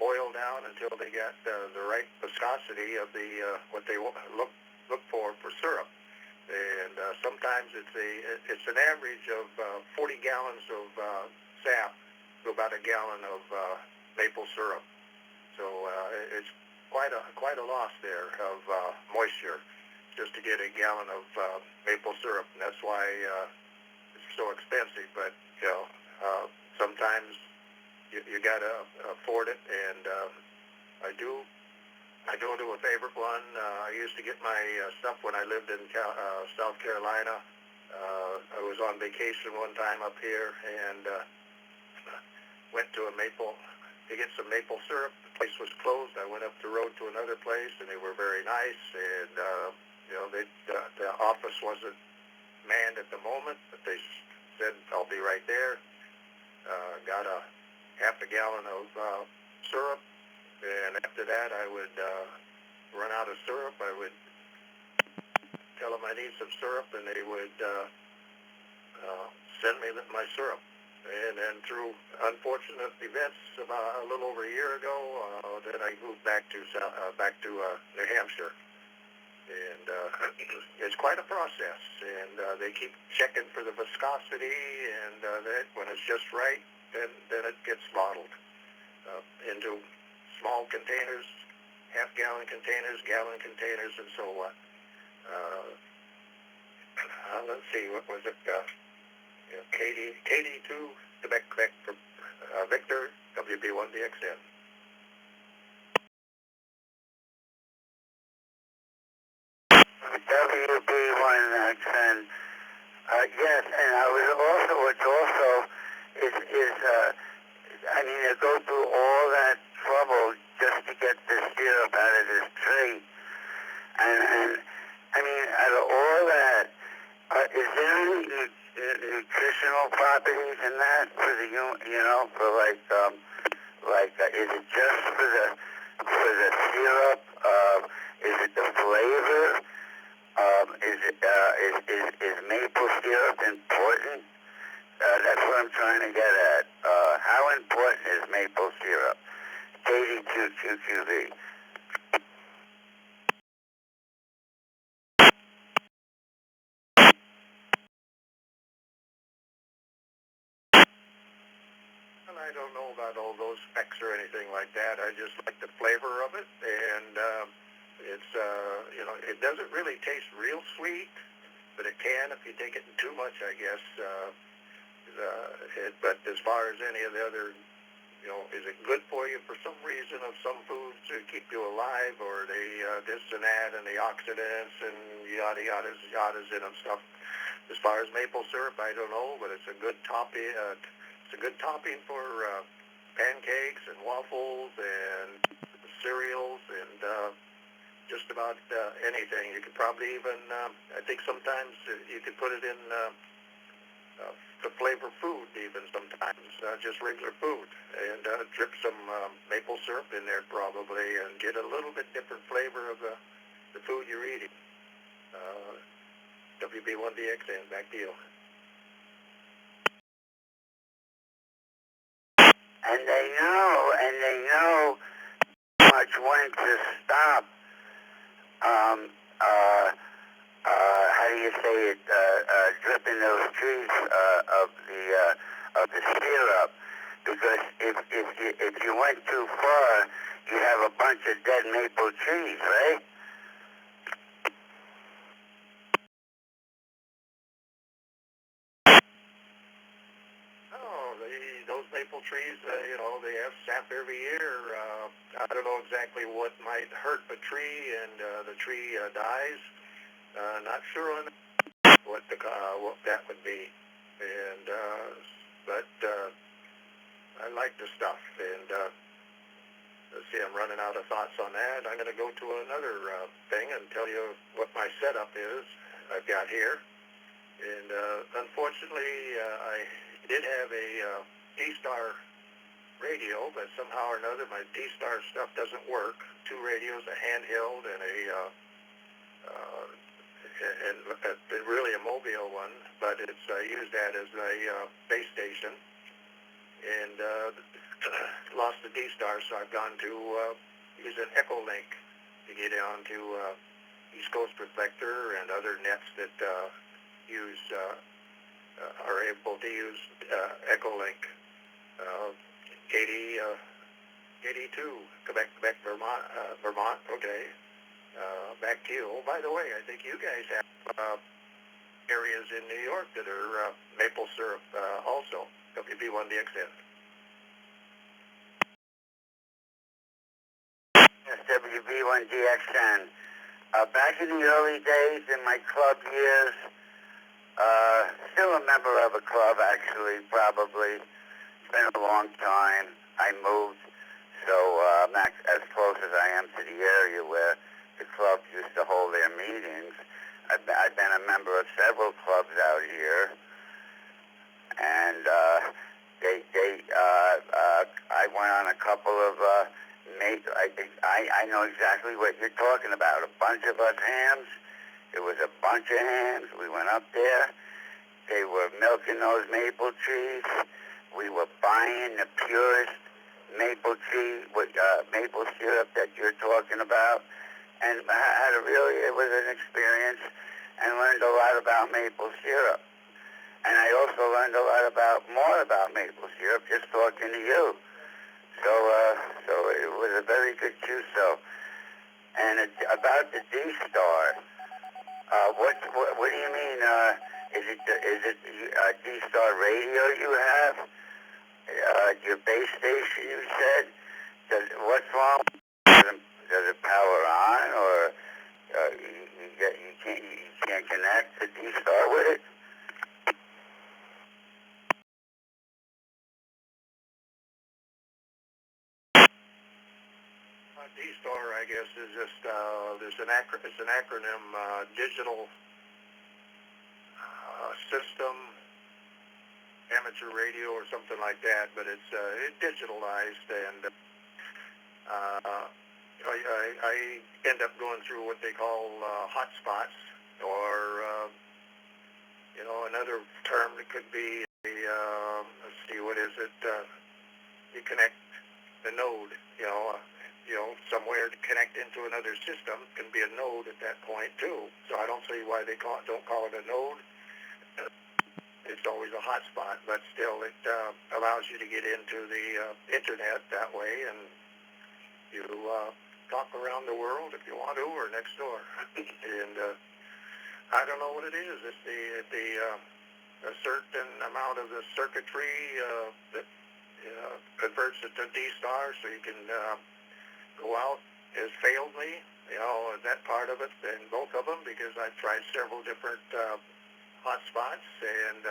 boil down until they got the right viscosity of the what they look for syrup. And sometimes it's an average of 40 gallons of sap to about a gallon of maple syrup. So it's quite a loss there of moisture just to get a gallon of maple syrup, and that's why it's so expensive. But sometimes you gotta afford it, and I do do a favorite one. I used to get my stuff when I lived in South Carolina. I was on vacation one time up here, and went to to get some maple syrup. The place was closed. I went up the road to another place, and they were very nice, and the office wasn't manned at the moment, but they said, I'll be right there. Got a half a gallon of syrup, and after that I would run out of syrup. I would tell them I need some syrup, and they would send me my syrup. And then through unfortunate events, about a little over a year ago, then I moved back to New Hampshire. And it's quite a process, and they keep checking for the viscosity, and that when it's just right, then it gets bottled into small containers, half-gallon containers, gallon containers, and so on. Let's see, what was it? KD2, Quebec for Victor, WB1DXN. WB1XN. Yes, and I mean, they go through all that trouble just to get this syrup out of this tree. And I mean, out of all that, is there any nutritional properties in that for the for is it just for the syrup? Is it the flavor? Is maple syrup important? That's what I'm trying to get at. How important is maple syrup? KD2QQV. I don't know about all those specs or anything like that. I just like the flavor of it, and it's it doesn't really taste real sweet, but it can if you take it too much, I guess. But as far as any of the other, is it good for you for some reason of some foods to keep you alive, or they this and that, and the oxidants and yada yadas in them stuff. As far as maple syrup, I don't know, but it's a good topping. It's a good topping for pancakes and waffles and cereals and just about anything. You could probably even, I think sometimes you could put it in to flavor food even sometimes, just regular food, and drip some maple syrup in there probably and get a little bit different flavor of the food you're eating. WB1DXN, back to you. And they know much when to stop. How do you say it? Dripping those trees of the syrup, because if you went too far, you have a bunch of dead maple trees, right? Those maple trees, they have sap every year. I don't know exactly what might hurt a tree, and the tree dies. Not sure on what that would be, and but I like the stuff. And let's see, I'm running out of thoughts on that. I'm going to go to another thing and tell you what my setup is. I've got here, and unfortunately, I did have a D-Star radio, but somehow or another my D-Star stuff doesn't work. 2 radios, a handheld and really a mobile one, but it's used that as a base station, and lost the D-Star, so I've gone to use an Echolink to get on to East Coast Reflector and other nets that are able to use Echolink. KD2, Quebec, Vermont, okay. Back to you. Oh, by the way, I think you guys have areas in New York that are maple syrup also, WB1DXN. Yes, WB1DXN. Back in the early days, in my club years, still a member of a club, actually, probably. It's been a long time. I moved, so I'm not as close as I am to the area where the club used to hold their meetings. I've been a member of several clubs out here, and I went on a couple of I know exactly what you're talking about. A bunch of us hams. It was a bunch of hams. We went up there. They were milking those maple trees. We were buying the purest maple tree with maple syrup that you're talking about. and it was an experience, and learned a lot about maple syrup. And I also learned a lot more about maple syrup just talking to you. So it was a very good QSO. And about the D-Star, what do you mean? Is it D-Star radio you have? Your base station, you said? What's wrong? Does it power on, or you can't connect to D-Star with it? D-Star, I guess, is just it's an acronym, digital system, amateur radio, or something like that. But it's digitalized, and I end up going through what they call hotspots, or another term that could be let's see, what is it? You connect the node, somewhere to connect into another system. Can be a node at that point too. So I don't see why they don't call it a node. It's always a hotspot, but still it allows you to get into the internet that way, and you talk around the world if you want to, or next door. And I don't know what it is. It's a certain amount of the circuitry that converts it to D-Star, so you can go out. Has failed me, that part of it, and both of them, because I've tried several different hotspots, and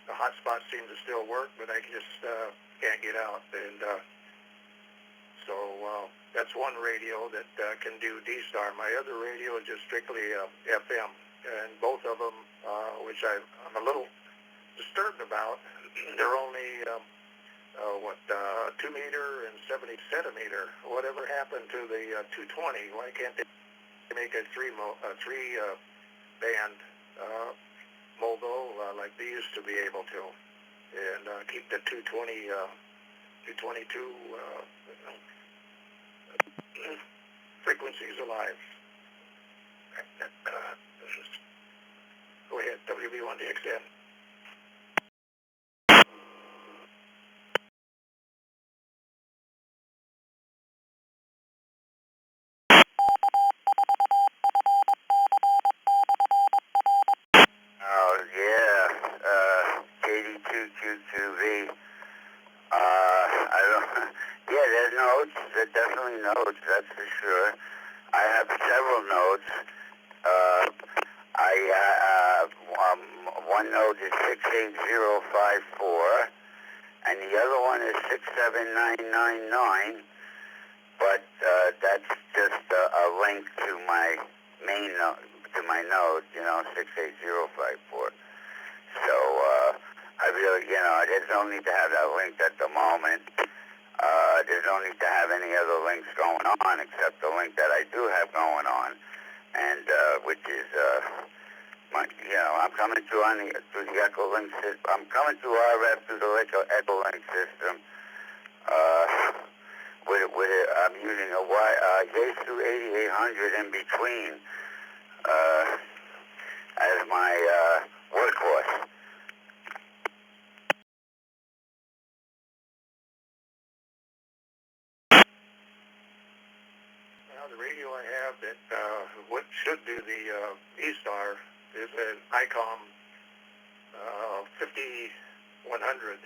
the hotspots seem to still work, but I just can't get out. And so that's one radio that can do D-Star. My other radio is just strictly FM, and both of them, which I'm a little disturbed about, they're only 2 meter and 70 centimeter. Whatever happened to the 220? Why can't they make a three band mobile like they used to be able to, and keep the 222 frequencies alive? Go ahead, WB1DXN. Oh, yeah, KD2QQV. There's notes. There's definitely notes, that's for sure. I have several notes. One note is 68054, and the other one is 67999, but that's just a link to my main note, to my node, 68054. So I really, there's no need to have that link at the moment. There's no need to have any other links going on except the link that I do have going on, and which is I'm coming through through the Echo Link system. I'm coming through RF through the Echo Link system. I'm using a Yaesu 8800 in between as my workhorse. Now the radio I have that what should do the E-Star is an ICOM 5100,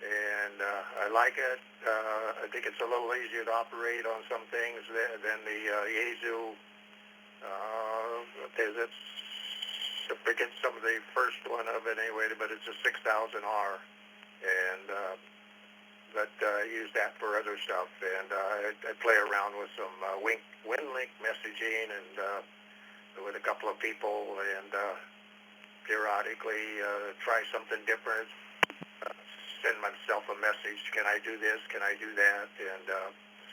and I like it. I think it's a little easier to operate on some things than the Yaesu. I forget some of the first one of it anyway, but it's a 6000R, and but I use that for other stuff, and I play around with some WinLink messaging and with a couple of people, and periodically try something different, send myself a message, can I do this, can I do that, and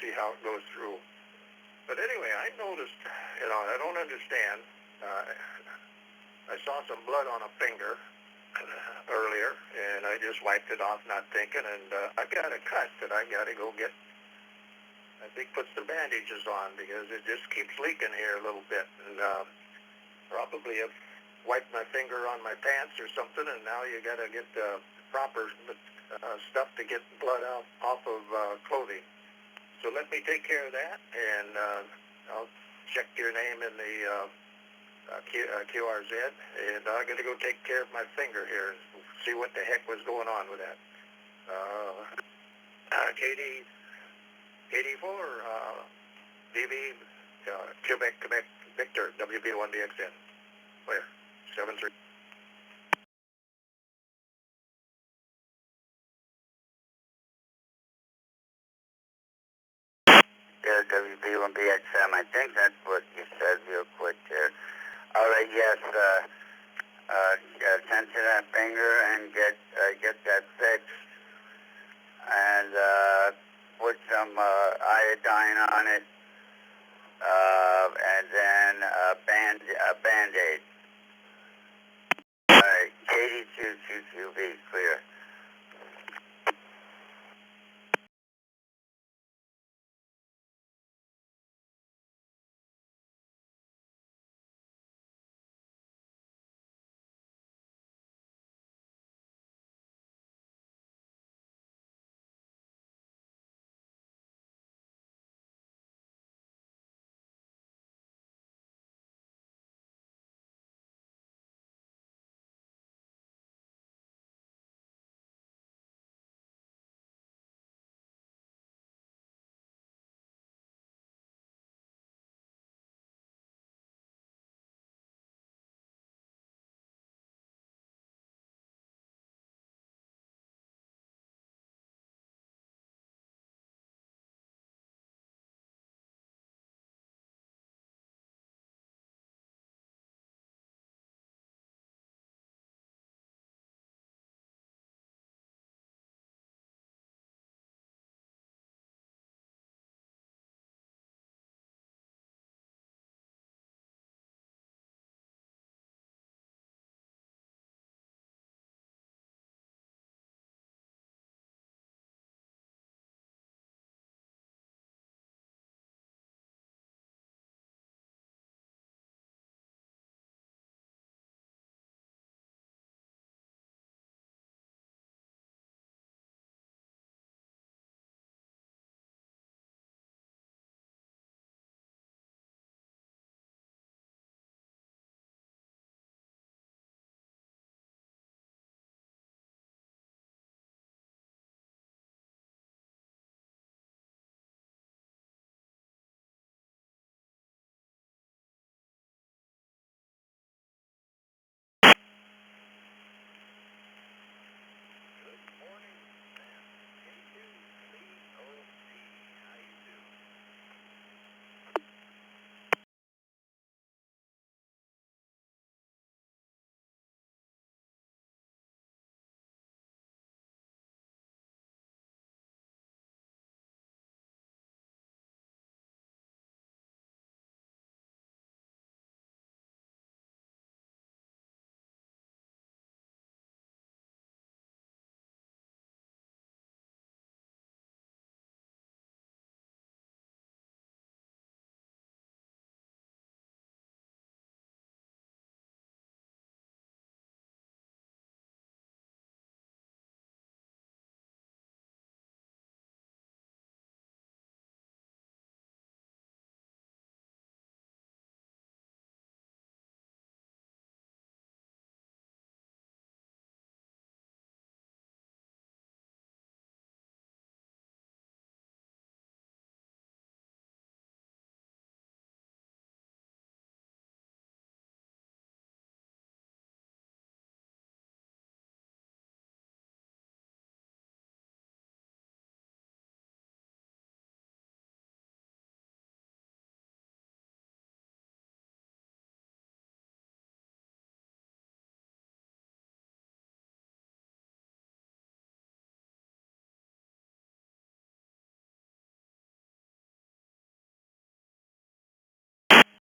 see how it goes through. But anyway, I noticed, I don't understand, I saw some blood on a finger earlier, and I just wiped it off, not thinking, and I got a cut that I got to go get I think put some bandages on because it just keeps leaking here a little bit. And probably have wiped my finger on my pants or something, and now you got to get the proper stuff to get blood off of clothing. So let me take care of that, and I'll check your name in the QRZ, and I'm going to go take care of my finger here and see what the heck was going on with that. KD4, BB, Quebec, Victor, WB1DXN. Where? 73. Yeah, WB1BXM. I think that's what you said real quick there. All right, yes. Tend to that finger and get that fixed, and put some iodine on it, and then a Band-Aid. All right, KD222B, clear.